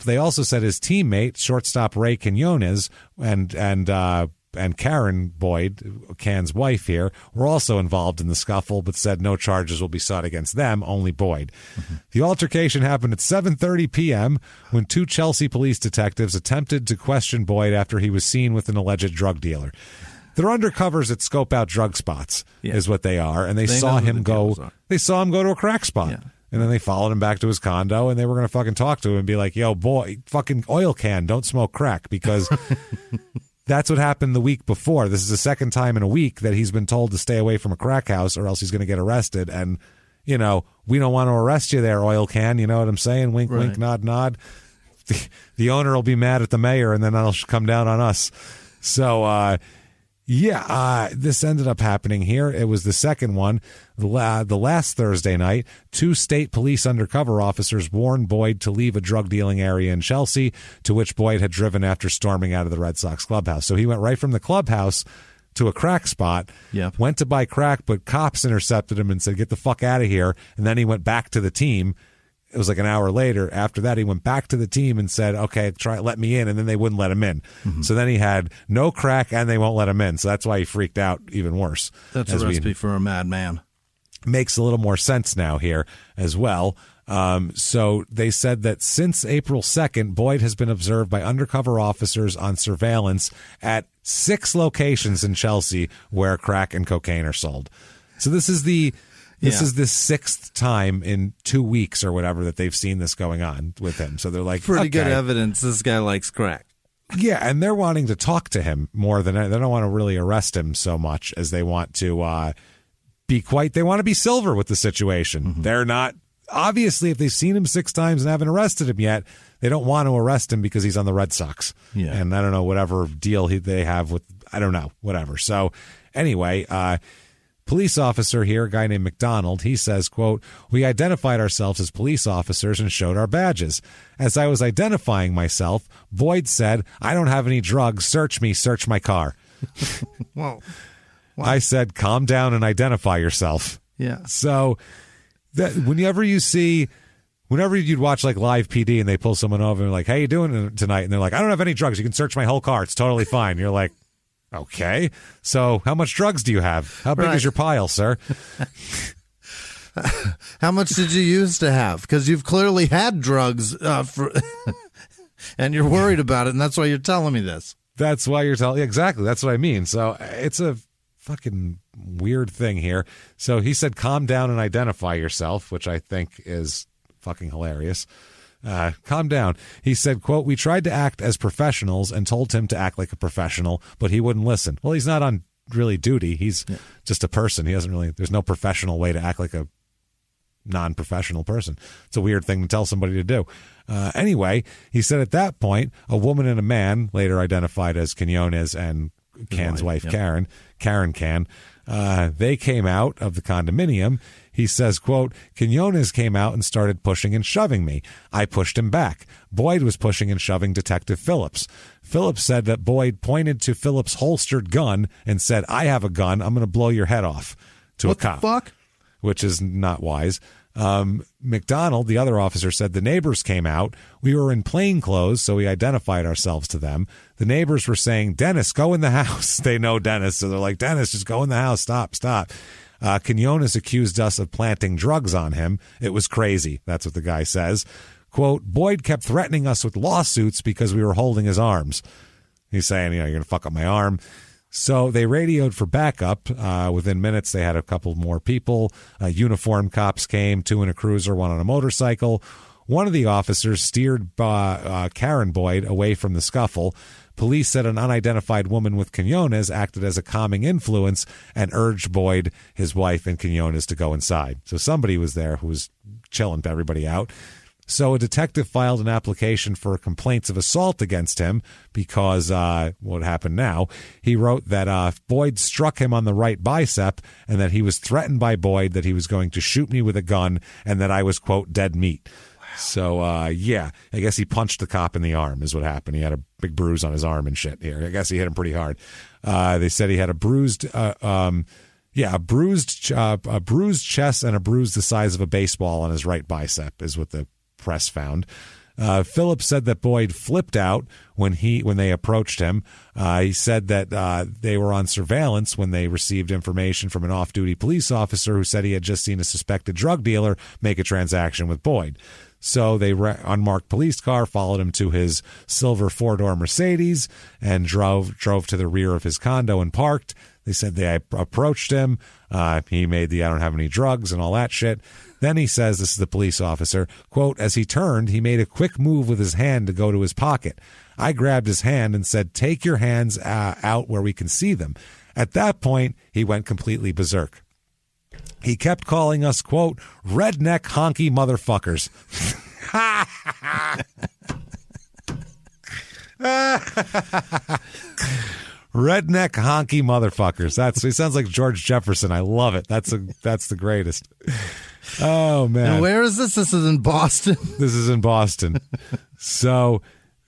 They also said his teammate, shortstop Ray Quinones, and Karen Boyd, Can's wife here, were also involved in the scuffle, but said no charges will be sought against them, only Boyd. The altercation happened at 7:30 p.m. when 2 Chelsea police detectives attempted to question Boyd after he was seen with an alleged drug dealer. They're undercovers that scope out drug spots, is what they are, and they saw him go. They saw him go to a crack spot. Yeah. And then they followed him back to his condo, and they were going to fucking talk to him and be like, yo, boy, fucking oil can, don't smoke crack, because that's what happened the week before. This is the second time in a week that he's been told to stay away from a crack house or else he's going to get arrested. And, you know, we don't want to arrest you there, oil can. You know what I'm saying? Wink, wink, nod, nod. The owner will be mad at the mayor, and then that'll come down on us. So, this ended up happening here. It was the second one. The last Thursday night, 2 state police undercover officers warned Boyd to leave a drug dealing area in Chelsea, to which Boyd had driven after storming out of the Red Sox clubhouse. So he went right from the clubhouse to a crack spot, went to buy crack, but cops intercepted him and said, get the fuck out of here. And then he went back to the team. It was like an hour later. After that, he went back to the team and said, okay, let me in. And then they wouldn't let him in. So then he had no crack and they won't let him in. So that's why he freaked out even worse. That's a recipe for a madman. Makes a little more sense now here as well. So they said that since April 2nd, Boyd has been observed by undercover officers on surveillance at 6 locations in Chelsea where crack and cocaine are sold. So this is the 6th time in 2 weeks or whatever that they've seen this going on with him. So they're like, pretty good evidence this guy likes crack. Yeah, and they're wanting to talk to him more than they don't want to really arrest him so much as they want to they want to be silver with the situation. They're not, obviously, if they've seen him 6 times and haven't arrested him yet, they don't want to arrest him because he's on the Red Sox. Yeah. And I don't know, whatever deal they have with, I don't know, whatever. So anyway, police officer here, a guy named McDonald, he says, quote, we identified ourselves as police officers and showed our badges. As I was identifying myself, Boyd said, I don't have any drugs. Search me. Search my car. Well, I said, calm down and identify yourself. Yeah. So that whenever you'd watch like Live PD and they pull someone over and like, how you doing tonight? And they're like, I don't have any drugs. You can search my whole car. It's totally fine. You're like, okay. So how much drugs do you have? How big is your pile, sir? How much did you used to have? Because you've clearly had drugs and you're worried about it. And that's why you're telling me this. That's why you're telling. Exactly. That's what I mean. So it's a fucking weird thing here. So he said, calm down and identify yourself, which I think is fucking hilarious. Calm down. He said, quote, we tried to act as professionals and told him to act like a professional, but he wouldn't listen. Well, he's not on really duty. He's just a person. He doesn't really, there's no professional way to act like a non-professional person. It's a weird thing to tell somebody to do. Anyway, he said at that point, a woman and a man, later identified as Quinones and Can's wife, Karen Can, they came out of the condominium. He says, quote, Quinones came out and started pushing and shoving me. I pushed him back. Boyd was pushing and shoving Detective Phillips. Phillips said that Boyd pointed to Phillips' holstered gun and said, I have a gun. I'm going to blow your head off to a cop. What the fuck? Which is not wise. McDonald, the other officer, said the neighbors came out. We were in plain clothes, so we identified ourselves to them. The neighbors were saying, Dennis, go in the house. They know Dennis, so they're like, Dennis, just go in the house. Stop. Quinones accused us of planting drugs on him. It was crazy. That's what the guy says. Quote, Boyd kept threatening us with lawsuits because we were holding his arms. He's saying, you're going to fuck up my arm. So they radioed for backup. Within minutes, they had a couple more people. Uniformed cops came, 2 in a cruiser, 1 on a motorcycle. One of the officers steered Karen Boyd away from the scuffle. Police said an unidentified woman with Quiñones acted as a calming influence and urged Boyd, his wife, and Quiñones to go inside. So somebody was there who was chilling everybody out. So a detective filed an application for complaints of assault against him because what happened now, he wrote that Boyd struck him on the right bicep and that he was threatened by Boyd that he was going to shoot me with a gun and that I was, quote, dead meat. Wow. So, I guess he punched the cop in the arm is what happened. He had a big bruise on his arm and shit here. I guess he hit him pretty hard. They said he had a bruised chest and a bruise the size of a baseball on his right bicep is what the press found. Phillips said that Boyd flipped out when they approached him. He said that they were on surveillance when they received information from an off-duty police officer who said he had just seen a suspected drug dealer make a transaction with Boyd. So they unmarked police car, followed him to his silver four-door Mercedes, and drove to the rear of his condo and parked. They said they approached him. He made the I don't have any drugs and all that shit. Then he says, this is the police officer, quote, as he turned, he made a quick move with his hand to go to his pocket. I grabbed his hand and said, take your hands out where we can see them. At that point, he went completely berserk. He kept calling us, quote, redneck honky motherfuckers. Redneck honky motherfuckers. He sounds like George Jefferson. I love it. That's the greatest. Oh man. And where is this? This is in Boston. This is in Boston. So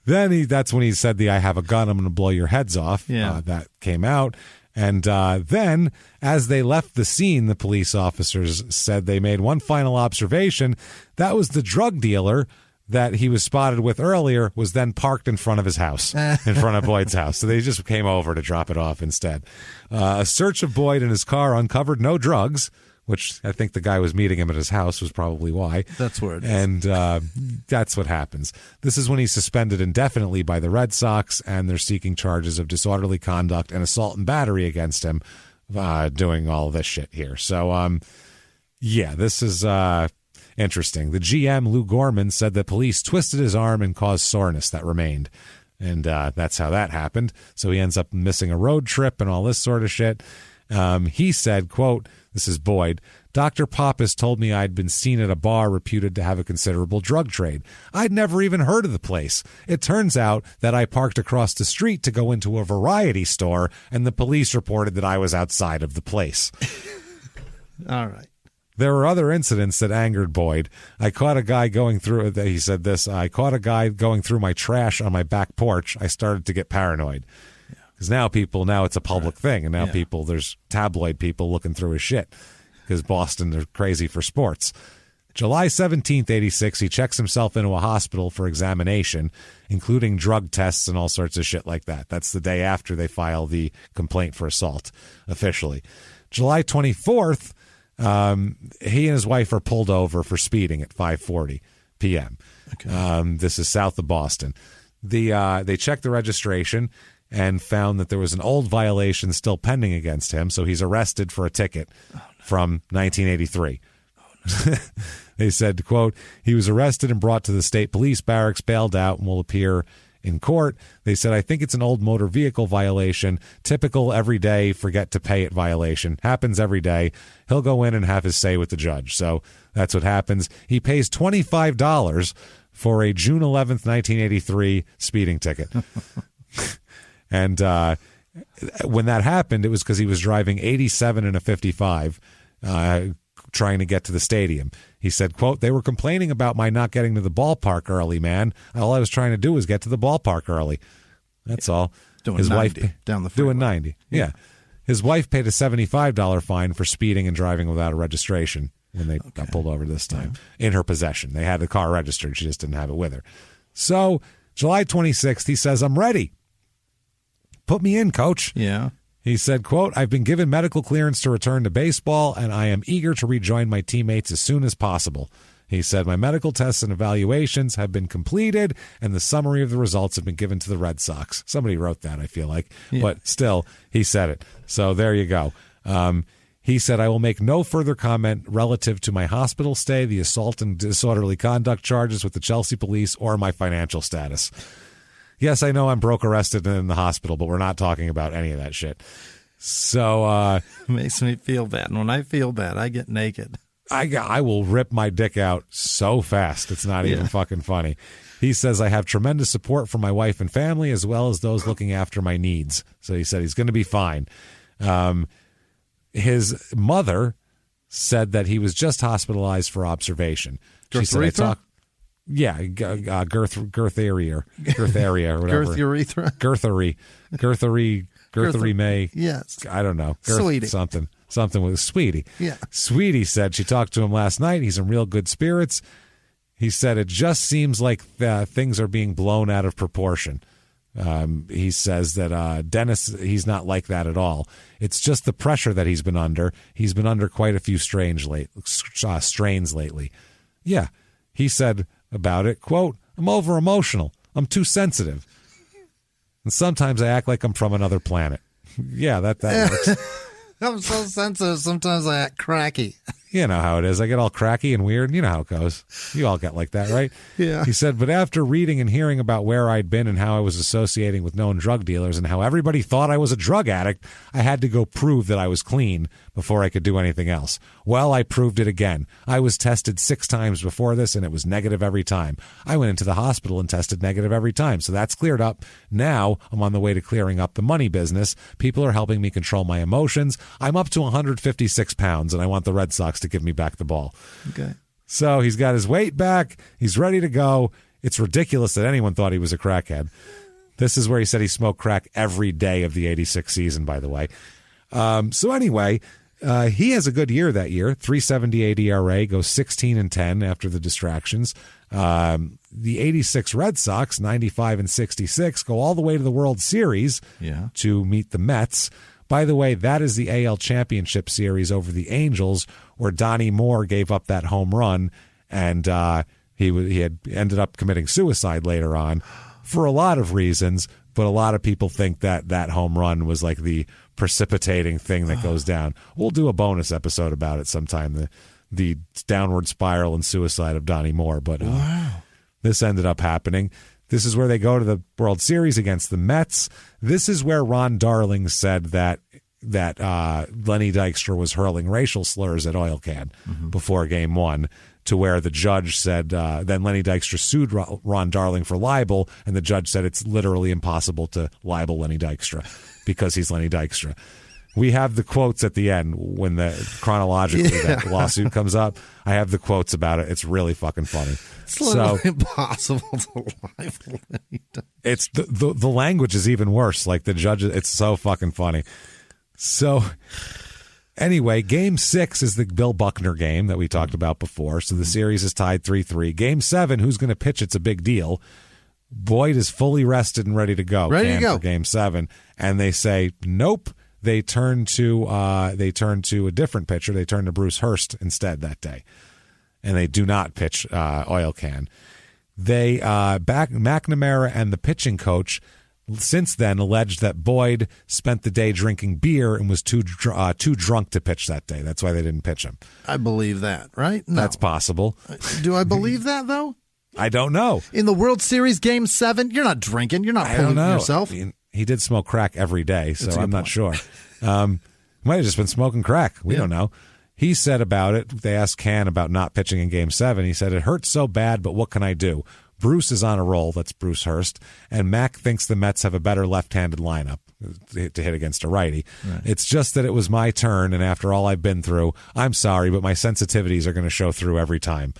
then that's when he said I have a gun, I'm going to blow your heads off. Yeah. That came out. And then as they left the scene, the police officers said they made one final observation. That was the drug dealer that he was spotted with earlier was then parked in front of his house, in front of Boyd's house. So they just came over to drop it off instead. A search of Boyd and his car uncovered no drugs, which I think the guy was meeting him at his house was probably why. That's where it is. And that's what happens. This is when he's suspended indefinitely by the Red Sox, and they're seeking charges of disorderly conduct and assault and battery against him doing all this shit here. So, this is interesting. The GM, Lou Gorman, said that police twisted his arm and caused soreness that remained. And that's how that happened. So he ends up missing a road trip and all this sort of shit. He said, quote, this is Boyd, Dr. Pappas told me I'd been seen at a bar reputed to have a considerable drug trade. I'd never even heard of the place. It turns out that I parked across the street to go into a variety store, and the police reported that I was outside of the place. All right. There were other incidents that angered Boyd. I caught a guy going through, he said this, I caught a guy going through my trash on my back porch. I started to get paranoid. Because now it's a public thing, and now there's tabloid people looking through his shit because Boston, they're crazy for sports. July 17th, 86, he checks himself into a hospital for examination, including drug tests and all sorts of shit like that. That's the day after they file the complaint for assault officially. July 24th, he and his wife are pulled over for speeding at 5:40 p.m. Okay. This is south of Boston. They checked the registration and found that there was an old violation still pending against him, so he's arrested for a ticket from 1983. They said, quote, he was arrested and brought to the state police barracks, bailed out, and will appear in court. They said, I think it's an old motor vehicle violation, typical everyday forget to pay it violation. Happens every day. He'll go in and have his say with the judge. So that's what happens. He pays $25 for a June 11th, 1983 speeding ticket. And when that happened, it was because he was driving 87 and a 55, trying to get to the stadium. He said, quote, they were complaining about my not getting to the ballpark early, man. All I was trying to do was get to the ballpark early. That's all. Doing his 90 wife down the freeway. Doing 90. Yeah. His wife paid a $75 fine for speeding and driving without a registration when they got pulled over this time in her possession. They had the car registered. She just didn't have it with her. So July 26th, he says, I'm ready. Put me in, coach. Yeah. He said, quote, I've been given medical clearance to return to baseball, and I am eager to rejoin my teammates as soon as possible. He said, my medical tests and evaluations have been completed, and the summary of the results have been given to the Red Sox. Somebody wrote that, I feel like. Yeah. But still, he said it. So there you go. He said, I will make no further comment relative to my hospital stay, the assault and disorderly conduct charges with the Chelsea police, or my financial status. Yes, I know I'm broke arrested and in the hospital, but we're not talking about any of that shit. So it makes me feel bad. And when I feel bad, I get naked. I will rip my dick out so fast. It's not even fucking funny. He says, I have tremendous support from my wife and family, as well as those looking after my needs. So he said he's going to be fine. His mother said that he was just hospitalized for observation. She said, girth area or whatever. Girth urethra. Girthery May. Yes. I don't know. Sweetie. Something with Sweetie. Yeah. Sweetie said she talked to him last night. He's in real good spirits. He said it just seems like things are being blown out of proportion. He says that Dennis, he's not like that at all. It's just the pressure that he's been under. He's been under quite a few strains lately. Yeah. He said about it, quote, I'm over emotional. I'm too sensitive. And sometimes I act like I'm from another planet. Yeah, that works. I'm so sensitive. Sometimes I act cracky. You know how it is. I get all cracky and weird. You know how it goes. You all get like that, right? Yeah. He said, but after reading and hearing about where I'd been and how I was associating with known drug dealers and how everybody thought I was a drug addict, I had to go prove that I was clean before I could do anything else. Well, I proved it again. I was tested 6 times before this, and it was negative every time. I went into the hospital and tested negative every time, so that's cleared up. Now I'm on the way to clearing up the money business. People are helping me control my emotions. I'm up to 156 pounds, and I want the Red Sox to give me back the ball. Okay. So he's got his weight back. He's ready to go. It's ridiculous that anyone thought he was a crackhead. This is where he said he smoked crack every day of the 86 season, by the way. So anyway, he has a good year that year. 3.78 ERA, goes 16-10 after the distractions. The 86 Red Sox, 95-66, go all the way to the World Series to meet the Mets. By the way, that is the AL Championship Series over the Angels, where Donnie Moore gave up that home run, and he had ended up committing suicide later on for a lot of reasons, but a lot of people think that that home run was like the precipitating thing that goes down. We'll do a bonus episode about it sometime, the downward spiral and suicide of Donnie Moore, but this ended up happening. This is where they go to the World Series against the Mets. This is where Ron Darling said that Lenny Dykstra was hurling racial slurs at Oil Can before Game 1, to where the judge said, then Lenny Dykstra sued Ron Darling for libel, and the judge said it's literally impossible to libel Lenny Dykstra because he's Lenny Dykstra. We have the quotes at the end when chronologically that lawsuit comes up. I have the quotes about it. It's really fucking funny. It's literally impossible to libel Lenny Dykstra. It's the language is even worse. Like the judge, it's so fucking funny. So anyway, Game 6 is the Bill Buckner game that we talked about before. So the series is tied 3-3. Game 7, who's going to pitch? It's a big deal. Boyd is fully rested and ready to go. For Game 7, and they say nope. They turn to a different pitcher. They turn to Bruce Hurst instead that day, and they do not pitch Oil Can. They McNamara and the pitching coach since then alleged that Boyd spent the day drinking beer and was too drunk to pitch that day. That's why they didn't pitch him. I believe that, right? No. That's possible. Do I believe that though? I don't know. In the World Series Game 7, you're not drinking. You're not pulling yourself. I mean, he did smoke crack every day, so I'm not sure. Might have just been smoking crack. We don't know. He said about it, they asked Can about not pitching in Game 7. He said, it hurts so bad, but what can I do? Bruce is on a roll. That's Bruce Hurst. And Mac thinks the Mets have a better left-handed lineup to hit against a righty. Right. It's just that it was my turn, and after all I've been through, I'm sorry, but my sensitivities are going to show through every time.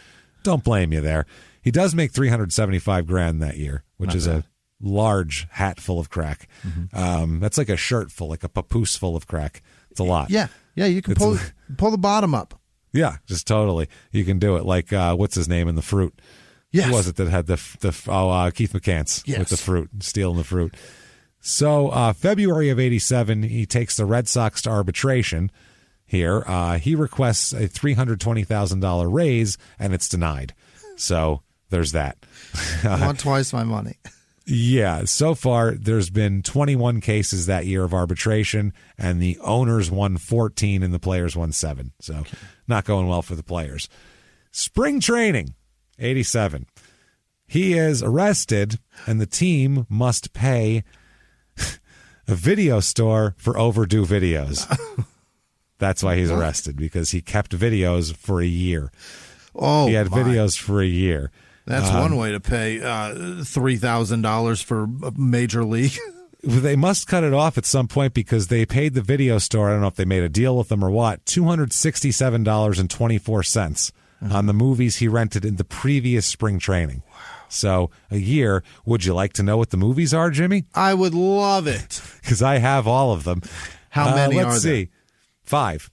Don't blame you there. He does make $375,000 that year, which is a large hat full of crack. That's like a shirt full, like a papoose full of crack. It's a lot. Yeah, you can pull the bottom up. Yeah, just totally. You can do it. Like what's his name in The Fruit? Yes. Who was it that had Keith McCants with the fruit, stealing the fruit? So February of 87, he takes the Red Sox to arbitration here. He requests a $320,000 raise, and it's denied. So there's that. I want twice my money. Yeah, so far there's been 21 cases that year of arbitration, and the owners won 14 and the players won 7. So not going well for the players. Spring training, 87. He is arrested, and the team must pay a video store for overdue videos. That's why he's arrested, because he kept videos for a year. Oh, he had videos for a year. That's one way to pay $3,000 for Major League. They must cut it off at some point because they paid the video store, I don't know if they made a deal with them or what, $267.24 on the movies he rented in the previous spring training. Wow. So a year. Would you like to know what the movies are, Jimmy? I would love it. Because I have all of them. How many are there? Let's see. 5.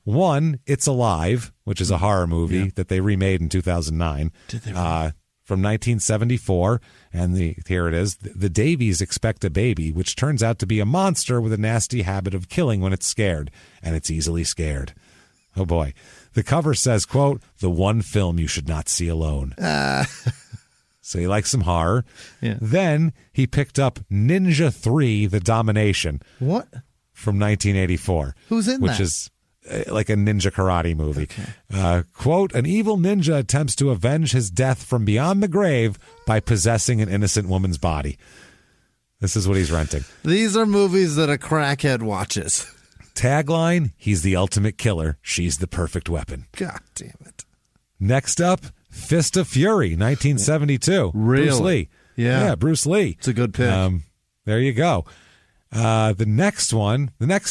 One, It's Alive, which is a horror movie that they remade in 2009. Did they? From 1974, and here it is. The Davies expect a baby, which turns out to be a monster with a nasty habit of killing when it's scared, and it's easily scared. Oh boy. The cover says, quote, "The one film you should not see alone." So he likes some horror. Yeah. Then he picked up Ninja 3, The Domination. What? From 1984. Who's in that? Which is like a ninja karate movie. Okay. Quote, "An evil ninja attempts to avenge his death from beyond the grave by possessing an innocent woman's body." This is what he's renting. These are movies that a crackhead watches. Tagline, "He's the ultimate killer. She's the perfect weapon." God damn it. Next up, Fist of Fury, 1972. Really? Bruce Lee. Yeah, Bruce Lee. It's a good pick. There you go. The next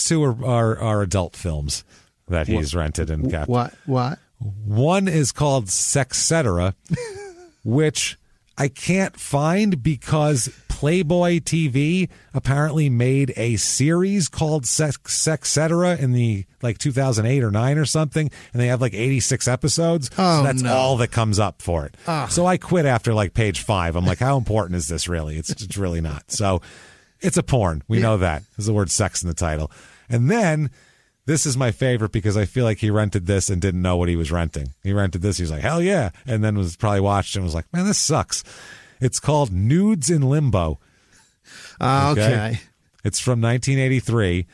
two are adult films that he's rented and kept. What? One is called Sexcetera, which I can't find because Playboy TV apparently made a series called Sexcetera in the 2008 or 9 or something, and they have 86 episodes. Oh, so that's no. all that comes up for it. So I quit after page 5. I'm like, how important is this really? It's really not. So it's a porn. We know that. There's the word sex in the title. And then this is my favorite because I feel like he rented this and didn't know what he was renting. He rented this. He was like, hell yeah. And then was probably watched and was like, man, this sucks. It's called Nudes in Limbo. Okay. It's from 1983.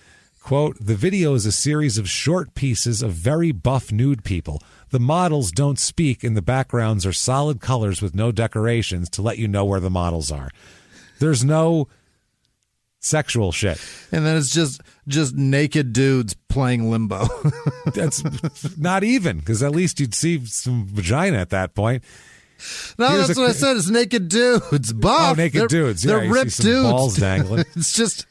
Quote, "The video is a series of short pieces of very buff nude people. The models don't speak and the backgrounds are solid colors with no decorations to let you know where the models are. There's no sexual shit." And then it's just naked dudes playing limbo. That's not even, because at least you'd see some vagina at that point. No, that's what I said. It's naked dudes. Buff. Oh, naked dudes. They're you ripped see some dudes. Balls dangling. It's just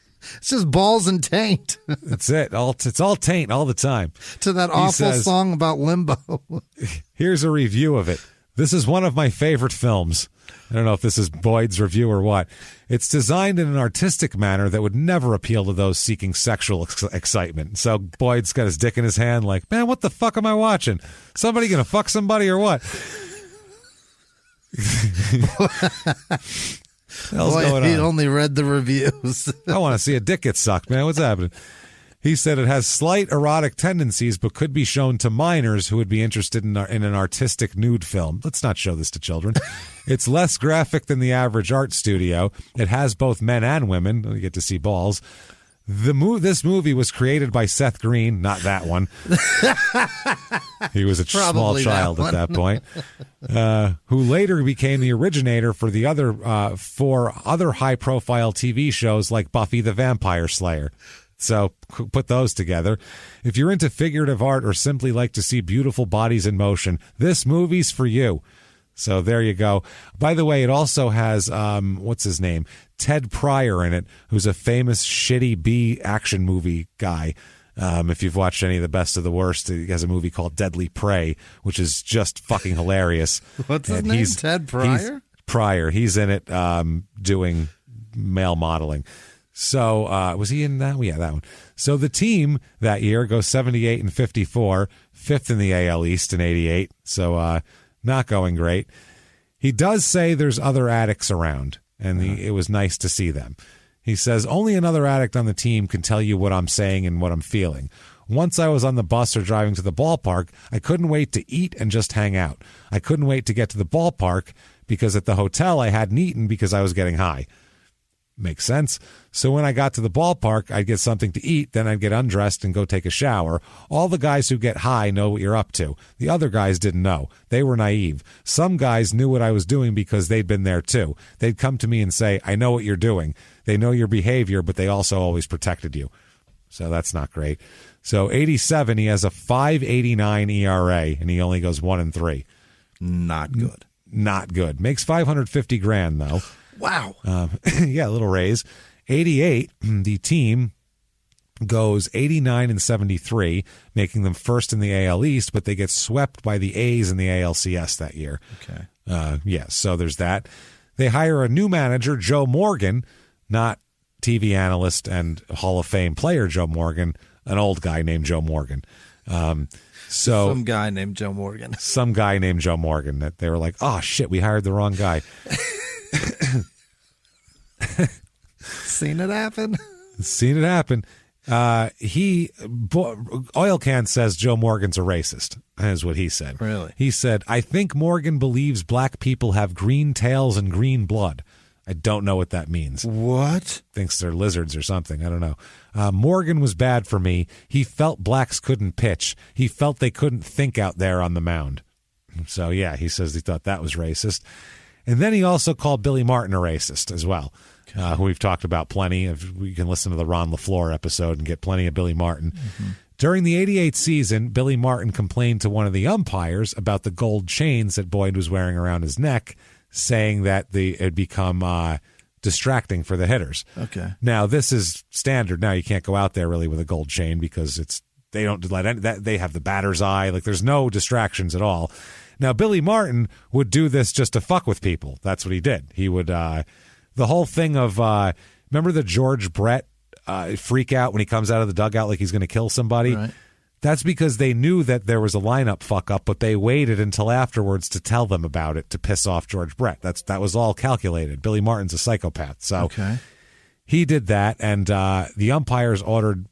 balls and taint. That's it. It's all taint all the time. To that awful song about limbo. Here's a review of it. "This is one of my favorite films." I don't know if this is Boyd's review or what. "It's designed in an artistic manner that would never appeal to those seeking sexual excitement." So Boyd's got his dick in his hand like, man, what the fuck am I watching? Somebody gonna fuck somebody or what? Boy, he'd only read the reviews. I want to see a dick get sucked, man. What's happening? He said it has slight erotic tendencies, but could be shown to minors who would be interested in an artistic nude film. Let's not show this to children. It's less graphic than the average art studio. It has both men and women. You get to see balls. This movie was created by Seth Green, not that one. He was a small child at that point, who later became the originator for the other 4 other high-profile TV shows like Buffy the Vampire Slayer. So put those together. If you're into figurative art or simply like to see beautiful bodies in motion, this movie's for you. So there you go. By the way, it also has, what's his name? Ted Pryor in it, who's a famous shitty B action movie guy. If you've watched any of the Best of the Worst, he has a movie called Deadly Prey, which is just fucking hilarious. What's his name? Ted Pryor? Pryor. He's in it doing male modeling. So was he in that? Yeah, that one. So the team that year goes 78-54, 5th in the AL East in 88. So not going great. He does say there's other addicts around, and it was nice to see them. He says, "Only another addict on the team can tell you what I'm saying and what I'm feeling. Once I was on the bus or driving to the ballpark, I couldn't wait to eat and just hang out. I couldn't wait to get to the ballpark because at the hotel I hadn't eaten because I was getting high. Makes sense. So when I got to the ballpark, I'd get something to eat, then I'd get undressed and go take a shower. All the guys who get high know what you're up to. The other guys didn't know. They were naive. Some guys knew what I was doing because they'd been there too. They'd come to me and say, I know what you're doing. They know your behavior, but they also always protected you. So that's not great. So 87, he has a 5.89 ERA, and he only goes 1-3. Not good. Not good. Makes $550,000 though. Wow. Yeah, a little raise. 88, the team goes 89-73, making them first in the AL East, but they get swept by the A's in the ALCS that year. Okay. Yes, so there's that. They hire a new manager, Joe Morgan, not TV analyst and Hall of Fame player Joe Morgan, an old guy named Joe Morgan. Some guy named Joe Morgan. Some guy named Joe Morgan. That they were like, oh, shit, we hired the wrong guy. Seen it happen. Seen it happen. Oil Can says Joe Morgan's a racist, is what he said. Really? He said, I think Morgan believes black people have green tails and green blood. I don't know what that means. What? Thinks they're lizards or something. I don't know. Morgan was bad for me. He felt blacks couldn't pitch. He felt they couldn't think out there on the mound. So, yeah, he says he thought that was racist. And then he also called Billy Martin a racist as well, who we've talked about plenty. We can listen to the Ron LaFleur episode and get plenty of Billy Martin. Mm-hmm. During the 88 season, Billy Martin complained to one of the umpires about the gold chains that Boyd was wearing around his neck, saying that it had become distracting for the hitters. Okay. Now, this is standard. Now, you can't go out there really with a gold chain because they don't let they have the batter's eye. Like, there's no distractions at all. Now, Billy Martin would do this just to fuck with people. That's what he did. He would, the whole thing of, remember the George Brett freak out when he comes out of the dugout like he's going to kill somebody? Right. That's because they knew that there was a lineup fuck up, but they waited until afterwards to tell them about it to piss off George Brett. That was all calculated. Billy Martin's a psychopath. So he did that, and the umpires ordered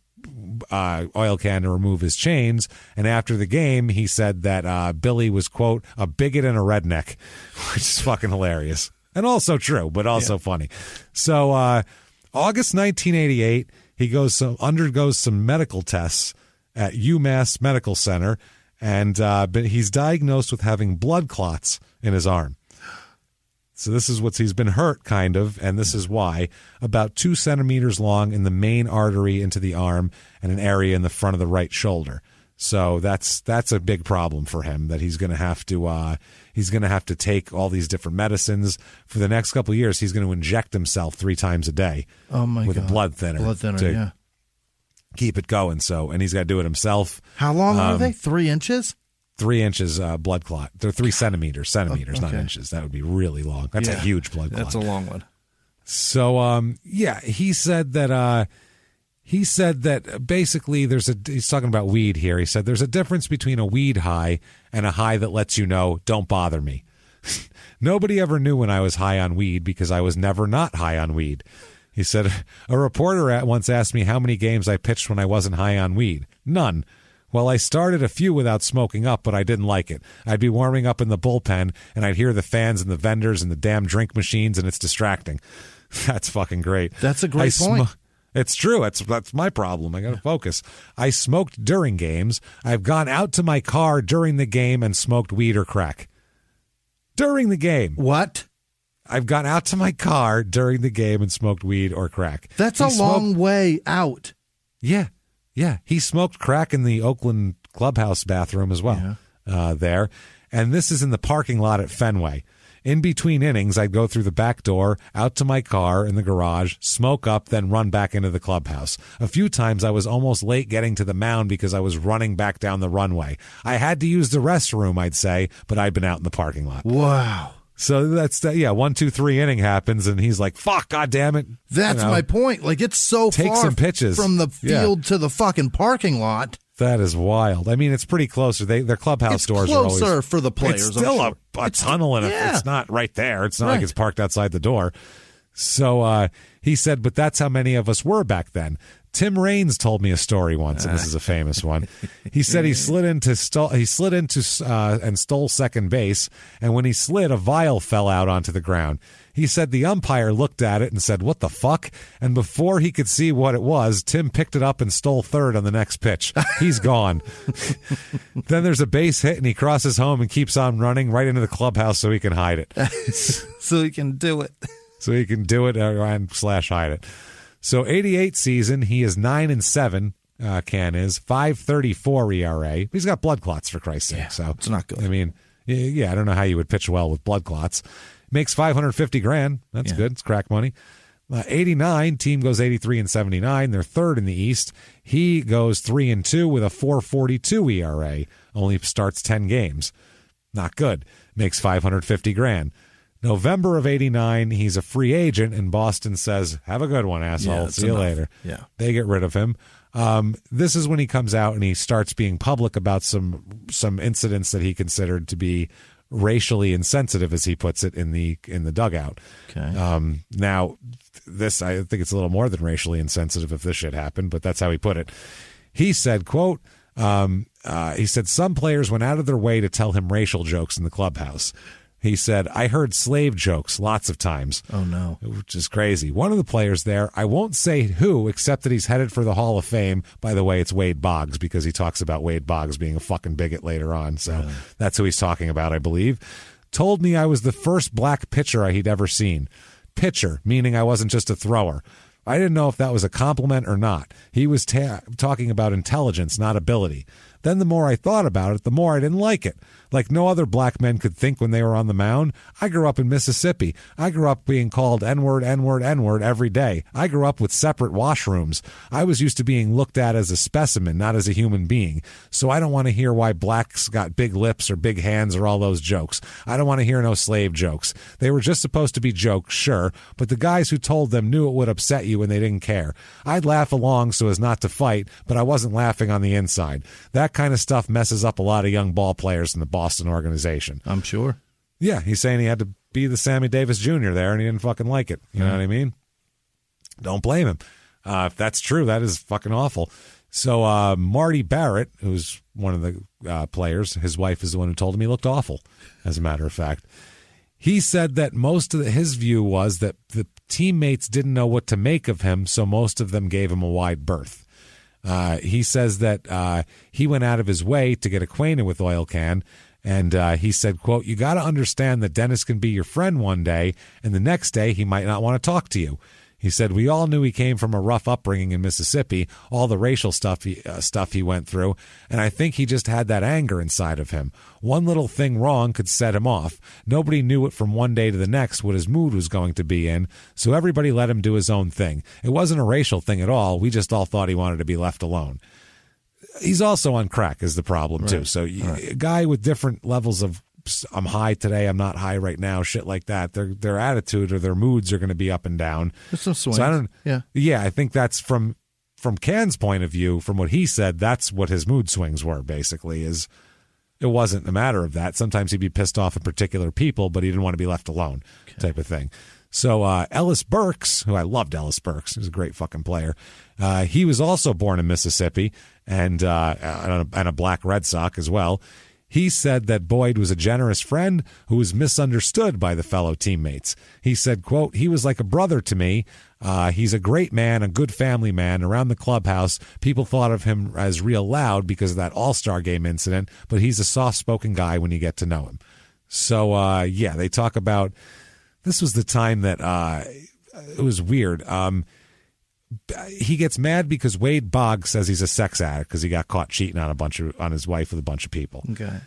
Oil Can to remove his chains, and after the game he said that Billy was, quote, a bigot and a redneck, which is fucking hilarious and also true, but also funny. So August 1988, he undergoes some medical tests at UMass Medical Center, and he's diagnosed with having blood clots in his arm. So this is he's been hurt, kind of, and this is why. About 2 centimeters long in the main artery into the arm and an area in the front of the right shoulder. So that's a big problem for him, that he's going to have to take all these different medicines for the next couple of years. He's going to inject himself 3 times a day with a blood thinner. Blood thinner, yeah. Keep it going. And he's got to do it himself. How long are they? 3 inches? 3 inches blood clot. They're 3 centimeters, not inches. That would be really long. That's a huge blood clot. That's a long one. So, he said that basically he's talking about weed here. He said there's a difference between a weed high and a high that lets you know, don't bother me. Nobody ever knew when I was high on weed because I was never not high on weed. He said, a reporter once asked me how many games I pitched when I wasn't high on weed. None. Well, I started a few without smoking up, but I didn't like it. I'd be warming up in the bullpen, and I'd hear the fans and the vendors and the damn drink machines, and it's distracting. That's fucking great. That's a great point. It's true. That's my problem. I got to focus. I smoked during games. I've gone out to my car during the game and smoked weed or crack. During the game. What? I've gone out to my car during the game and smoked weed or crack. That's a long way out. Yeah. Yeah. He smoked crack in the Oakland clubhouse bathroom as well there. And this is in the parking lot at Fenway. In between innings, I'd go through the back door, out to my car in the garage, smoke up, then run back into the clubhouse. A few times I was almost late getting to the mound because I was running back down the runway. I had to use the restroom, I'd say, but I'd been out in the parking lot. Wow. So that's 1, 2, 3 inning happens, and he's like, "Fuck, goddamn it!" That's my point. Like, it's so far some pitches from the field to the fucking parking lot. That is wild. I mean, it's pretty close. Their clubhouse doors are always closer for the players. It's still a tunnel, and it's not right there. It's not like it's parked outside the door. So he said, but that's how many of us were back then. Tim Raines told me a story once, and this is a famous one. He said he slid into and stole second base, and when he slid, a vial fell out onto the ground. He said the umpire looked at it and said, "What the fuck?" And before he could see what it was, Tim picked it up and stole third on the next pitch. He's gone. Then there's a base hit, and he crosses home and keeps on running right into the clubhouse so he can hide it. So he can do it. So he can do it and / hide it. So 88 season, he is 9-7. Can is 5.34 ERA. He's got blood clots, for Christ's sake. So it's not good. I mean, yeah, I don't know how you would pitch well with blood clots. Makes $550,000. That's good. It's crack money. 89, team goes 83-79. They're third in the East. He goes 3-2 with a 4.42 ERA. Only starts 10 games. Not good. Makes $550,000. November of 89, he's a free agent, and Boston says, "Have a good one, asshole. Yeah, see you later." Yeah. They get rid of him. This is when he comes out and he starts being public about some incidents that he considered to be racially insensitive, as he puts it, in the dugout. Okay. Now, this, I think it's a little more than racially insensitive if this shit happened, but that's how he put it. He said, quote, he said, "Some players went out of their way to tell him racial jokes in the clubhouse." He said, "I heard slave jokes lots of times." Oh, no. Which is crazy. One of the players there, I won't say who, except that he's headed for the Hall of Fame. By the way, it's Wade Boggs, because he talks about Wade Boggs being a fucking bigot later on. So That's who he's talking about, I believe. Told me I was the first black pitcher he'd ever seen. Pitcher, meaning I wasn't just a thrower. I didn't know if that was a compliment or not. He was talking about intelligence, not ability. Then the more I thought about it, the more I didn't like it. Like no other black men could think when they were on the mound. I grew up in Mississippi. I grew up being called N-word, N-word, N-word every day. I grew up with separate washrooms. I was used to being looked at as a specimen, not as a human being. So I don't want to hear why blacks got big lips or big hands or all those jokes. I don't want to hear no slave jokes. They were just supposed to be jokes, sure, but the guys who told them knew it would upset you and they didn't care. I'd laugh along so as not to fight, but I wasn't laughing on the inside. That kind of stuff messes up a lot of young ball players in the Boston organization. I'm sure. Yeah, he's saying he had to be the Sammy Davis Jr. there, and he didn't fucking like it. You know what I mean? Don't blame him. If that's true, that is fucking awful. So Marty Barrett, who's one of the players, his wife is the one who told him he looked awful, as a matter of fact. He said that his view was that the teammates didn't know what to make of him, so most of them gave him a wide berth. He says that he went out of his way to get acquainted with Oil Can, and he said, quote, "You got to understand that Dennis can be your friend one day, and the next day he might not want to talk to you." He said, "We all knew he came from a rough upbringing in Mississippi, all the racial stuff he went through, and I think he just had that anger inside of him. One little thing wrong could set him off. Nobody knew it from one day to the next what his mood was going to be in, so everybody let him do his own thing. It wasn't a racial thing at all. We just all thought he wanted to be left alone." He's also on crack is the problem, too. So a guy with different levels of I'm high today, I'm not high right now, shit like that. Their attitude or their moods are going to be up and down. There's some swings. So I think that's from Can's point of view, from what he said, that's what his mood swings were, basically, is it wasn't a matter of that. Sometimes he'd be pissed off at particular people, but he didn't want to be left alone, type of thing. So Ellis Burks, who I loved Ellis Burks, he was a great fucking player. He was also born in Mississippi and a black Red Sox as well. He said that Boyd was a generous friend who was misunderstood by the fellow teammates. He said, quote, "He was like a brother to me. He's a great man, a good family man. Around the clubhouse, people thought of him as real loud because of that All-Star game incident, but he's a soft-spoken guy when you get to know him." So, they talk about this was the time that it was weird. He gets mad because Wade Boggs says he's a sex addict because he got caught cheating on his wife with a bunch of people. Okay.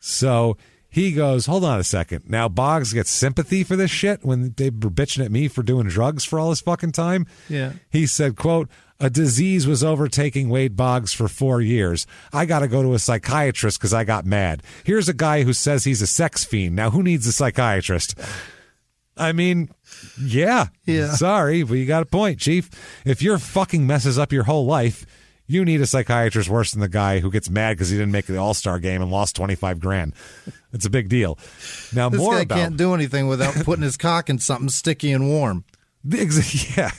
So he goes, "Hold on a second. Now Boggs gets sympathy for this shit when they were bitching at me for doing drugs for all this fucking time?" Yeah. He said, quote, "A disease was overtaking Wade Boggs for 4 years. I got to go to a psychiatrist because I got mad. Here's a guy who says he's a sex fiend. Now who needs a psychiatrist?" I mean, yeah. Sorry, but you got a point, Chief. If your fucking messes up your whole life, you need a psychiatrist worse than the guy who gets mad because he didn't make the All-Star game and lost $25,000. It's a big deal. Now, this guy can't do anything without putting his cock in something sticky and warm. Yeah.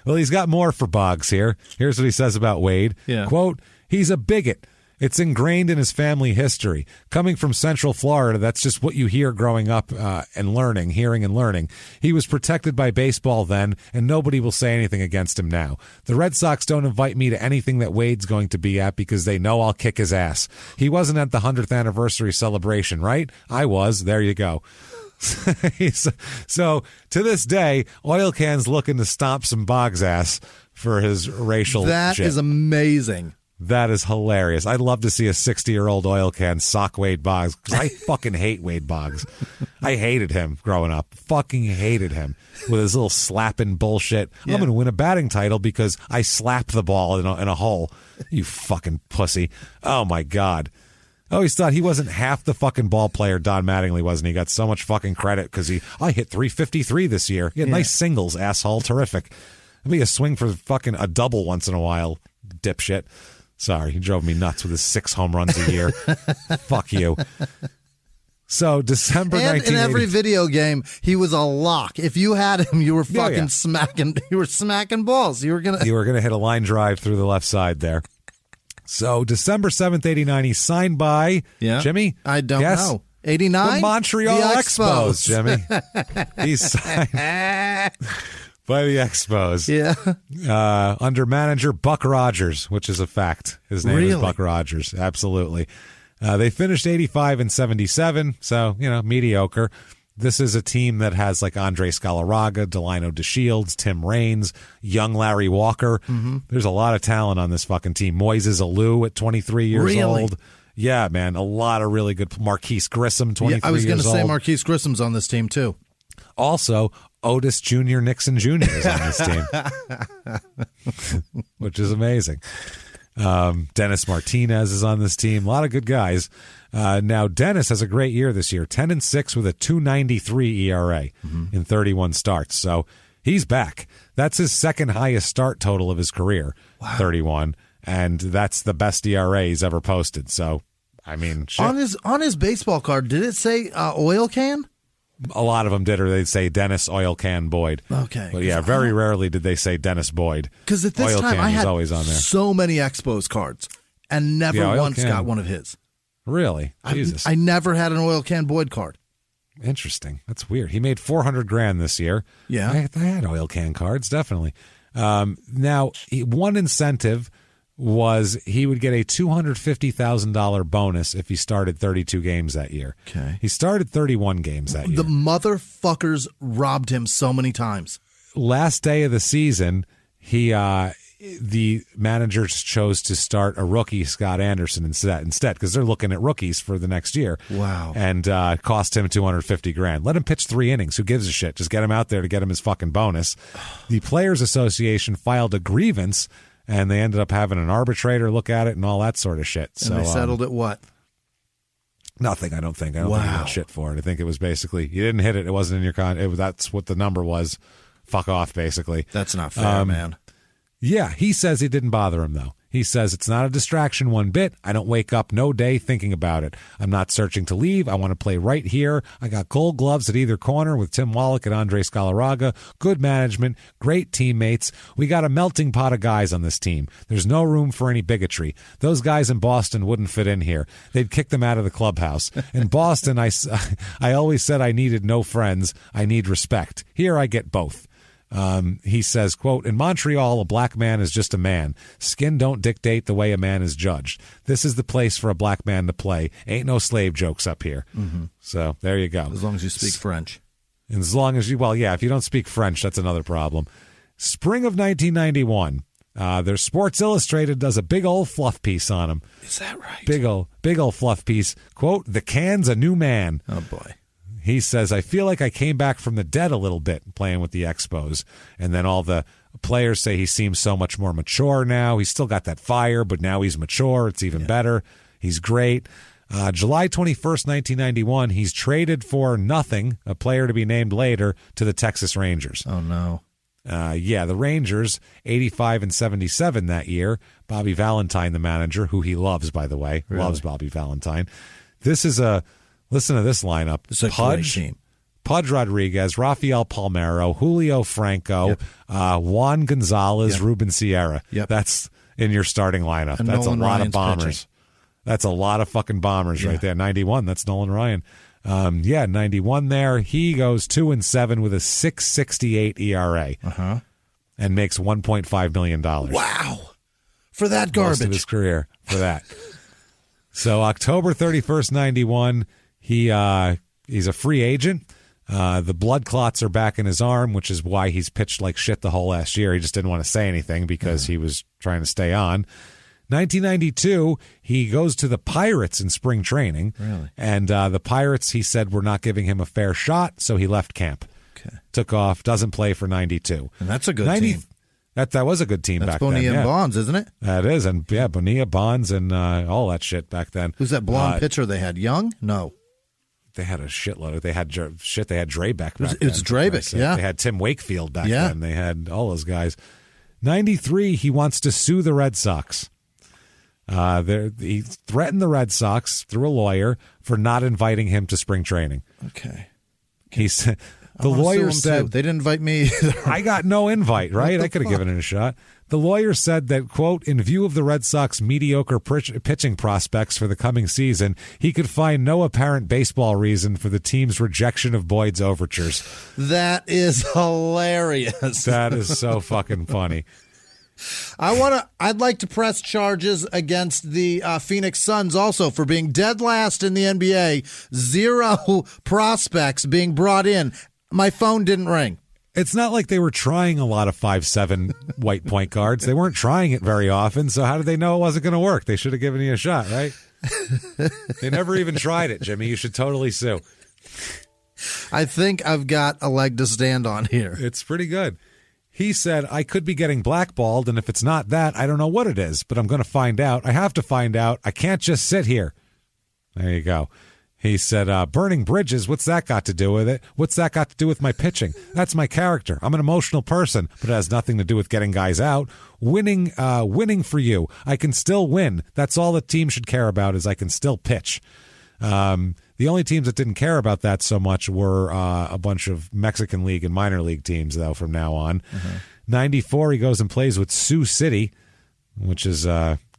Well, he's got more for Boggs here. Here's what he says about Wade. Yeah. Quote, he's a bigot. It's ingrained in his family history. Coming from Central Florida, that's just what you hear growing up and learning, hearing and learning. He was protected by baseball then, and nobody will say anything against him now. The Red Sox don't invite me to anything that Wade's going to be at because they know I'll kick his ass. He wasn't at the 100th anniversary celebration, right? I was. There you go. So, to this day, Oil Can's looking to stomp some Boggs' ass for his racial shit. That is amazing. That is hilarious. I'd love to see a 60-year-old Oil Can sock Wade Boggs because I fucking hate Wade Boggs. I hated him growing up. Fucking hated him with his little slapping bullshit. Yeah. I'm going to win a batting title because I slapped the ball in a hole. You fucking pussy. Oh, my God. I always thought he wasn't half the fucking ball player Don Mattingly was, and he got so much fucking credit because I hit 353 this year. He had nice singles, asshole. Terrific. Maybe a swing for fucking a double once in a while, dipshit. Sorry, he drove me nuts with his 6 home runs a year. Fuck you. So December 1980. In every video game, he was a lock. If you had him, you were fucking smacking. You were smacking balls. You were gonna hit a line drive through the left side there. So December 7th, 89, he's signed by Jimmie. I don't know. 89. The Montreal Expos. Jimmie. He's signed by the Expos. Yeah. Under manager Buck Rogers, which is a fact. His name is Buck Rogers. Absolutely. They finished 85 and 77, so, mediocre. This is a team that has like Andre Scalaraga, Delino DeShields, Tim Raines, young Larry Walker. Mm-hmm. There's a lot of talent on this fucking team. Moises Alou at 23 years old. Yeah, man, a lot of really good. Marquise Grissom, 23 years old. I was going to say Marquise Grissom's on this team too. Also, Otis Jr. Nixon Jr. is on this team, which is amazing. Dennis Martinez is on this team. A lot of good guys. Now, Dennis has a great year this year, 10-6 with a 2.93 ERA in 31 starts. So he's back. That's his second highest start total of his career, 31, and that's the best ERA he's ever posted. So, I mean, shit. On his baseball card, did it say Oil Can? A lot of them did, or they'd say Dennis Oil Can Boyd. Okay. But yeah, very rarely did they say Dennis Boyd. Because at this Oil time, Can I had always on there. So many Expos cards and never once got one of his. Really? Jesus. I never had an Oil Can Boyd card. Interesting. That's weird. He made $400,000 this year. Yeah. I had Oil Can cards, definitely. Now, one incentive was he would get a $250,000 bonus if he started 32 games that year. Okay. He started 31 games that year. The motherfuckers robbed him so many times. Last day of the season, the managers chose to start a rookie, Scott Anderson, instead because they're looking at rookies for the next year. Wow. And cost him $250,000. Let him pitch 3 innings. Who gives a shit? Just get him out there to get him his fucking bonus. The Players Association filed a grievance, and they ended up having an arbitrator look at it and all that sort of shit. And they settled it what? Nothing, I don't think. I don't think he got shit for it. I think it was basically, you didn't hit it. It wasn't in your that's what the number was. Fuck off, basically. That's not fair, man. Yeah, he says it didn't bother him, though. He says it's not a distraction one bit. I don't wake up no day thinking about it. I'm not searching to leave. I want to play right here. I got gold gloves at either corner with Tim Wallach and Andre Scalaraga. Good management, great teammates. We got a melting pot of guys on this team. There's no room for any bigotry. Those guys in Boston wouldn't fit in here. They'd kick them out of the clubhouse. In Boston, I always said I needed no friends. I need respect. Here I get both. He says, quote, in Montreal, a black man is just a man. Skin don't dictate the way a man is judged. This is the place for a black man to play. Ain't no slave jokes up here. Mm-hmm. So there you go. As long as you speak French. And as long as if you don't speak French, that's another problem. Spring of 1991, their Sports Illustrated does a big old fluff piece on him. Is that right? Big old fluff piece. Quote, the Can's a new man. Oh, boy. He says, I feel like I came back from the dead a little bit playing with the Expos. And then all the players say he seems so much more mature now. He's still got that fire, but now he's mature. It's even better. He's great. July 21st, 1991, he's traded for nothing, a player to be named later, to the Texas Rangers. Oh, no. The Rangers, 85 and 77 that year. Bobby Valentine, the manager, who he loves, by the way. Really? Loves Bobby Valentine. Listen to this lineup. It's a great team. Pudge Rodriguez, Rafael Palmeiro, Julio Franco, Juan Gonzalez, Ruben Sierra. That's in your starting lineup. And that's Nolan a lot Ryan's of bombers. pitching. That's a lot of fucking bombers right there. 91, that's Nolan Ryan. 91 there. He goes 2-7 with a 6.68 ERA and makes $1.5 million. Wow. For that garbage. Most of his career for that. So October 31st, 91, he's a free agent. The blood clots are back in his arm, which is why he's pitched like shit the whole last year. He just didn't want to say anything because he was trying to stay on. 1992, he goes to the Pirates in spring training. Really? And the Pirates, he said, were not giving him a fair shot, so he left camp. Okay. Took off, doesn't play for 92. And that's a good team. That was a good team back then. That's Bonilla and Bonds, isn't it? That is. And Bonilla, Bonds, and all that shit back then. Who's that blonde pitcher they had? Young? No. They had a shitload. They had They had Drabek back then. It was Drabek, yeah. They had Tim Wakefield back then. They had all those guys. 93, he wants to sue the Red Sox. He threatened the Red Sox through a lawyer for not inviting him to spring training. Okay. He said the lawyer said they didn't invite me either. I got no invite, right? I could have given it a shot. The lawyer said that, quote, in view of the Red Sox mediocre pitching prospects for the coming season, he could find no apparent baseball reason for the team's rejection of Boyd's overtures. That is hilarious. That is so fucking funny. I'd like to press charges against the Phoenix Suns also for being dead last in the NBA. 0 prospects being brought in. My phone didn't ring. It's not like they were trying a lot of 5'7" white point guards. They weren't trying it very often, so how did they know it wasn't going to work? They should have given you a shot, right? They never even tried it, Jimmy. You should totally sue. I think I've got a leg to stand on here. It's pretty good. He said, I could be getting blackballed, and if it's not that, I don't know what it is, but I'm going to find out. I have to find out. I can't just sit here. There you go. He said, burning bridges, what's that got to do with it? What's that got to do with my pitching? That's my character. I'm an emotional person, but it has nothing to do with getting guys out. Winning for you. I can still win. That's all the team should care about is I can still pitch. The only teams that didn't care about that so much were a bunch of Mexican League and minor league teams, though, from now on. 94, he goes and plays with Sioux City, which is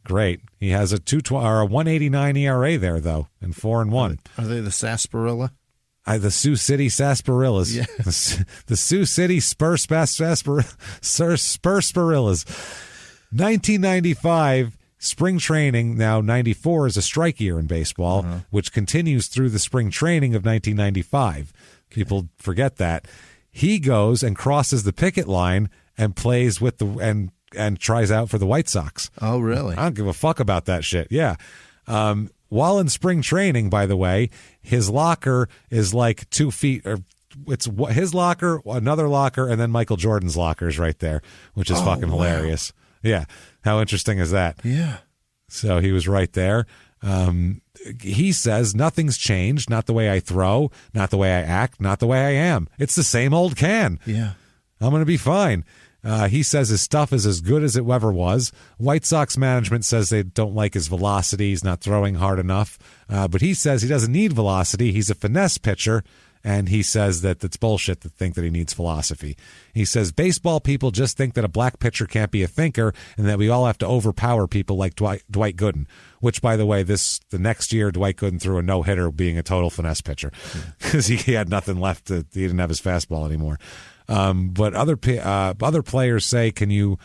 great. He has a 189 ERA there, though, and 4-1. Are they the Sarsaparilla? The Sioux City Sarsaparillas. Yeah. The Sioux City Spursparillas. 1995. Spring training, now 94 is a strike year in baseball, which continues through the spring training of 1995. People forget that. He goes and crosses the picket line and plays with and tries out for the White Sox. Oh, really? I don't give a fuck about that shit. Yeah. While in spring training, by the way, his locker is like 2 feet, or it's his locker, another locker, and then Michael Jordan's locker is right there, which is fucking hilarious. Yeah. How interesting is that? Yeah. So he was right there. He says nothing's changed, not the way I throw, not the way I act, not the way I am. It's the same old can. Yeah. I'm going to be fine. He says his stuff is as good as it ever was. White Sox management says they don't like his velocity. He's not throwing hard enough. But he says he doesn't need velocity. He's a finesse pitcher. And he says that it's bullshit to think that he needs philosophy. He says baseball people just think that a black pitcher can't be a thinker and that we all have to overpower people like Dwight Gooden, which, by the way, the next year, Dwight Gooden threw a no-hitter being a total finesse pitcher because he had nothing left. He didn't have his fastball anymore. But other players say, can you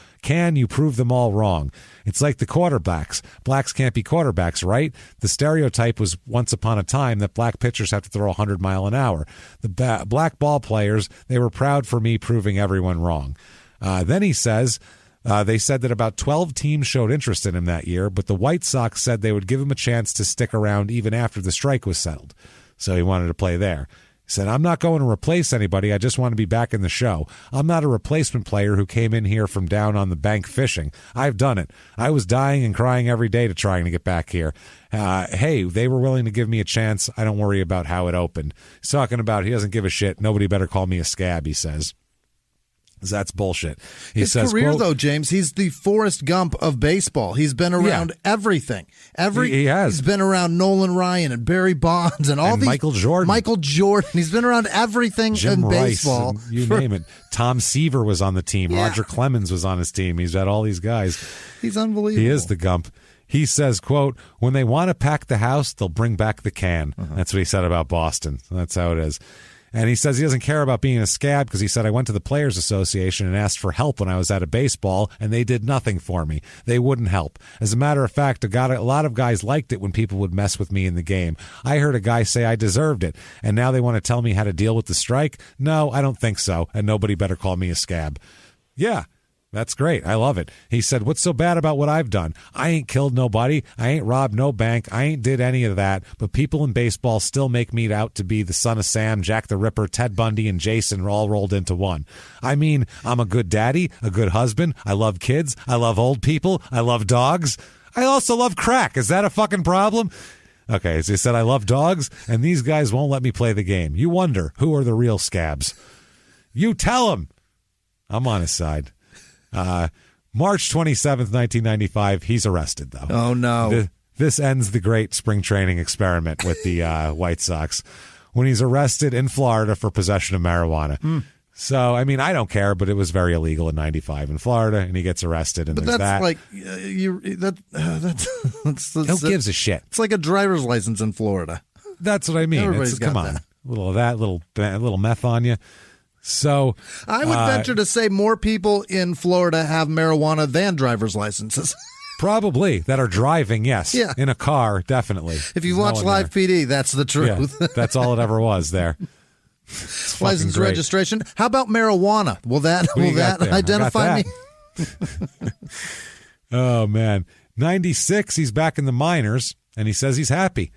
prove them all wrong? It's like the quarterbacks. Blacks can't be quarterbacks, right? The stereotype was once upon a time that black pitchers have to throw 100 miles an hour. The black ball players, they were proud for me proving everyone wrong. Then he says, they said that about 12 teams showed interest in him that year, but the White Sox said they would give him a chance to stick around even after the strike was settled. So he wanted to play there. Said, I'm not going to replace anybody. I just want to be back in the show. I'm not a replacement player who came in here from down on the bank fishing. I've done it. I was dying and crying every day to trying to get back here. Hey, they were willing to give me a chance. I don't worry about how it opened. He's talking about he doesn't give a shit. Nobody better call me a scab, he says. That's bullshit. His career, though, James, he's the Forrest Gump of baseball. He's been around everything. He has. He's been around Nolan Ryan and Barry Bonds and all these. Michael Jordan. He's been around everything Jim in Rice, baseball. You name it. Tom Seaver was on the team. Yeah. Roger Clemens was on his team. He's got all these guys. He's unbelievable. He is the Gump. He says, quote, when they want to pack the house, they'll bring back the can. That's what he said about Boston. That's how it is. And he says he doesn't care about being a scab because he said, I went to the Players Association and asked for help when I was out of baseball, and they did nothing for me. They wouldn't help. As a matter of fact, a lot of guys liked it when people would mess with me in the game. I heard a guy say I deserved it, and now they want to tell me how to deal with the strike? No, I don't think so, and nobody better call me a scab. Yeah. That's great. I love it. He said, what's so bad about what I've done? I ain't killed nobody. I ain't robbed no bank. I ain't did any of that. But people in baseball still make me out to be the son of Sam, Jack the Ripper, Ted Bundy, and Jason all rolled into one. I mean, I'm a good daddy, a good husband. I love kids. I love old people. I love dogs. I also love crack. Is that a fucking problem? Okay, so he said, I love dogs, and these guys won't let me play the game. You wonder, who are the real scabs? You tell them. I'm on his side. March 27th, 1995, he's arrested, though. Oh, no. This ends the great spring training experiment with the White Sox when he's arrested in Florida for possession of marijuana. So, I mean, I don't care, but it was very illegal in 95 in Florida, and he gets arrested, and but there's that's that. Who gives a shit? It's like a driver's license in Florida. That's what I mean. Everybody's got come on. that. A little of that, little meth on you. So I would venture to say more people in Florida have marijuana than driver's licenses. Probably that are driving, yes. Yeah. In a car, definitely. If you watch Live PD, that's the truth. Yeah, that's all it ever was there. License registration. How about marijuana? Will that identify me? Oh, man. 96, he's back in the minors, and he says he's happy.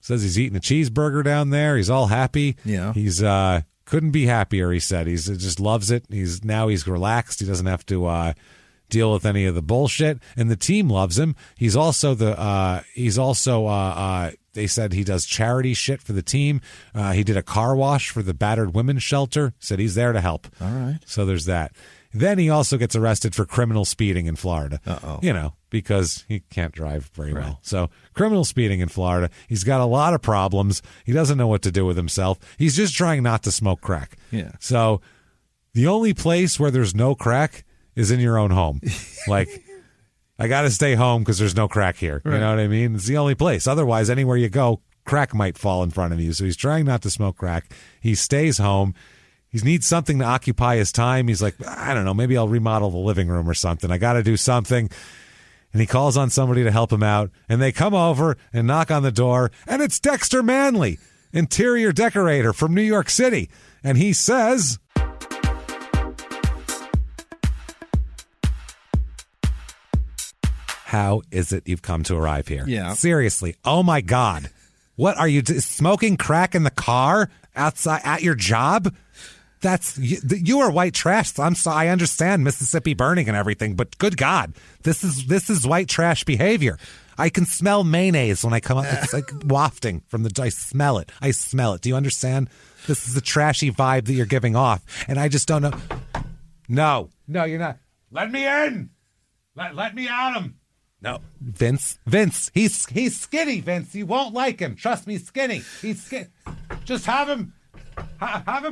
Says he's eating a cheeseburger down there. He's all happy. Yeah. He's couldn't be happier, he said. He just loves it. He's relaxed. He doesn't have to deal with any of the bullshit, and the team loves him. They said he does charity shit for the team. He did a car wash for the battered women's shelter. Said he's there to help. All right. So there's that. Then he also gets arrested for criminal speeding in Florida. Because he can't drive very well. So criminal speeding in Florida. He's got a lot of problems. He doesn't know what to do with himself. He's just trying not to smoke crack. Yeah. So the only place where there's no crack is in your own home. Like, I got to stay home because there's no crack here. Right. You know what I mean? It's the only place. Otherwise, anywhere you go, crack might fall in front of you. So he's trying not to smoke crack. He stays home. He needs something to occupy his time. He's like, I don't know, maybe I'll remodel the living room or something. I got to do something. And he calls on somebody to help him out. And they come over and knock on the door. And it's Dexter Manley, interior decorator from New York City. And he says, how is it you've come to arrive here? Yeah. Seriously. Oh, my God. What are you smoking crack in the car outside at your job? You are white trash. I'm sorry. I understand Mississippi burning and everything, but good God, this is white trash behavior. I can smell mayonnaise when I come up. It's like wafting from I smell it. Do you understand? This is the trashy vibe that you're giving off, and I just don't know. No, you're not. Let me in. Let me at him. No, Vince, he's skinny, Vince. You won't like him. Trust me, skinny. He's skinny. Just have him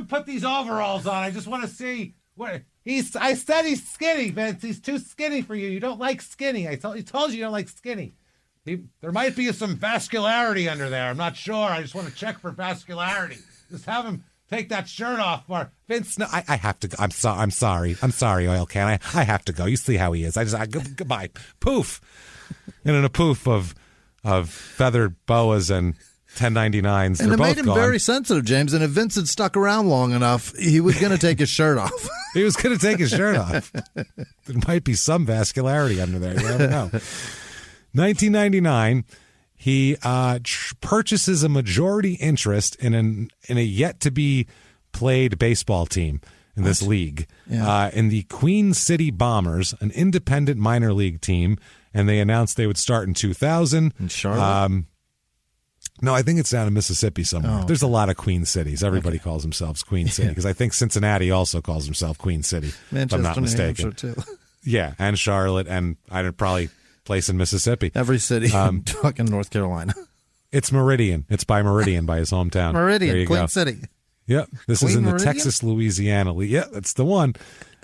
put these overalls on. I just want to see what I said he's skinny, Vince. He's too skinny for you. You don't like skinny. He told you you don't like skinny. There might be some vascularity under there. I'm not sure. I just want to check for vascularity. Just have him take that shirt off. Or Vince, no, I have to go. I'm sorry, oil can. I have to go. You see how he is. Goodbye. Poof. And in a poof of feathered boas and 1099s. And it made him gone. very sensitive, James. And if Vince had stuck around long enough, he was going to take his shirt off. He was going to take his shirt off. There might be some vascularity under there. You never know. 1999, he purchases a majority interest in a yet-to-be-played baseball team in this league, in the Queen City Bombers, an independent minor league team, and they announced they would start in 2000. In Charlotte? No, I think it's down in Mississippi somewhere. There's a lot of Queen cities. Everybody calls themselves Queen City because I think Cincinnati also calls himself Queen City. Manchester, if I'm not mistaken. New Hampshire, too. Yeah, and Charlotte, and I'd probably place in Mississippi. Every city in fucking North Carolina. It's Meridian. It's by Meridian, by his hometown. Meridian, Queen City. Yep. This Queen is in the Meridian? Texas, Louisiana. Yeah, that's the one.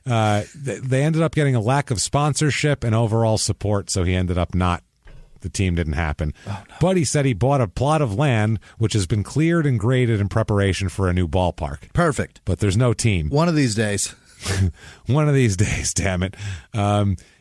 They ended up getting a lack of sponsorship and overall support, so he ended up not. The team didn't happen. Oh, no. But he said he bought a plot of land which has been cleared and graded in preparation for a new ballpark. Perfect. But there's no team. One of these days. One of these days, damn it.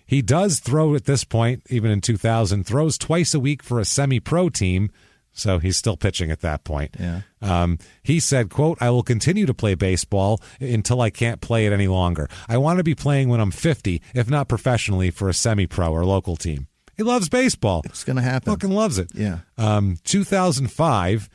He does throw at this point, even in 2000, throws twice a week for a semi-pro team, so he's still pitching at that point. Yeah. He said, quote, "I will continue to play baseball until I can't play it any longer. I want to be playing when I'm 50, if not professionally, for a semi-pro or local team." He loves baseball. It's going to happen. Fucking loves it. Yeah. 2005,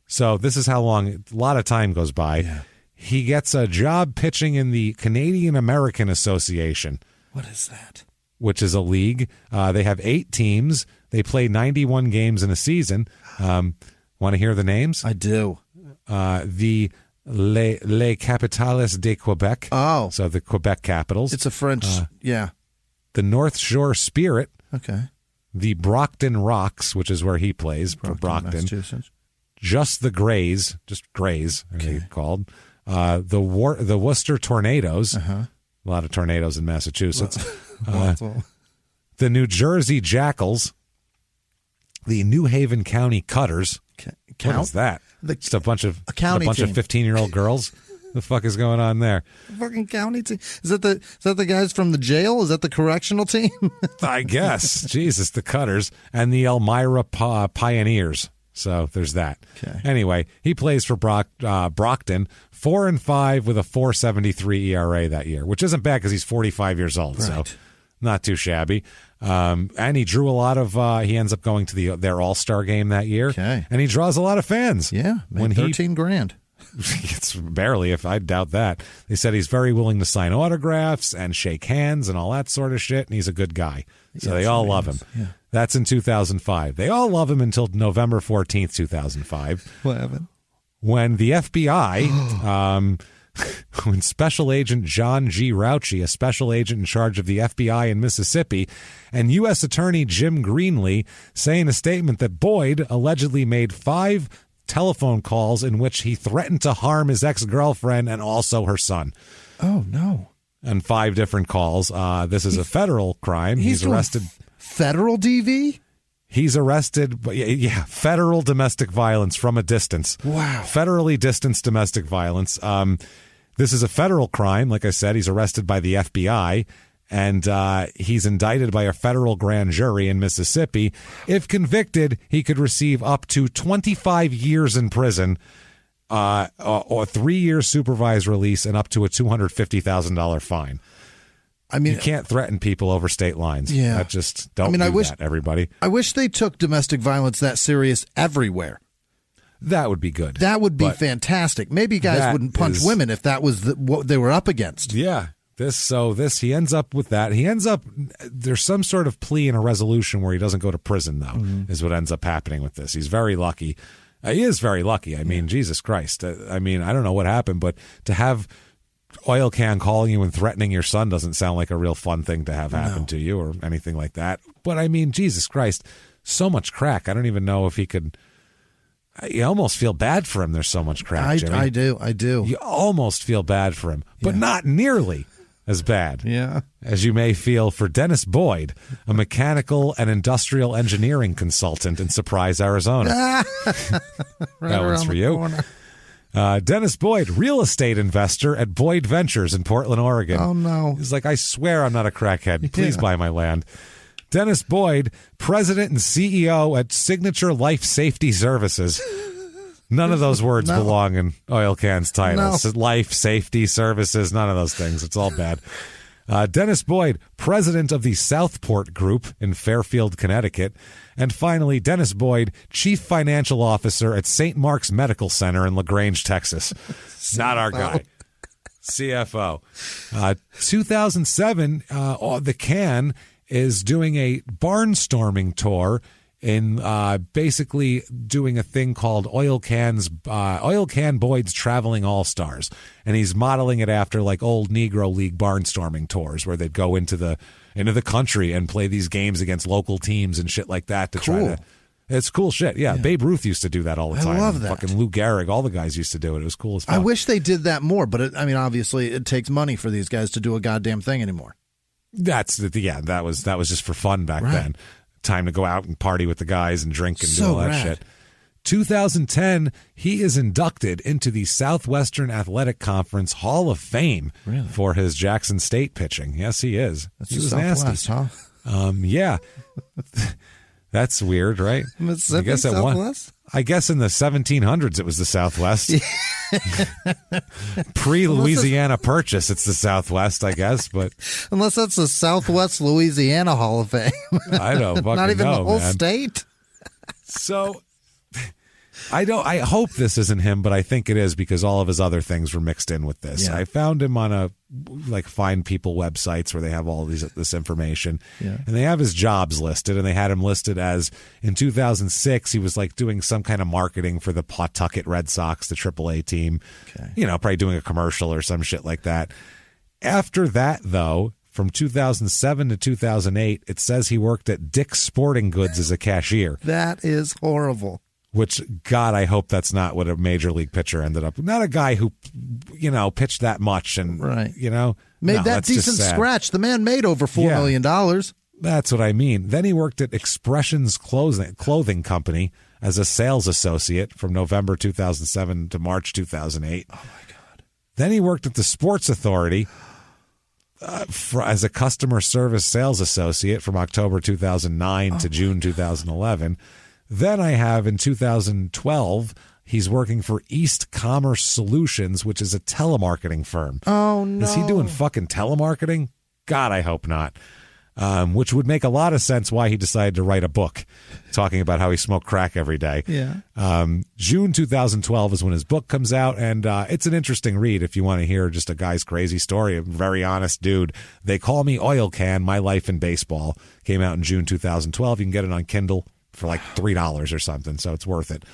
so this is how long, a lot of time goes by. Yeah. He gets a job pitching in the Canadian American Association. What is that? Which is a league. They have 8 teams. They play 91 games in a season. Want to hear the names? I do. The Les Capitales de Quebec. Oh. So the Quebec Capitals. It's a French, yeah. The North Shore Spirit. Okay. The Brockton Rocks, which is where he plays, for Brockton. Massachusetts. Just the Grays, just Grays, they're called. The Worcester Tornadoes. Uh-huh. A lot of tornadoes in Massachusetts. The New Jersey Jackals. The New Haven County Cutters. What is that? Just a bunch of 15-year-old girls. The fuck is going on there? Fucking county team. Is that the guys from the jail? Is that the correctional team? I guess. Jesus, the Cutters and the Elmira Pioneers. So there's that. Okay. Anyway, he plays for Brockton, 4-5 with a 4.73 ERA that year, which isn't bad because he's 45 years old. Right. So not too shabby. And he drew a lot of. He ends up going to their All-Star game that year. Okay. And he draws a lot of fans. Yeah, made 13 grand. It's barely, if I doubt that. They said he's very willing to sign autographs and shake hands and all that sort of shit, and he's a good guy. So they all love him. Yeah. That's in 2005. They all love him until November 14th, 2005. What happened? When the FBI, when Special Agent John G. Rouchy, a special agent in charge of the FBI in Mississippi, and U.S. Attorney Jim Greenlee say in a statement that Boyd allegedly made 5 telephone calls in which he threatened to harm his ex-girlfriend and also her son. Oh, no. And 5 different calls. This is a federal crime. He's arrested. Federal DV? He's arrested. Yeah, federal domestic violence from a distance. Wow. Federally distanced domestic violence. This is a federal crime. Like I said, he's arrested by the FBI. And he's indicted by a federal grand jury in Mississippi. If convicted, he could receive up to 25 years in prison, or 3 years supervised release, and up to a $250,000 fine. I mean, you can't threaten people over state lines. Yeah, that just don't. Do that, everybody. I wish they took domestic violence that serious everywhere. That would be good. That would be fantastic. Maybe guys wouldn't punch women if that was what they were up against. Yeah. He ends up with that. There's some sort of plea and a resolution where he doesn't go to prison, though, is what ends up happening with this. He's very lucky. He is very lucky. I mean, Jesus Christ. I don't know what happened, but to have Oil Can calling you and threatening your son doesn't sound like a real fun thing to have happen to you or anything like that. But I mean, Jesus Christ, so much crack. I don't even know if he could. You almost feel bad for him. There's so much crack, Jimmy. I do. You almost feel bad for him, but not nearly as bad as you may feel for Dennis Boyd, a mechanical and industrial engineering consultant in Surprise, Arizona. Right, that one's for you. Dennis Boyd, real estate investor at Boyd Ventures in Portland, Oregon. Oh, no. He's like, I swear I'm not a crackhead. Please buy my land. Dennis Boyd, president and CEO at Signature Life Safety Services. None of those words belong in Oil Can's titles. No. Life, safety, services, none of those things. It's all bad. Dennis Boyd, president of the Southport Group in Fairfield, Connecticut. And finally, Dennis Boyd, chief financial officer at St. Mark's Medical Center in LaGrange, Texas. Not our guy. CFO. 2007, the Can is doing a barnstorming tour in basically doing a thing called Oil Can Boyd's Traveling All-Stars. And he's modeling it after like old Negro League barnstorming tours where they'd go into the country and play these games against local teams and shit like that to try to. It's cool shit. Yeah, Babe Ruth used to do that all the time. I love that. Fucking Lou Gehrig, all the guys used to do it. It was cool as fuck. I wish they did that more, but obviously it takes money for these guys to do a goddamn thing anymore. That was just for fun back then. Time to go out and party with the guys and drink and do all that shit. 2010, he is inducted into the Southwestern Athletic Conference Hall of Fame for his Jackson State pitching. Yes, he is. That's he was nasty, huh? Yeah. That's weird, right? Mississippi, Southwest? I guess in the 1700s it was the Southwest. Pre-Louisiana Purchase, it's the Southwest, I guess. But unless that's the Southwest Louisiana Hall of Fame. I don't fucking know, Not even the whole man. state. So I hope this isn't him, but I think it is because all of his other things were mixed in with this. Yeah. I found him on Find People websites where they have all this information. Yeah. And they have his jobs listed, and they had him listed as in 2006 he was like doing some kind of marketing for the Pawtucket Red Sox, the AAA team. Okay. Probably doing a commercial or some shit like that. After that, though, from 2007 to 2008, it says he worked at Dick's Sporting Goods as a cashier. That is horrible. Which, God, I hope that's not what a major league pitcher ended up. Not a guy who, pitched that much and, made that decent scratch. The man made over $4 million. That's what I mean. Then he worked at Expressions Clothing Company as a sales associate from November 2007 to March 2008. Oh, my God. Then he worked at the Sports Authority as a customer service sales associate from October 2009 to June 2011. Then I have in 2012, he's working for East Commerce Solutions, which is a telemarketing firm. Oh, no. Is he doing fucking telemarketing? God, I hope not. Which would make a lot of sense why he decided to write a book talking about how he smoked crack every day. Yeah. June 2012 is when his book comes out, and it's an interesting read if you want to hear just a guy's crazy story. A very honest dude. They Call Me Oil Can, My Life in Baseball. Came out in June 2012. You can get it on Kindle for like $3 or something, so it's worth it.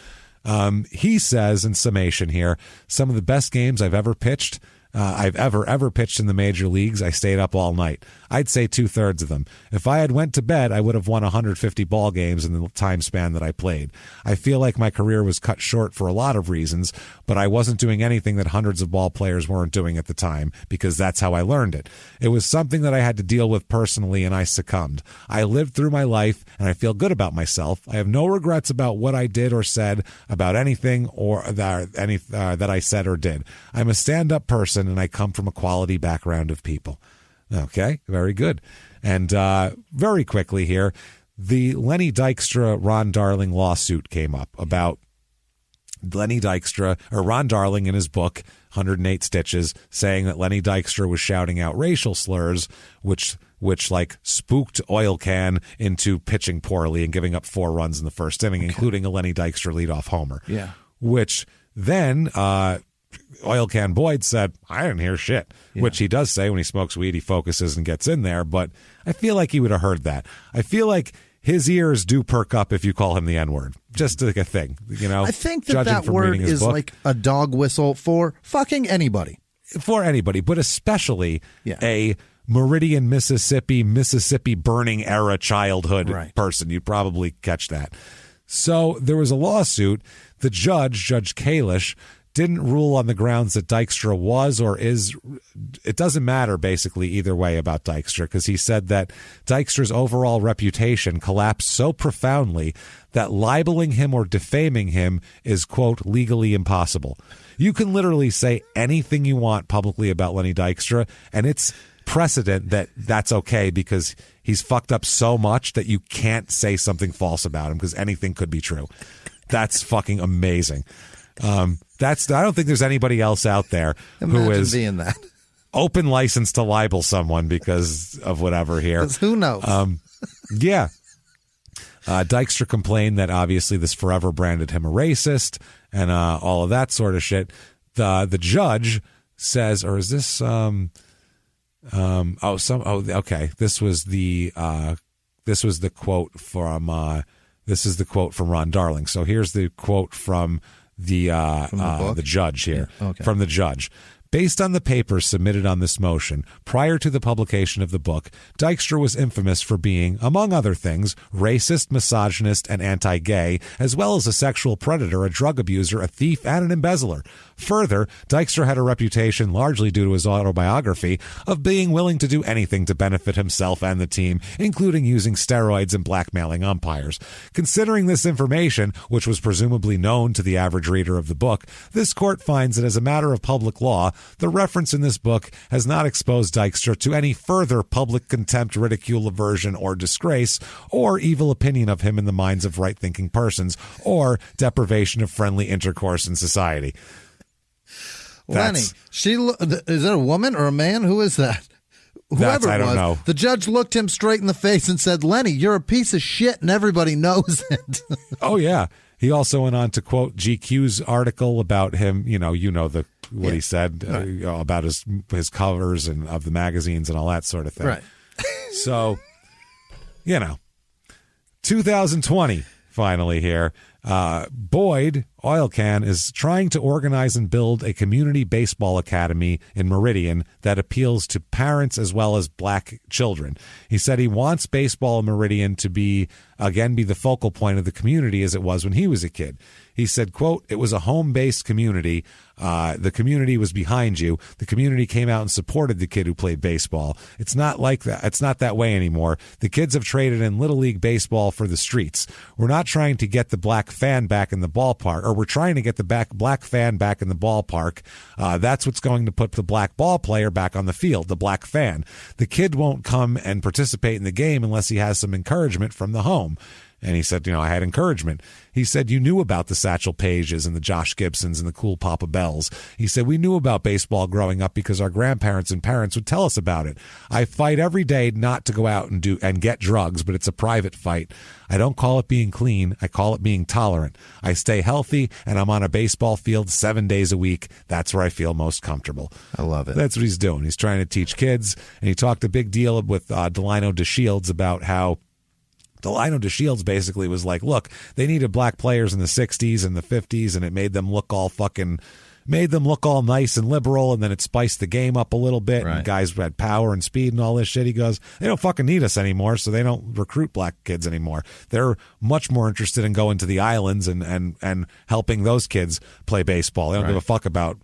He says in summation here, some of the best games I've ever pitched, I've ever pitched in the major leagues, I stayed up all night. I'd say 2/3 of them. If I had went to bed, I would have won 150 ball games in the time span that I played. I feel like my career was cut short for a lot of reasons, but I wasn't doing anything that hundreds of ball players weren't doing at the time because that's how I learned it. It was something that I had to deal with personally, and I succumbed. I lived through my life, and I feel good about myself. I have no regrets about what I did or said about anything or that I said or did. I'm a stand-up person, and I come from a quality background of people. Okay, very good. And very quickly here, the Lenny Dykstra Ron Darling lawsuit came up about Lenny Dykstra, or Ron Darling in his book, 108 Stitches, saying that Lenny Dykstra was shouting out racial slurs, which like spooked Oil Can into pitching poorly and giving up 4 runs in the first inning, including a Lenny Dykstra leadoff homer. Yeah. Which then Oil Can Boyd said, I didn't hear shit, which he does say when he smokes weed, he focuses and gets in there. But I feel like he would have heard that. I feel like his ears do perk up if you call him the N-word. Just like a thing, I think that word is like a dog whistle for fucking anybody. For anybody, but especially a Meridian, Mississippi burning era childhood person. You'd probably catch that. So there was a lawsuit. The Judge Kalish, didn't rule on the grounds that Dykstra was or is. It doesn't matter basically either way about Dykstra, because he said that Dykstra's overall reputation collapsed so profoundly that libeling him or defaming him is, quote, legally impossible. You can literally say anything you want publicly about Lenny Dykstra, and it's precedent that that's okay because he's fucked up so much that you can't say something false about him because anything could be true. That's fucking amazing. I don't think there's anybody else out there who is being that open license to libel someone because of whatever here. Who knows? Yeah. Dykstra complained that obviously this forever branded him a racist and all of that sort of shit. The judge says, or is this okay. This was the quote from This is the quote from Ron Darling. So here's the quote from the judge here. Yeah. Okay. From the judge. Based on the papers submitted on this motion, prior to the publication of the book, Dykstra was infamous for being, among other things, racist, misogynist, and anti-gay, as well as a sexual predator, a drug abuser, a thief, and an embezzler. Further, Dykstra had a reputation, largely due to his autobiography, of being willing to do anything to benefit himself and the team, including using steroids and blackmailing umpires. Considering this information, which was presumably known to the average reader of the book, this court finds that as a matter of public law, the reference in this book has not exposed Dykstra to any further public contempt, ridicule, aversion, or disgrace, or evil opinion of him in the minds of right-thinking persons, or deprivation of friendly intercourse in society. Lenny, is that a woman or a man? Who is that? Whoever I don't know. The judge looked him straight in the face and said, Lenny, you're a piece of shit, and everybody knows it. Oh, yeah. He also went on to quote GQ's article about him, what he said about his covers and of the magazines and all that sort of thing. Right. So, 2020, finally here, Boyd, Oil Can, is trying to organize and build a community baseball academy in Meridian that appeals to parents as well as black children. He said he wants baseball in Meridian to be the focal point of the community as it was when he was a kid. He said, quote, "It was a home-based community. The community was behind you. The community came out and supported the kid who played baseball. It's not like that. It's not that way anymore. The kids have traded in Little League baseball for the streets. We're not trying to get the black fan back in the ballpark, or we're trying to get the black fan back in the ballpark. That's what's going to put the black ball player back on the field, the black fan. The kid won't come and participate in the game unless he has some encouragement from the home." And he said, I had encouragement. He said, you knew about the Satchel Paiges and the Josh Gibsons and the cool Papa Bells. He said, we knew about baseball growing up because our grandparents and parents would tell us about it. I fight every day not to go out and get drugs, but it's a private fight. I don't call it being clean. I call it being tolerant. I stay healthy, and I'm on a baseball field 7 days a week. That's where I feel most comfortable. I love it. That's what he's doing. He's trying to teach kids, and he talked a big deal with Delino DeShields about how Delino DeShields basically was like, look, they needed black players in the 60s and the 50s, and it made them look all nice and liberal, and then it spiced the game up a little bit, right. And guys had power and speed and all this shit. He goes, they don't fucking need us anymore, so they don't recruit black kids anymore. They're much more interested in going to the islands and helping those kids play baseball. They don't give a fuck about,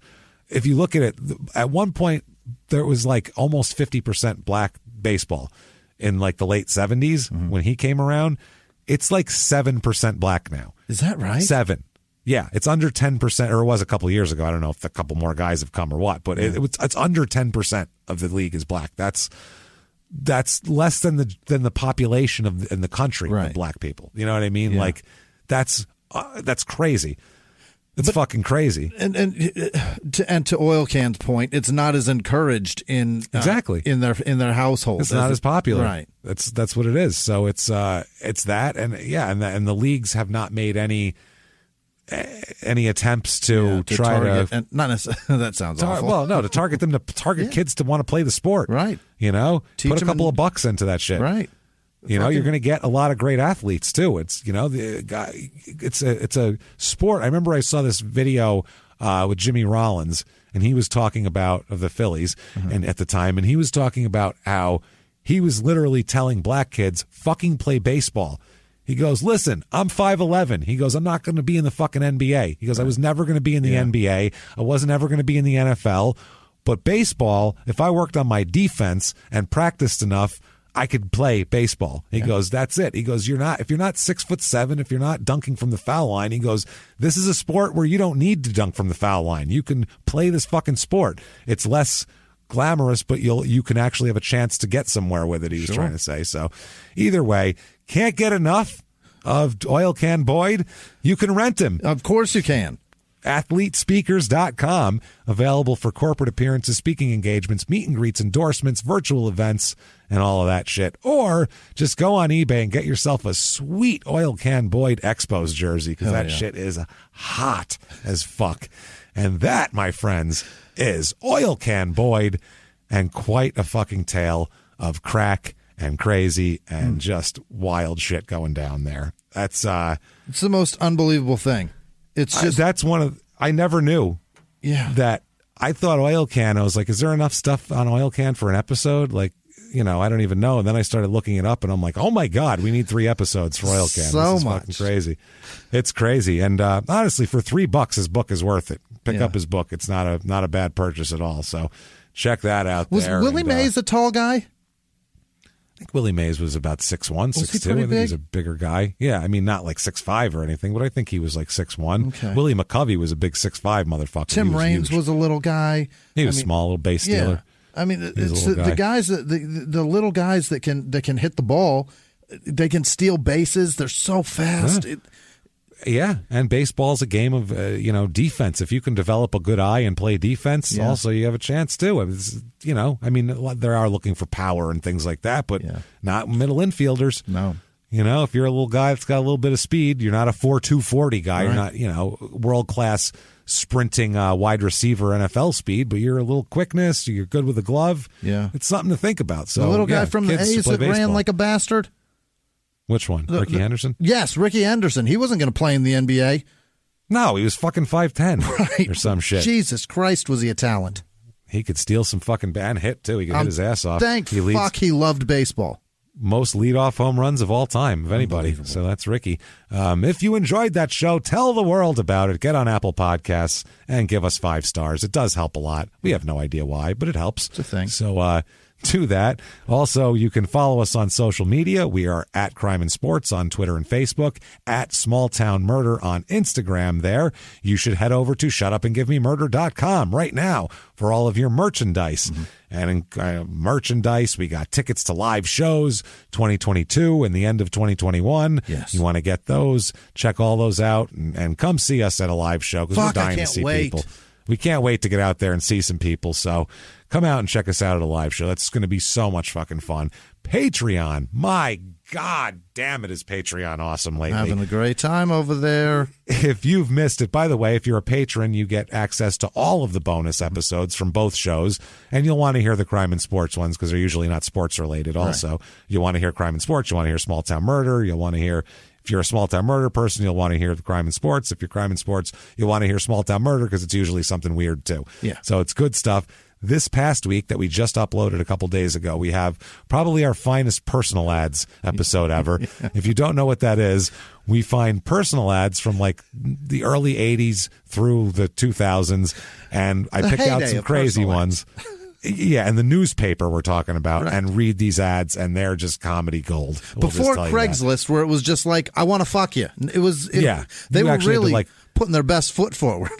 if you look at it, at one point, there was like almost 50% black baseball. In like the late 70s, when he came around, it's like 7% black now. Is that right? 7. Yeah, it's under 10%, or it was a couple of years ago. I don't know if a couple more guys have come or what, but it's under 10% of the league is black. That's less than the population in the country of black people. You know what I mean? Yeah. Like that's crazy. It's fucking crazy. And to Oil Can's point, it's not as encouraged in their household. It's not as popular. Right. That's what it is. So it's that, and the leagues have not made any attempts to try target, to, and not necessarily, that sounds awful. Well, no, to target them, to target kids to want to play the sport. Right. Put a couple of bucks into that shit. Right. You're going to get a lot of great athletes too. It's it's a sport. I remember I saw this video with Jimmy Rollins, and he was talking about of the Phillies, and at the time, and he was talking about how he was literally telling black kids, "Fucking play baseball." He goes, "Listen, I'm 5'11". He goes, "I'm not going to be in the fucking NBA." He goes, "I was never going to be in the NBA. I wasn't ever going to be in the NFL, but baseball. If I worked on my defense and practiced enough, I could play baseball." He goes, "That's it." He goes, if you're not 6'7", if you're not dunking from the foul line, he goes, "This is a sport where you don't need to dunk from the foul line. You can play this fucking sport. It's less glamorous, but you can actually have a chance to get somewhere with it," he was trying to say. So either way, can't get enough of Oil Can Boyd. You can rent him. Of course you can. AthleteSpeakers.com, available for corporate appearances, speaking engagements, meet and greets, endorsements, virtual events, and all of that shit. Or just go on eBay and get yourself a sweet Oil Can Boyd Expos jersey, because that shit is hot as fuck. And that, my friends, is Oil Can Boyd, and quite a fucking tale of crack and crazy and just wild shit going down there. That's it's the most unbelievable thing. It's just that's one of I never knew. Yeah. That I thought Oil Can. I was like, is there enough stuff on Oil Can for an episode? Like, I don't even know. And then I started looking it up, and I'm like, oh my God, we need 3 episodes for Oil Can. So this is much. fucking crazy. It's crazy. And honestly, for $3, his book is worth it. Pick up his book. It's not a bad purchase at all. So check that out. Was Willie Mays a tall guy? I think Willie Mays was about 6'1", 6'2". I think he's a bigger guy. Yeah, I mean, not like 6'5" or anything, but I think he was like 6'1". Okay. Willie McCovey was a big 6'5" motherfucker. Tim Raines was a little guy. He was small, little base stealer. I mean, it's the guys that the little guys that can hit the ball. They can steal bases. They're so fast. Yeah, and baseball's a game of defense. If you can develop a good eye and play defense, also you have a chance too. I mean, they are looking for power and things like that, but not middle infielders. No. If you're a little guy that's got a little bit of speed, you're not a 4.2 40 guy. Right. You're not, world class sprinting wide receiver NFL speed, but you're a little quickness. You're good with a glove. Yeah, it's something to think about. So the little guy from the A's that ran like a bastard. Which one? Ricky Henderson? Yes, Ricky Henderson. He wasn't going to play in the NBA. No, he was fucking 5'10", right, or some shit. Jesus Christ, was he a talent? He could steal some fucking bad hit too. He could hit his ass off. Thank fuck he loved baseball. Most leadoff home runs of all time, of anybody. So that's Ricky. If you enjoyed that show, tell the world about it. Get on Apple Podcasts and give us 5 stars. It does help a lot. We have no idea why, but it helps. It's a thing. So do that. Also, you can follow us on social media. We are at Crime and Sports on Twitter and Facebook, at Small Town Murder on Instagram there. You should head over to shutupandgivememurder.com right now for all of your merchandise. Mm-hmm. And in merchandise, we got tickets to live shows 2022 and the end of 2021. Yes. You want to get those, check all those out, and come see us at a live show because we're dying to see people. We can't wait to get out there and see some people. So come out and check us out at a live show. That's going to be so much fucking fun. Patreon. My God damn it, is Patreon awesome lately. Having a great time over there. If you've missed it, by the way, if you're a patron, you get access to all of the bonus episodes from both shows. And you'll want to hear the Crime and Sports ones because they're usually not sports related also. Right. You want to hear Crime and Sports. You want to hear Small Town Murder. You'll want to hear... If you're a Small Town Murder person, you'll want to hear the Crime and Sports. If you're Crime and Sports, you'll want to hear Small Town Murder because it's usually something weird too. Yeah. So it's good stuff. This past week that we just uploaded a couple days ago, we have probably our finest personal ads episode ever. Yeah. If you don't know what that is, we find personal ads from like the early 80s through the 2000s, and I pick out some crazy ones. Yeah, and the newspaper we're talking about, right, and read these ads, and they're just comedy gold. Before Craigslist, where it was just like, I want to fuck you. They were really putting their best foot forward.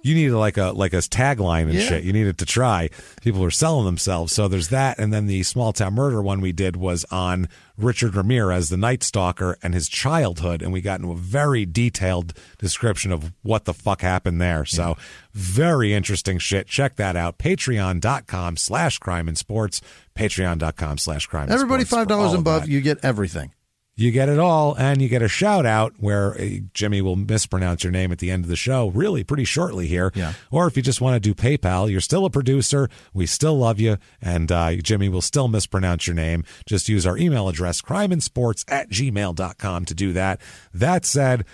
You needed like a tagline and shit. You needed to try. People were selling themselves. So there's that. And then the Small Town Murder one we did was on Richard Ramirez, the Night Stalker, and his childhood. And we got into a very detailed description of what the fuck happened there. So very interesting shit. Check that out. Patreon.com/crimeandsports. Patreon.com/crimeandsports. Everybody $5 and above, you get everything. You get it all, and you get a shout-out where Jimmie will mispronounce your name at the end of the show really pretty shortly here. Yeah. Or if you just want to do PayPal, you're still a producer. We still love you, and Jimmie will still mispronounce your name. Just use our email address, crimeinsports@gmail.com, to do that. That said,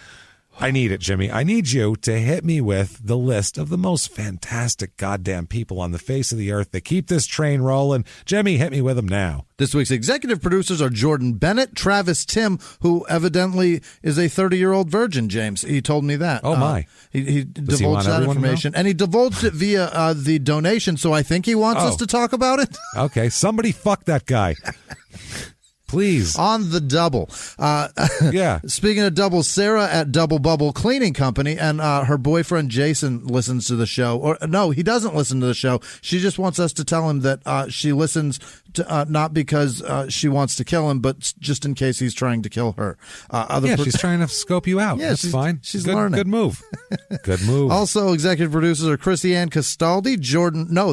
I need it, Jimmie. I need you to hit me with the list of the most fantastic goddamn people on the face of the earth that keep this train rolling. Jimmie, hit me with them now. This week's executive producers are Jordan Bennett, Travis Tim, who evidently is a 30-year-old virgin, James. He told me that. Oh, my. He divulged that information, and he divulged it via the donation, so I think he wants us to talk about it. Okay, somebody fuck that guy. Please. On the double. Yeah. Speaking of doubles, Sarah at Double Bubble Cleaning Company and her boyfriend Jason listens to the show. Or no, he doesn't listen to the show. She just wants us to tell him that she listens to, not because she wants to kill him, but just in case he's trying to kill her. She's trying to scope you out. Yeah, that's fine. She's learning. Good move. Good move. Also, executive producers are Chrissy Ann Castaldi,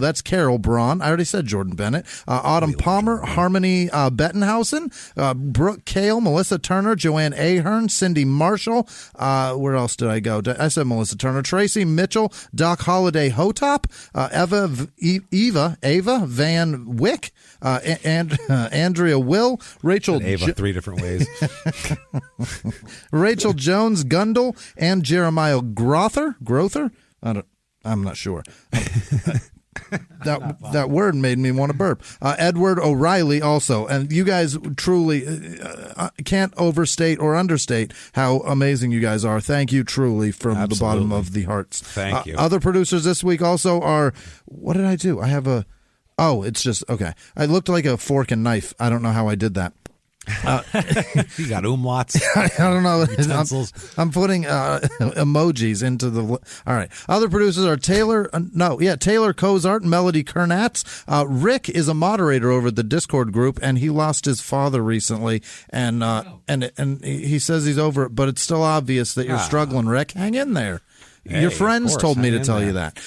that's Carol Braun. I already said Jordan Bennett. Autumn Palmer, Harmony Bettenhausen, Brooke Kale, Melissa Turner, Joanne Ahern, Cindy Marshall. Where else did I go? I said Melissa Turner, Tracy Mitchell, Doc Holiday Hotop, Ava Van Wick, Andrea Will, Rachel Ava 3 different ways. Rachel Jones Gundel, and Jeremiah Grother. I'm not sure. That word made me want to burp. Edward O'Reilly also. And you guys truly can't overstate or understate how amazing you guys are. Thank you truly from the bottom of the hearts. Thank you. Other producers this week also are, what did I do? I have it's just, okay. I looked like a fork and knife. I don't know how I did that. You got umlauts. I don't know. Utensils. I'm putting emojis into the. All right. Other producers are Taylor Cozart and Melody Kernatz. Rick is a moderator over at the Discord group, and he lost his father recently, and he says he's over it, but it's still obvious that you're struggling. Rick, hang in there. Hey, your friends told me to tell you that.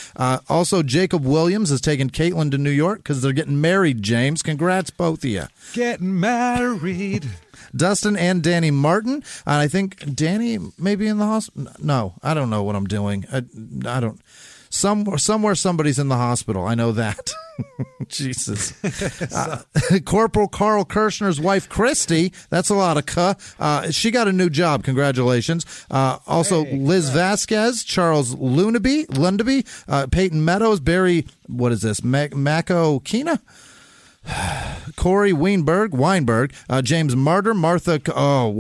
Also, Jacob Williams has taken Caitlin to New York because they're getting married, James. Congrats, both of you. Getting married. Dustin and Danny Martin. And I think Danny may be in the hospital. No, I don't know what I'm doing. I don't. Somewhere somebody's in the hospital. I know that. Jesus. Corporal Carl Kirshner's wife, Christy. That's a lot of she got a new job. Congratulations. Also, Liz Vasquez, Charles Lundaby, Peyton Meadows, Barry, what is this? Mako Kina? Corey Weinberg, James Martyr, Martha, Capayan,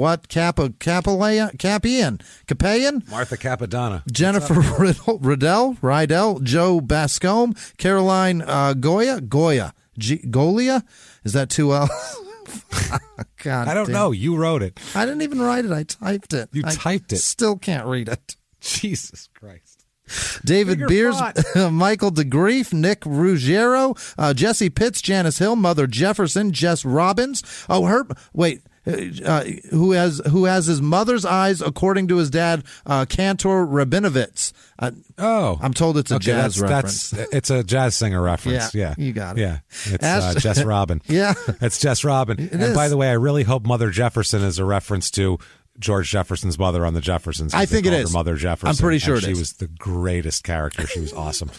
Martha Capadonna, Jennifer Rydell, Joe Bascombe, Caroline Goya, is that 2 L? God, I don't know. You wrote it. I didn't even write it. I typed it. You typed it. Still can't read it. Jesus Christ. David Beers, Michael DeGrief, Nick Ruggiero, Jesse Pitts, Janice Hill, Mother Jefferson, Jess Robbins. Who has his mother's eyes, according to his dad, Cantor Rabinovitz. I'm told it's a jazz reference. It's a jazz singer reference. Yeah, you got it. Yeah, it's Jess Robin. Yeah, it's Jess Robin. And by the way, I really hope Mother Jefferson is a reference to George Jefferson's mother on the Jeffersons. I think it is. Mother Jefferson. I'm pretty sure she was the greatest character. She was awesome.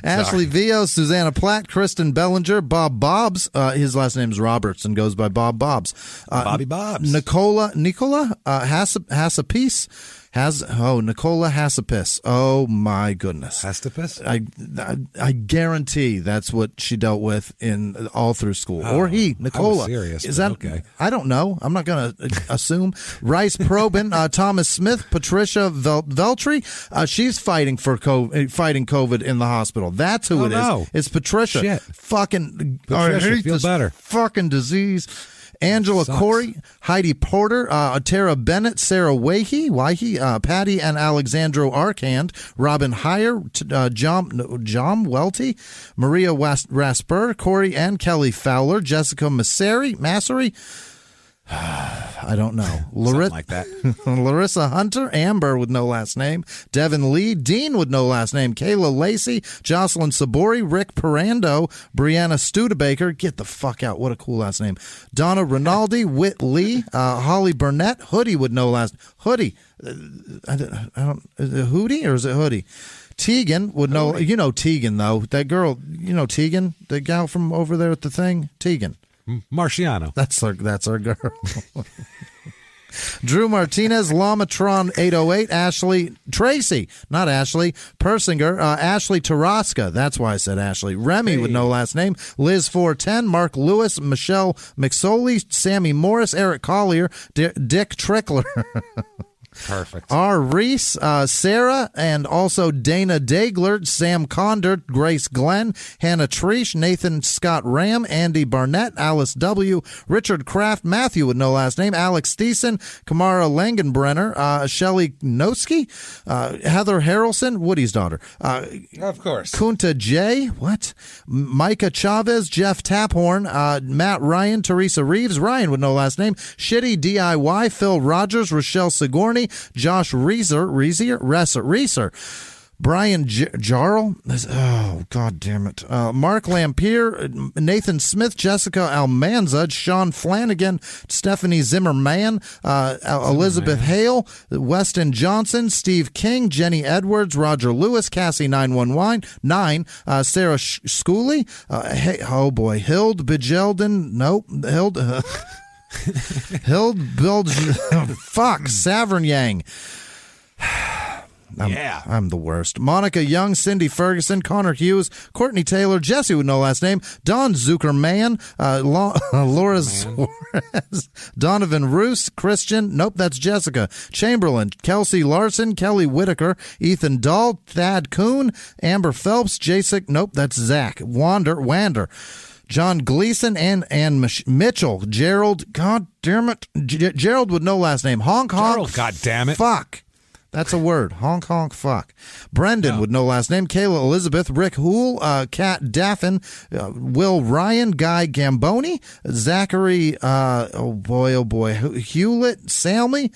Ashley Vio, Susanna Platt, Kristen Bellinger, Bob Bobbs. His last name is Roberts and goes by Bob Bobbs. Bobby Bobbs. Nicola Hassapis. Nicola Hassapis. Oh my goodness. Hastapis? I guarantee that's what she dealt with in all through school. Or he, Nicola. I was serious, is that okay? I don't know. I'm not going to assume. Rice Probin, Thomas Smith, Patricia Veltri. She's fighting COVID in the hospital. That's who it is. It's Patricia. Shit. Fucking Patricia, feel better. Fucking disease. Angela Corey, Heidi Porter, Tara Bennett, Sarah Wahe, Patty and Alexandro Arcand, Robin Heyer, John Welty, Maria Rasper, Corey and Kelly Fowler, Jessica Masseri. I don't know. Something like that. Larissa Hunter, Amber with no last name, Devin Lee, Dean with no last name, Kayla Lacey, Jocelyn Sabori, Rick Perando, Brianna Studebaker, get the fuck out, what a cool last name, Donna Rinaldi, Whit Lee, Holly Burnett, Hoodie with no last Hoodie. I don't is it Hootie or is it Hoodie? Tegan would know. You know Tegan though. That girl, you know Tegan, the gal from over there at the thing. Tegan. Marciano. That's our girl. Drew Martinez, Lamatron 808, not Ashley, Persinger, Ashley Taraska, that's why I said Ashley, Remy with no last name, Liz 410, Mark Lewis, Michelle McSoley, Sammy Morris, Eric Collier, Dick Trickler. Perfect. R. Reese, Sarah, and also Dana Dagler, Sam Condor, Grace Glenn, Hannah Treesh, Nathan Scott Ram, Andy Barnett, Alice W., Richard Kraft, Matthew with no last name, Alex Thiessen, Kamara Langenbrenner, Shelley Noski, Heather Harrelson, Woody's daughter. Of course. Kunta J. Micah Chavez, Jeff Taphorn, Matt Ryan, Teresa Reeves, Ryan with no last name, Shitty DIY, Phil Rogers, Rochelle Sigourney, Josh Reeser, Brian Jarl. Oh, God damn it. Mark Lampier, Nathan Smith, Jessica Almanza, Sean Flanagan, Stephanie Zimmerman, Elizabeth Hale, Weston Johnson, Steve King, Jenny Edwards, Roger Lewis, Cassie 919, Sarah Schooley, Hild Bejelden, nope, Hild Bild, fuck, Savern Yang. I'm the worst. Monica Young, Cindy Ferguson, Connor Hughes, Courtney Taylor, Jesse with no last name, Don Zuckerman, Laura Suarez, Donovan Roos, Christian, nope, that's Jessica, Chamberlain, Kelsey Larson, Kelly Whitaker, Ethan Dahl, Thad Kuhn, Amber Phelps, Jasek, nope, that's Zach, Wander, John Gleason, and Mitchell, Gerald, god damn it, Gerald with no last name, honk, Gerald, god damn it, fuck. That's a word. Honk, honk, fuck. Brendan with no last name. Kayla Elizabeth. Rick Hool. Kat Daffin. Will Ryan. Guy Gamboni. Zachary. Oh boy. Hewlett. Salmi.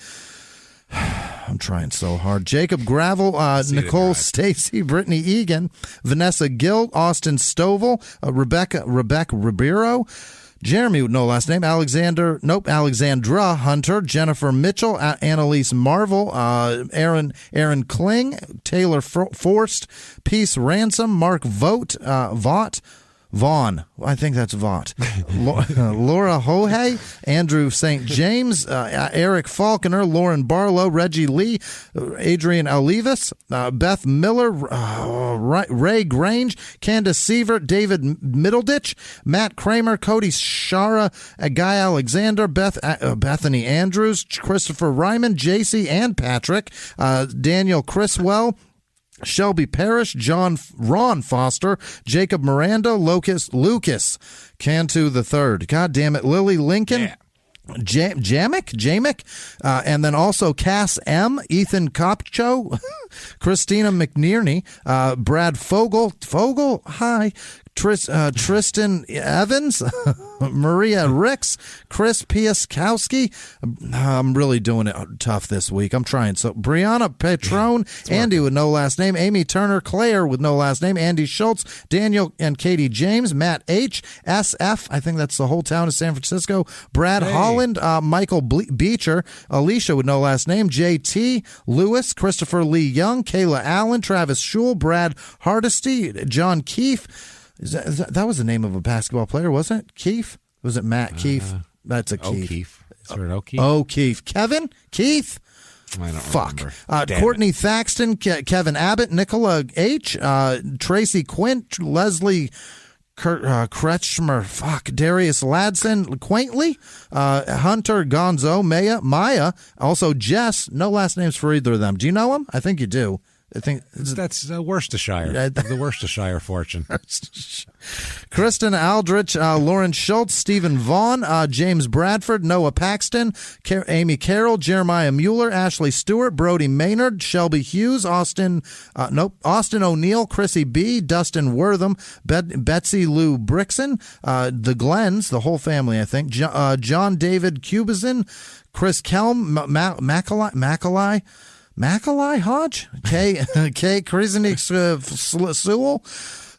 I'm trying so hard. Jacob Gravel. Nicole Stacy. Brittany Egan. Vanessa Gill. Austin Stovall. Rebecca Ribeiro. Jeremy with no last name, Alexandra Hunter, Jennifer Mitchell, Annalise Marvel, Aaron Kling, Taylor Forst, Peace Ransom, Mark Vaughn, I think that's Vaught. Laura Hohe, Andrew St. James, Eric Falconer, Lauren Barlow, Reggie Lee, Adrian Olivas, Beth Miller, Ray Grange, Candace Sievert, David Middleditch, Matt Kramer, Cody Shara, Guy Alexander, Bethany Andrews, Christopher Ryman, JC and Patrick, Daniel Criswell, Shelby Parrish, Ron Foster, Jacob Miranda, Lucas Cantu III. God damn it, Lily Lincoln. Yeah. Jamek, and then also Cass M, Ethan Kopcho, Christina McNearney, Brad Fogel, hi, Tristan Evans, Maria Ricks, Chris Piaskowski. I'm really doing it tough this week. I'm trying. So Brianna Petrone, Andy with no last name, Amy Turner, Claire with no last name, Andy Schultz, Daniel and Katie James, Matt H, SF, I think that's the whole town of San Francisco, Brad Holland, Michael Beecher, Alicia with no last name, JT Lewis, Christopher Lee Young, Kayla Allen, Travis Schul, Brad Hardesty, John Keefe. That was the name of a basketball player, wasn't it? Keefe? Was it Matt Keefe? That's a Keefe. O'Keefe. Is there an O'Keefe? O'Keefe. Kevin? Keith? I don't remember. Courtney Thaxton, Kevin Abbott, Nicola H., Tracy Quint, Leslie Kretschmer, Darius Ladson, Quaintly, Hunter Gonzo, Maya, also Jess. No last names for either of them. Do you know them? I think you do. I think that's Worcestershire. The Worcestershire fortune. Kristen Aldrich, Lauren Schultz, Stephen Vaughn, James Bradford, Noah Paxton, Amy Carroll, Jeremiah Mueller, Ashley Stewart, Brody Maynard, Shelby Hughes, Austin O'Neill, Chrissy B, Dustin Wortham, Betsy Lou Brixon, the Glens, the whole family, I think, John David Cubizin, Chris Kelm, Macaulay Hodge, Kay Krizenik Sewell,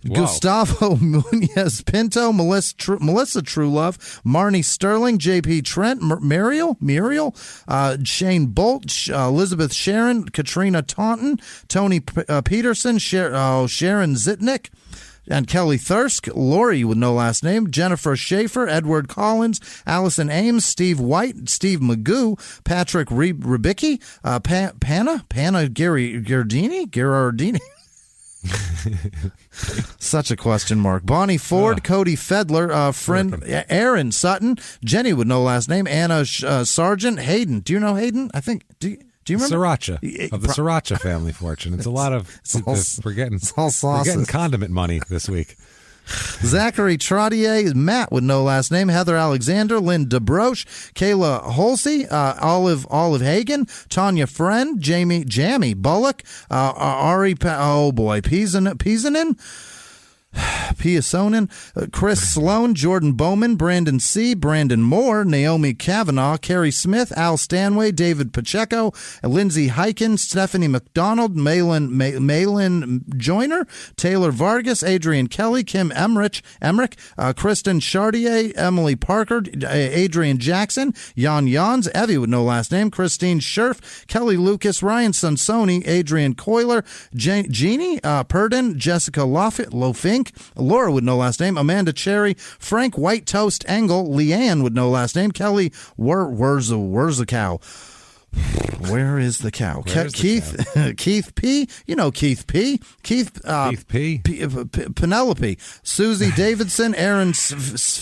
Gustavo Munoz Pinto, Melissa Truelove, Marnie Sterling, JP Trent, Muriel, Shane Bolt, Elizabeth Sharon, Katrina Taunton, Tony Peterson, Sharon Zitnick, and Kelly Thirsk, Lori with no last name, Jennifer Schaefer, Edward Collins, Allison Ames, Steve White, Steve Magoo, Patrick Ribicki, Panna Gerardini. Such a question mark. Bonnie Ford, Cody Fedler, friend Aaron Sutton, Jenny with no last name, Anna Sargent, Hayden. Do you know Hayden? I think. Do you remember? Sriracha, of the Sriracha family fortune. It's a lot of, we're getting condiment money this week. Zachary Trottier, Matt with no last name, Heather Alexander, Lynn DeBroche, Kayla Holsey, Olive Hagen, Tanya Friend, Jamie Bullock, Ari, Pisanen, Piasonen, Chris Sloan, Jordan Bowman, Brandon C., Brandon Moore, Naomi Kavanaugh, Carrie Smith, Al Stanway, David Pacheco, Lindsay Hyken, Stephanie McDonald, Malin Joyner, Taylor Vargas, Adrian Kelly, Kim Emmerich, Kristen Chartier, Emily Parker, Adrian Jackson, Jan Jans, Evie with no last name, Christine Scherf, Kelly Lucas, Ryan Sonsoni, Adrian Coiler, Jeannie Purdon, Jessica Lofink, Laura with no last name, Amanda Cherry, Frank White Toast Engel, Leanne with no last name, Kelly where's the cow? Where is the cow? Keith P. You know Keith P. Keith P. Penelope. Susie Davidson. Aaron Cififos.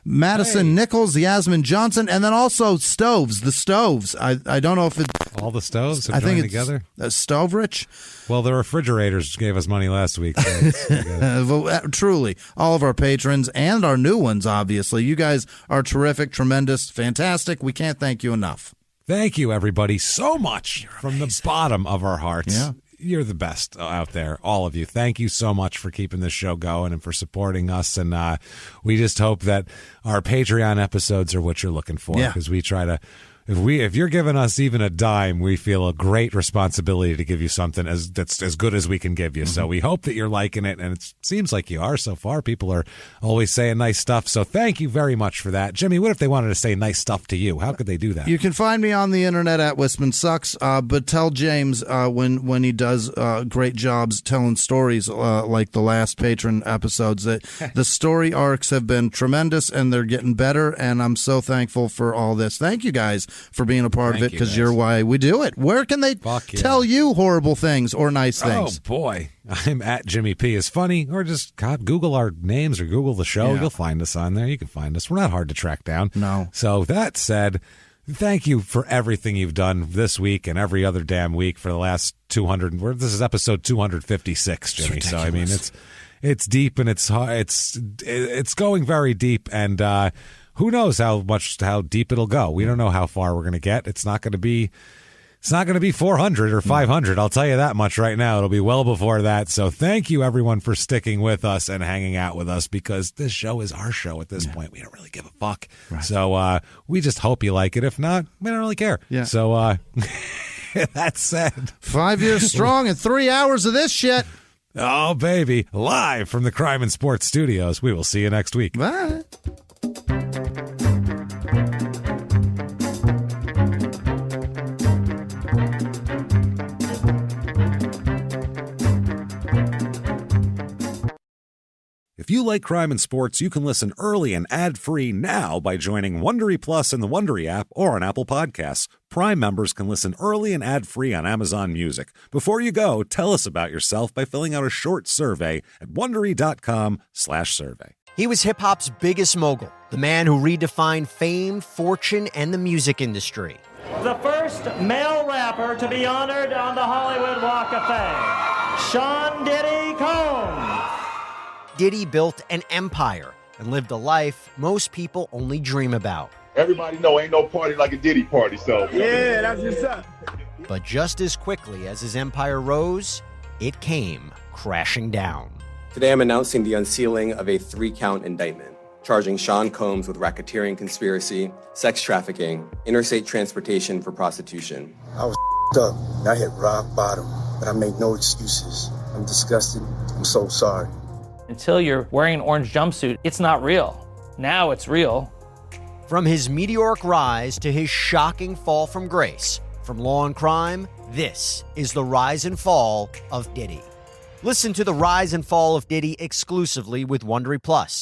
Madison Nichols. Yasmin Johnson. And then also Stoves. The Stoves. I don't know if it... All the Stoves have joined together? Stove Rich. Well, the refrigerators gave us money last week. So truly, all of our patrons and our new ones, obviously. You guys are terrific, tremendous, fantastic. We can't thank you enough. Thank you, everybody, so much from the bottom of our hearts. Yeah. You're the best out there, all of you. Thank you so much for keeping this show going and for supporting us. And we just hope that our Patreon episodes are what you're looking for, because we try to... If you're giving us even a dime, we feel a great responsibility to give you something that's as good as we can give you. Mm-hmm. So we hope that you're liking it, and it seems like you are so far. People are always saying nice stuff, so thank you very much for that. Jimmie, what if they wanted to say nice stuff to you? How could they do that? You can find me on the internet at Whisman Sucks, but tell James when he does great jobs telling stories like the last patron episodes that the story arcs have been tremendous, and they're getting better, and I'm so thankful for all this. Thank you guys for being a part of it, because you're why we do it. Where can they tell you horrible things or nice things? Oh, boy. I'm at Jimmie P is funny, or just Google our names or Google the show. You'll find us on there. You can find us. We're not hard to track down. No. So that said, thank you for everything you've done this week and every other damn week for the last 200. This is episode 256, Jimmie. So, I mean, it's deep, and it's going very deep, and who knows how deep it'll go. We don't know how far we're going to get. It's not going to be 400 or 500. I'll tell you that much right now. It'll be well before that. So thank you, everyone, for sticking with us and hanging out with us, because this show is our show at this point. We don't really give a fuck. Right. So we just hope you like it. If not, we don't really care. Yeah. So that said, 5 years strong and 3 hours of this shit. Oh, baby. Live from the Crime and Sports Studios. We will see you next week. Bye. If you like Crime and Sports, you can listen early and ad-free now by joining Wondery Plus in the Wondery app or on Apple Podcasts. Prime members can listen early and ad-free on Amazon Music. Before you go, tell us about yourself by filling out a short survey at Wondery.com/survey. He was hip-hop's biggest mogul, the man who redefined fame, fortune, and the music industry. The first male rapper to be honored on the Hollywood Walk of Fame, Sean Diddy Combs. Diddy built an empire and lived a life most people only dream about. Everybody know ain't no party like a Diddy party, so. Yeah, that's what's up. But just as quickly as his empire rose, it came crashing down. Today I'm announcing the unsealing of a 3-count indictment, charging Sean Combs with racketeering conspiracy, sex trafficking, interstate transportation for prostitution. I was up. I hit rock bottom, but I made no excuses. I'm disgusted. I'm so sorry. Until you're wearing an orange jumpsuit, it's not real. Now it's real. From his meteoric rise to his shocking fall from grace, from law and crime, this is the rise and fall of Diddy. Listen to the rise and fall of Diddy exclusively with Wondery Plus.